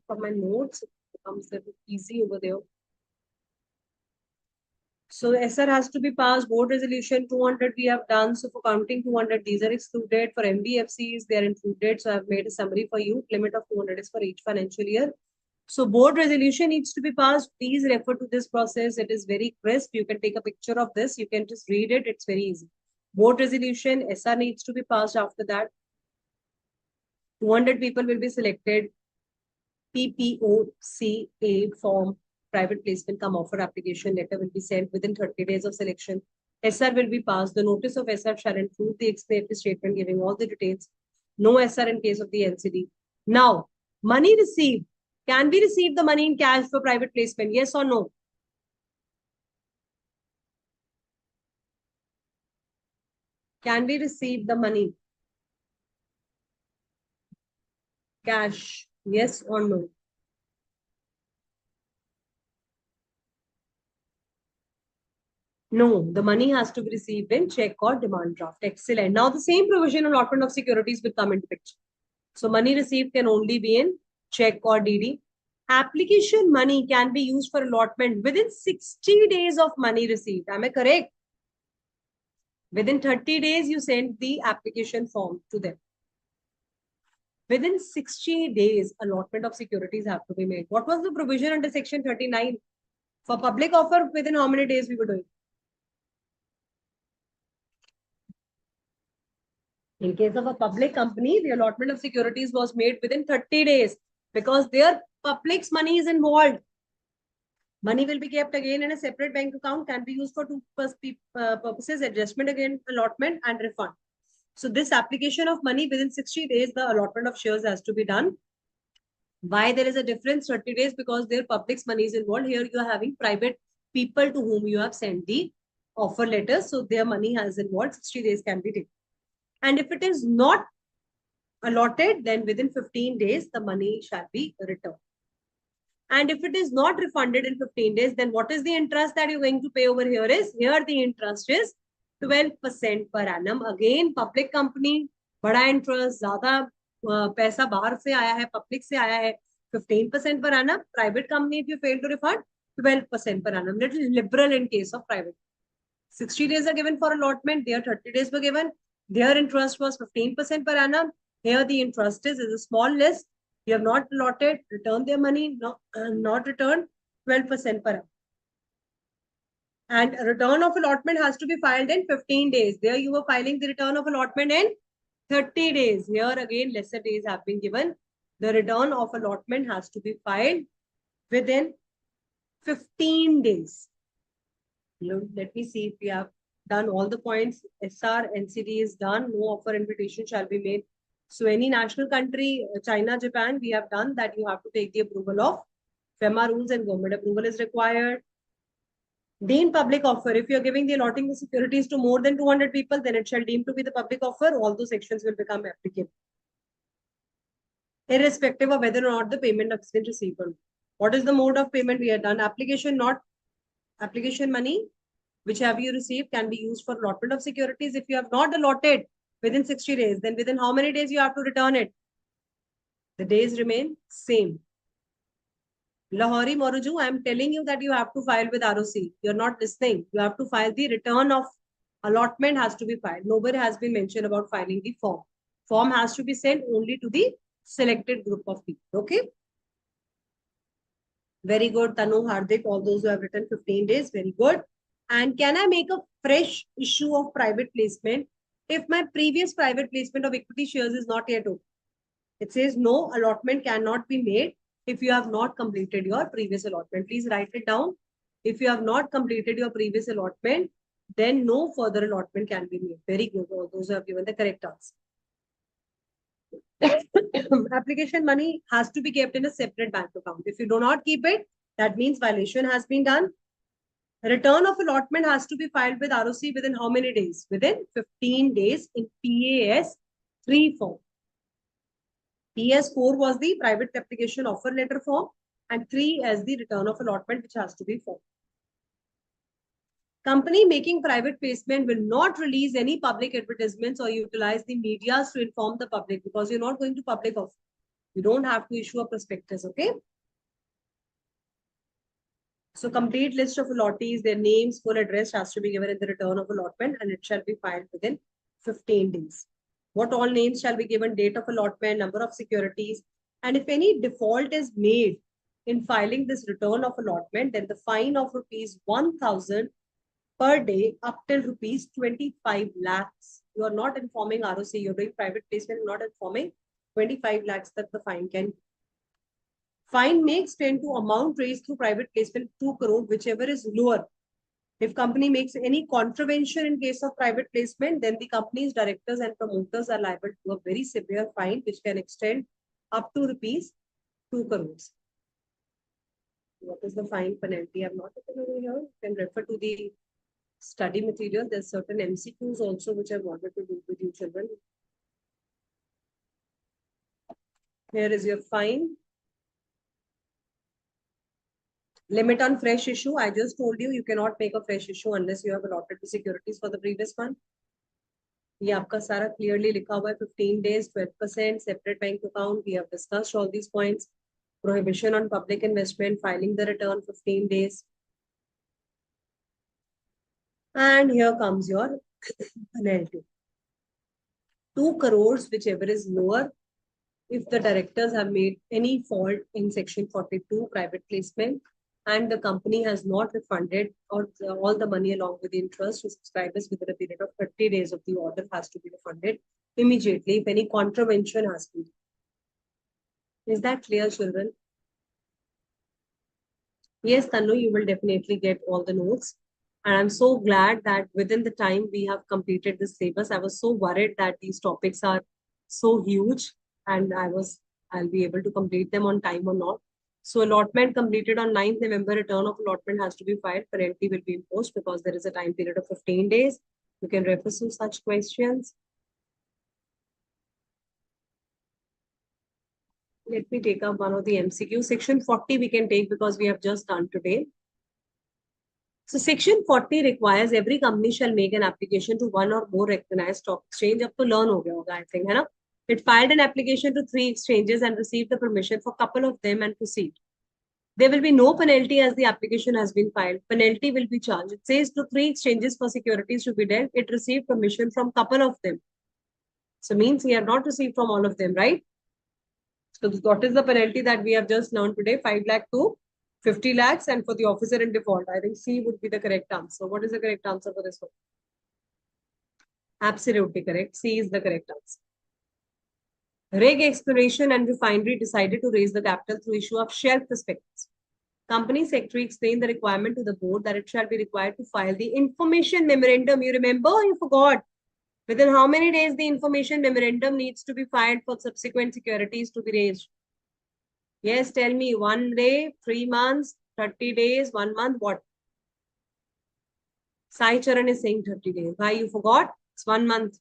For my notes, it becomes a bit easy over there. So SR has to be passed, board resolution 200 we have done. So for counting 200, these are excluded. For MBFCs, they are included. So I've made a summary for you. Limit of 200 is for each financial year. So board resolution needs to be passed. Please refer to this process. It is very crisp. You can take a picture of this. You can just read it. It's very easy. Board resolution, SR needs to be passed after that. 200 people will be selected. PPOCA form, private placement come offer application letter will be sent within 30 days of selection. SR will be passed. The notice of SR shall include the explanatory statement giving all the details. No SR in case of the NCD. Now, money received. Can we receive the money in cash for private placement? Yes or no? Can we receive the money? Cash. Yes or no? No, the money has to be received in check or demand draft. Excellent. Now the same provision allotment of securities will come into picture. So money received can only be in check or DD. Application money can be used for allotment within 60 days of money received. Am I correct? Within 30 days, you send the application form to them. Within 60 days, allotment of securities have to be made. What was the provision under section 39? For public offer, within how many days we were doing? In case of a public company, the allotment of securities was made within 30 days because their public's money is involved. Money will be kept again in a separate bank account, can be used for two purposes, adjustment again, allotment and refund. So this application of money within 60 days, the allotment of shares has to be done. Why there is a difference 30 days? Because their public's money is involved. Here you are having private people to whom you have sent the offer letters. So their money has involved, 60 days can be taken. And if it is not allotted, then within 15 days, the money shall be returned. And if it is not refunded in 15 days, then what is the interest that you're going to pay over here is, here the interest is 12% per annum. Again, public company, बड़ा interest, ज़्यादा पैसा बाहर से आया है, public से आया है, 15% per annum. Private company, if you fail to refund, 12% per annum. Little liberal in case of private. 60 days are given for allotment. There 30 days were given. Their interest was 15% per annum. Here the interest is a small list. You have not allotted, return their money, not returned, 12% per annum. And a return of allotment has to be filed in 15 days. There you were filing the return of allotment in 30 days. Here again, lesser days have been given. The return of allotment has to be filed within 15 days. Let me see if we have done all the points. SR, NCD is done. No offer invitation shall be made. So any national country, China, Japan, we have done that you have to take the approval of FEMA rules and government approval is required. Deem public offer. If you're giving the allotting the securities to more than 200 people, then it shall deem to be the public offer. All those sections will become applicable, irrespective of whether or not the payment has been received. What is the mode of payment we have done? Application, not application money, which have you received, can be used for allotment of securities. If you have not allotted within 60 days, then within how many days you have to return it? The days remain same. Lahori Moruju, I am telling you that you have to file with ROC. You're not listening. You have to file the return of allotment has to be filed. Nobody has been mentioned about filing the form. Form has to be sent only to the selected group of people. Okay. Very good, Tanu, Hardik, all those who have written 15 days. Very good. And can I make a fresh issue of private placement if my previous private placement of equity shares is not yet open? It says no allotment cannot be made if you have not completed your previous allotment. Please write it down. If you have not completed your previous allotment, then no further allotment can be made. Very good. All those who have given the correct answer. Application money has to be kept in a separate bank account. If you do not keep it, that means violation has been done. Return of allotment has to be filed with ROC within how many days? Within 15 days in PAS 3 form. PAS 4 was the private application offer letter form and 3 as the return of allotment which has to be formed. Company making private placement will not release any public advertisements or utilize the media to inform the public because you're not going to public offer. You don't have to issue a prospectus, okay? So complete list of allottees, their names, full address has to be given in the return of allotment and it shall be filed within 15 days. What all names shall be given, date of allotment, number of securities, and if any default is made in filing this return of allotment, then the fine of ₹1,000 per day up till ₹25 lakhs. You are not informing ROC, you're doing private placement, not informing 25 lakhs that the fine can. Fine may extend to amount raised through private placement 2 crore, whichever is lower. If company makes any contravention in case of private placement, then the company's directors and promoters are liable to a very severe fine, which can extend up to ₹2 crores. What is the fine penalty? I'm not written over here. You can refer to the study material. There's certain MCQs also which I wanted to do with you children. Here is your fine. Limit on fresh issue. I just told you, you cannot make a fresh issue unless you have allotted the securities for the previous one. ये आपका सारा clearly लिखा हुआ है 15 days, 12%, separate bank account. We have discussed all these points. Prohibition on public investment, filing the return 15 days. And here comes your penalty. 2 crores, whichever is lower. If the directors have made any fault in section 42 private placement and the company has not refunded all the money along with the interest to subscribers within a period of 30 days of the order has to be refunded immediately if any contravention has been. Is that clear, children? Yes, Tanu, you will definitely get all the notes. And I'm so glad that within the time we have completed this syllabus. I was so worried that these topics are so huge and I'll be able to complete them on time or not. So allotment completed on 9th November, return of allotment has to be filed. Penalty will be imposed because there is a time period of 15 days. You can refer to such questions. Let me take up one of the MCQ. Section 40 we can take because we have just done today. So section 40 requires every company shall make an application to one or more recognized stock exchange. Up to learn ho gaya hoga, I think, hai na? It filed an application to 3 exchanges and received the permission for a couple of them and proceed. There will be no penalty as the application has been filed. Penalty will be charged. It says to 3 exchanges for securities to be dealt. It received permission from a couple of them. So means he have not received from all of them, right? So what is the penalty that we have just learned today? 5 lakh to 50 lakhs, and for the officer in default, I think C would be the correct answer. What is the correct answer for this one? Absolutely correct. C is the correct answer. Reg Exploration and Refinery decided to raise the capital through issue of shelf prospectus. Company secretary explained the requirement to the board that it shall be required to file the information memorandum. You remember? You forgot. Within how many days the information memorandum needs to be filed for subsequent securities to be raised? Yes, tell me. 1 day, 3 months, 30 days, 1 month, what? Sai Charan is saying 30 days. Why you forgot? It's 1 month.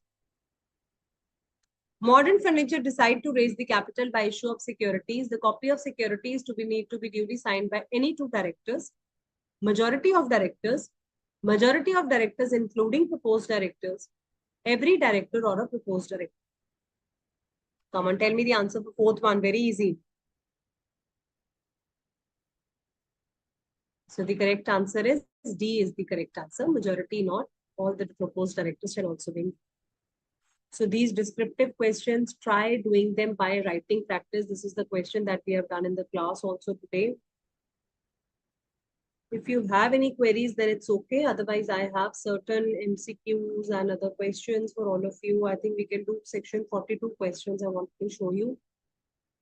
Modern Furniture decide to raise the capital by issue of securities. The copy of securities need to be duly signed by any two directors, majority of directors including proposed directors, every director or a proposed director. Come on, tell me the answer for fourth one. Very easy. So the correct answer is D is the correct answer. Majority not. All the proposed directors shall also be. So these descriptive questions, try doing them by writing practice. This is the question that we have done in the class also today. If you have any queries, then it's okay. Otherwise, I have certain MCQs and other questions for all of you. I think we can do section 42 questions I want to show you.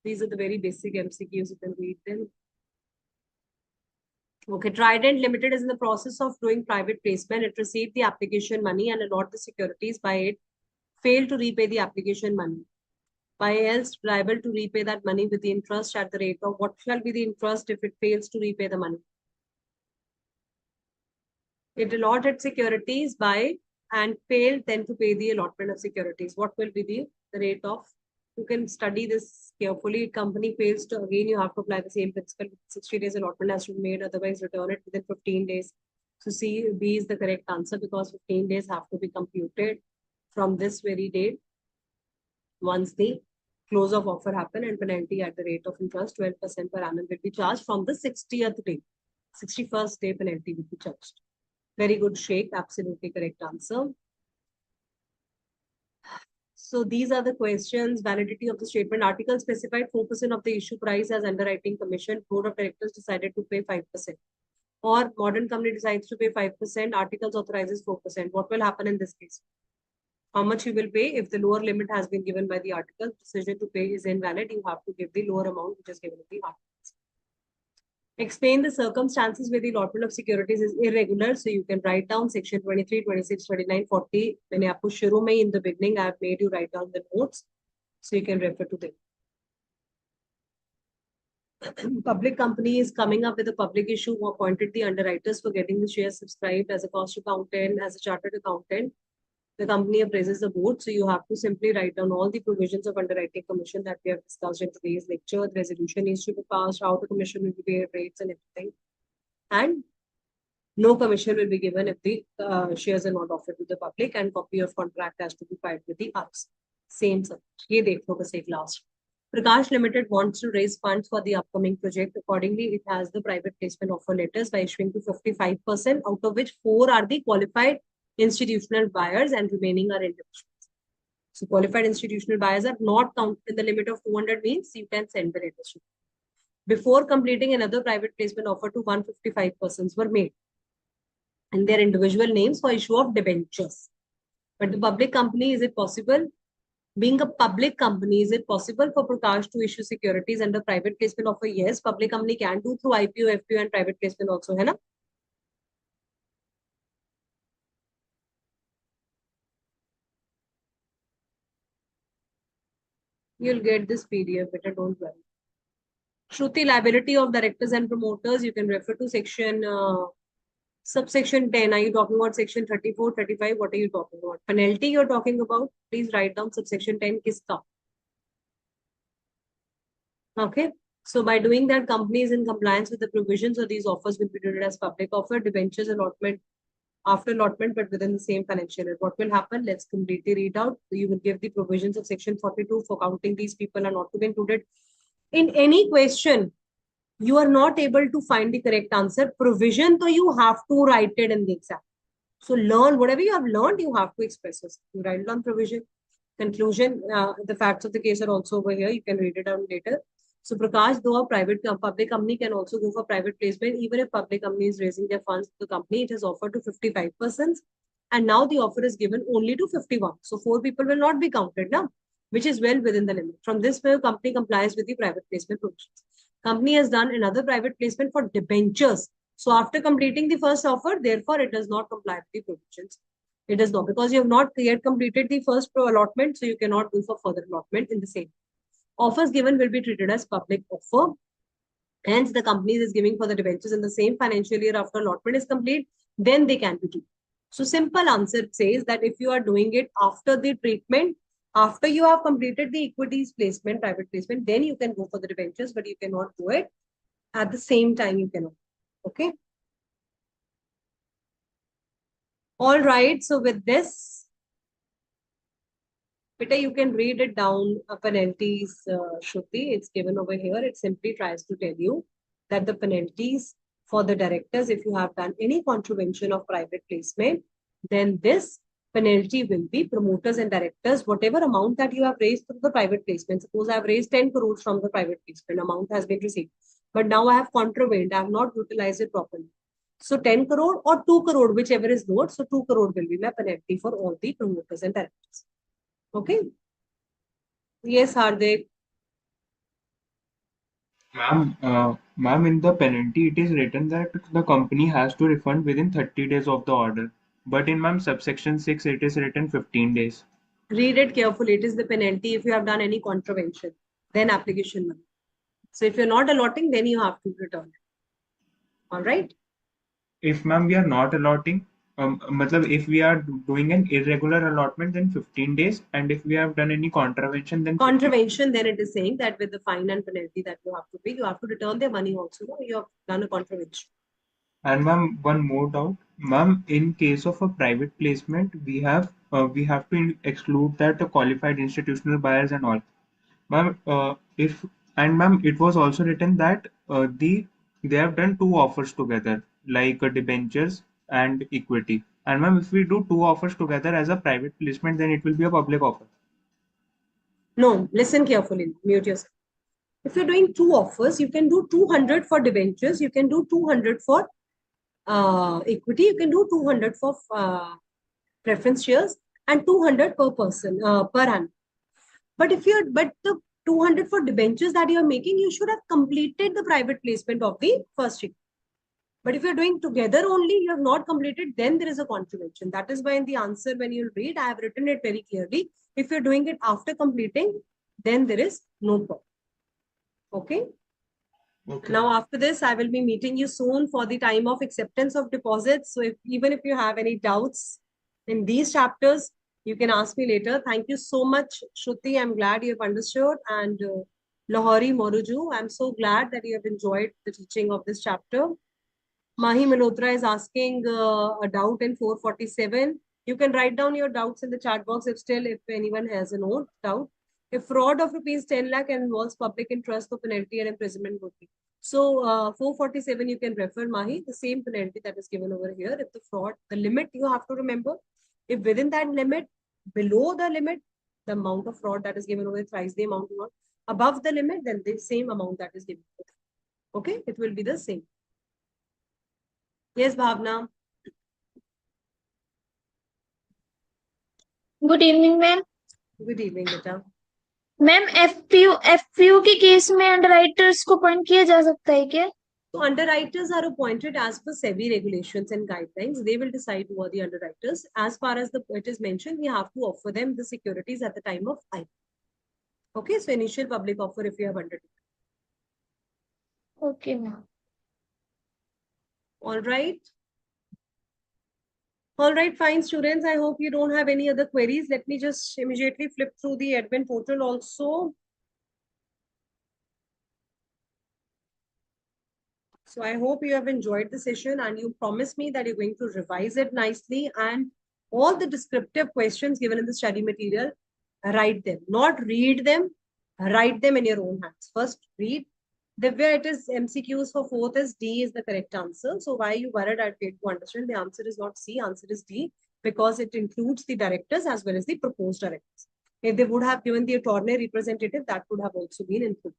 These are the very basic MCQs. You can read them. Okay, Trident Limited is in the process of doing private placement. It received the application money and allot the securities by it. Failed to repay the application money. By else liable to repay that money with the interest at the rate of what shall be the interest if it fails to repay the money? It allotted securities by and failed then to pay the allotment of securities. What will be the rate of? You can study this carefully. Company fails to, again, you have to apply the same principle. 60 days allotment has to be made, otherwise return it within 15 days. So C, B is the correct answer because 15 days have to be computed from this very date. Once the close of offer happen and penalty at the rate of interest 12% per annum will be charged from the 60th day. 61st day penalty will be charged. Very good, Sheikh. Absolutely correct answer. So these are the questions. Validity of the statement. Article specified 4% of the issue price as Underwriting Commission. Board of Directors decided to pay 5%. Or modern company decides to pay 5%. Articles authorizes 4%. What will happen in this case? How much you will pay if the lower limit has been given by the article? Decision to pay is invalid. You have to give the lower amount which is given in the articles. Explain the circumstances where the allotment of securities is irregular. So you can write down section 23, 26, 29, 40. When I push in the beginning, I have made you write down the notes. So you can refer to them. Public company is coming up with a public issue who appointed the underwriters for getting the shares subscribed as a cost accountant, as a chartered accountant. The company appraises the board. So you have to simply write down all the provisions of Underwriting Commission that we have discussed in today's lecture. The resolution needs to be passed, how the commission will be paid, rates and everything. And no commission will be given if the shares are not offered to the public, and copy of contract has to be filed with the RC. Same subject. Ye dekho bas ek last. Prakash Limited wants to raise funds for the upcoming project. Accordingly, it has the private placement offer letters by issuing to 55%, out of which 4 are the qualified institutional buyers and remaining are individuals. So qualified institutional buyers are not counted in the limit of 200 means you can send the letters. Before completing, another private placement offer to 155 persons were made in their individual names for issue of debentures. But the public company, is it possible? Being a public company, is it possible for Prakash to issue securities under private placement offer? Yes, public company can do through IPO, FPO and private placement also, hai na? You'll get this PDF, better don't worry. Shruti, liability of directors and promoters, you can refer to section subsection 10. Are you talking about section 34, 35? What are you talking about? Penalty you're talking about? Please write down subsection 10 kiska. Okay. So by doing that, company is in compliance with the provisions of these offers will be treated as public offer, debentures allotment after allotment, but within the same financial year. What will happen? Let's completely read out. So you will give the provisions of section 42 for counting these people are not to be included. In any question, you are not able to find the correct answer. Provision, so you have to write it in the exam. So learn, whatever you have learned, you have to express it. You write down provision. Conclusion, the facts of the case are also over here. You can read it down later. So Prakash, though a public company can also go for private placement, even if public company is raising their funds to the company, it has offered to 55%. And now the offer is given only to 51. So 4 people will not be counted now, which is well within the limit. From this way, company complies with the private placement provisions. Company has done another private placement for debentures. So after completing the first offer, therefore, it does not comply with the provisions. It does not, because you have not yet completed the first allotment, so you cannot go for further allotment in the same. Offers given will be treated as public offer. Hence, the company is giving for the debentures in the same financial year after allotment is complete, then they can be due. So simple answer says that if you are doing it after the treatment, after you have completed the equities placement, private placement, then you can go for the debentures, but you cannot do it at the same time. You cannot. Okay. All right. So with this, Peter, you can read it down. Penalties, Shruti, it's given over here. It simply tries to tell you that the penalties for the directors, if you have done any contravention of private placement, then this penalty will be promoters and directors, whatever amount that you have raised through the private placement. Suppose I have raised 10 crores from the private placement, amount has been received. But now I have contravened, I have not utilized it properly. So 10 crore or 2 crore, whichever is lower. So 2 crore will be my penalty for all the promoters and directors. Okay. Yes, Hardik. Ma'am, in the penalty, it is written that the company has to refund within 30 days of the order. But in ma'am subsection 6, it is written 15 days. Read it carefully. It is the penalty if you have done any contravention, then application money. So if you're not allotting, then you have to return it. All right. If ma'am we are not allotting, if we are doing an irregular allotment, then 15 days, and if we have done any contravention, then 15 Contravention, then it is saying that with the fine and penalty that you have to pay, you have to return their money also. No? You have done a contravention. And ma'am, one more doubt, ma'am. In case of a private placement, we have to exclude that qualified institutional buyers and all. Ma'am, if and ma'am, it was also written that they have done two offers together, like debentures and equity. And ma'am, if we do two offers together as a private placement, then it will be a public offer. No, listen carefully. Mute yourself. If you're doing two offers, you can do 200 for debentures. You can do 200 for equity. You can do 200 for preference shares and 200 per person per annum. But the 200 for debentures that you're making, you should have completed the private placement of the first equity. But if you're doing together only, you have not completed, then there is a contravention. That is why in the answer, when you'll read, I have written it very clearly. If you're doing it after completing, then there is no problem. Okay. Okay. Now, after this, I will be meeting you soon for the time of acceptance of deposits. So even if you have any doubts in these chapters, you can ask me later. Thank you so much, Shruti. I'm glad you have understood. And Lahori Moruju, I'm so glad that you have enjoyed the teaching of this chapter. Mahi Malhotra is asking a doubt in 447. You can write down your doubts in the chat box if anyone has a doubt. If fraud of rupees 10 lakh involves public interest, the penalty and imprisonment would be. So 447, you can refer, Mahi, the same penalty that is given over here. If the fraud, the limit you have to remember, if within that limit, below the limit, the amount of fraud that is given over thrice the amount not above the limit, then the same amount that is given. Okay, it will be the same. Yes, Bhavna. Good evening ma'am Good evening, beta. Ma'am FPU के case में underwriters को appoint किया जा सकता है क्या? So underwriters are appointed as per SEBI regulations and guidelines. They will decide who are the underwriters. As far as it is mentioned, we have to offer them the securities at the time of IPO. Okay, so initial public offer if you have undertaken. Okay, ma'am. All right. All right, fine, students. I hope you don't have any other queries. Let me just immediately flip through the admin portal also. So I hope you have enjoyed the session and you promise me that you're going to revise it nicely and all the descriptive questions given in the study material, write them, not read them, write them in your own hands. First read. The way it is MCQs for fourth is D is the correct answer. So why you worried, I failed to understand. The answer is not C, answer is D because it includes the directors as well as the proposed directors. If they would have given the attorney representative, that would have also been included.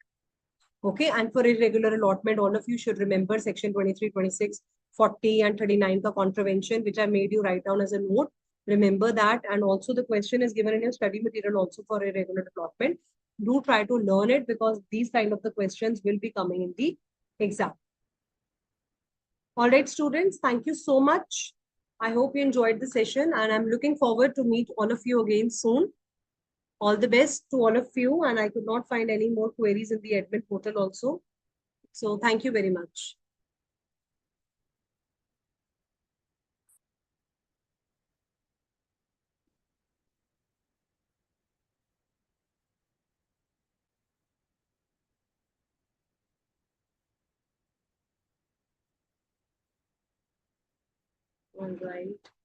Okay, and for irregular allotment, all of you should remember section 23, 26, 40 and 39 ka contravention, which I made you write down as a note. Remember that, and also the question is given in your study material also for irregular allotment. Do try to learn it because these kind of the questions will be coming in the exam. All right, students, thank you so much. I hope you enjoyed the session and I'm looking forward to meet all of you again soon. All the best to all of you, and I could not find any more queries in the admin portal also. So thank you very much. All right.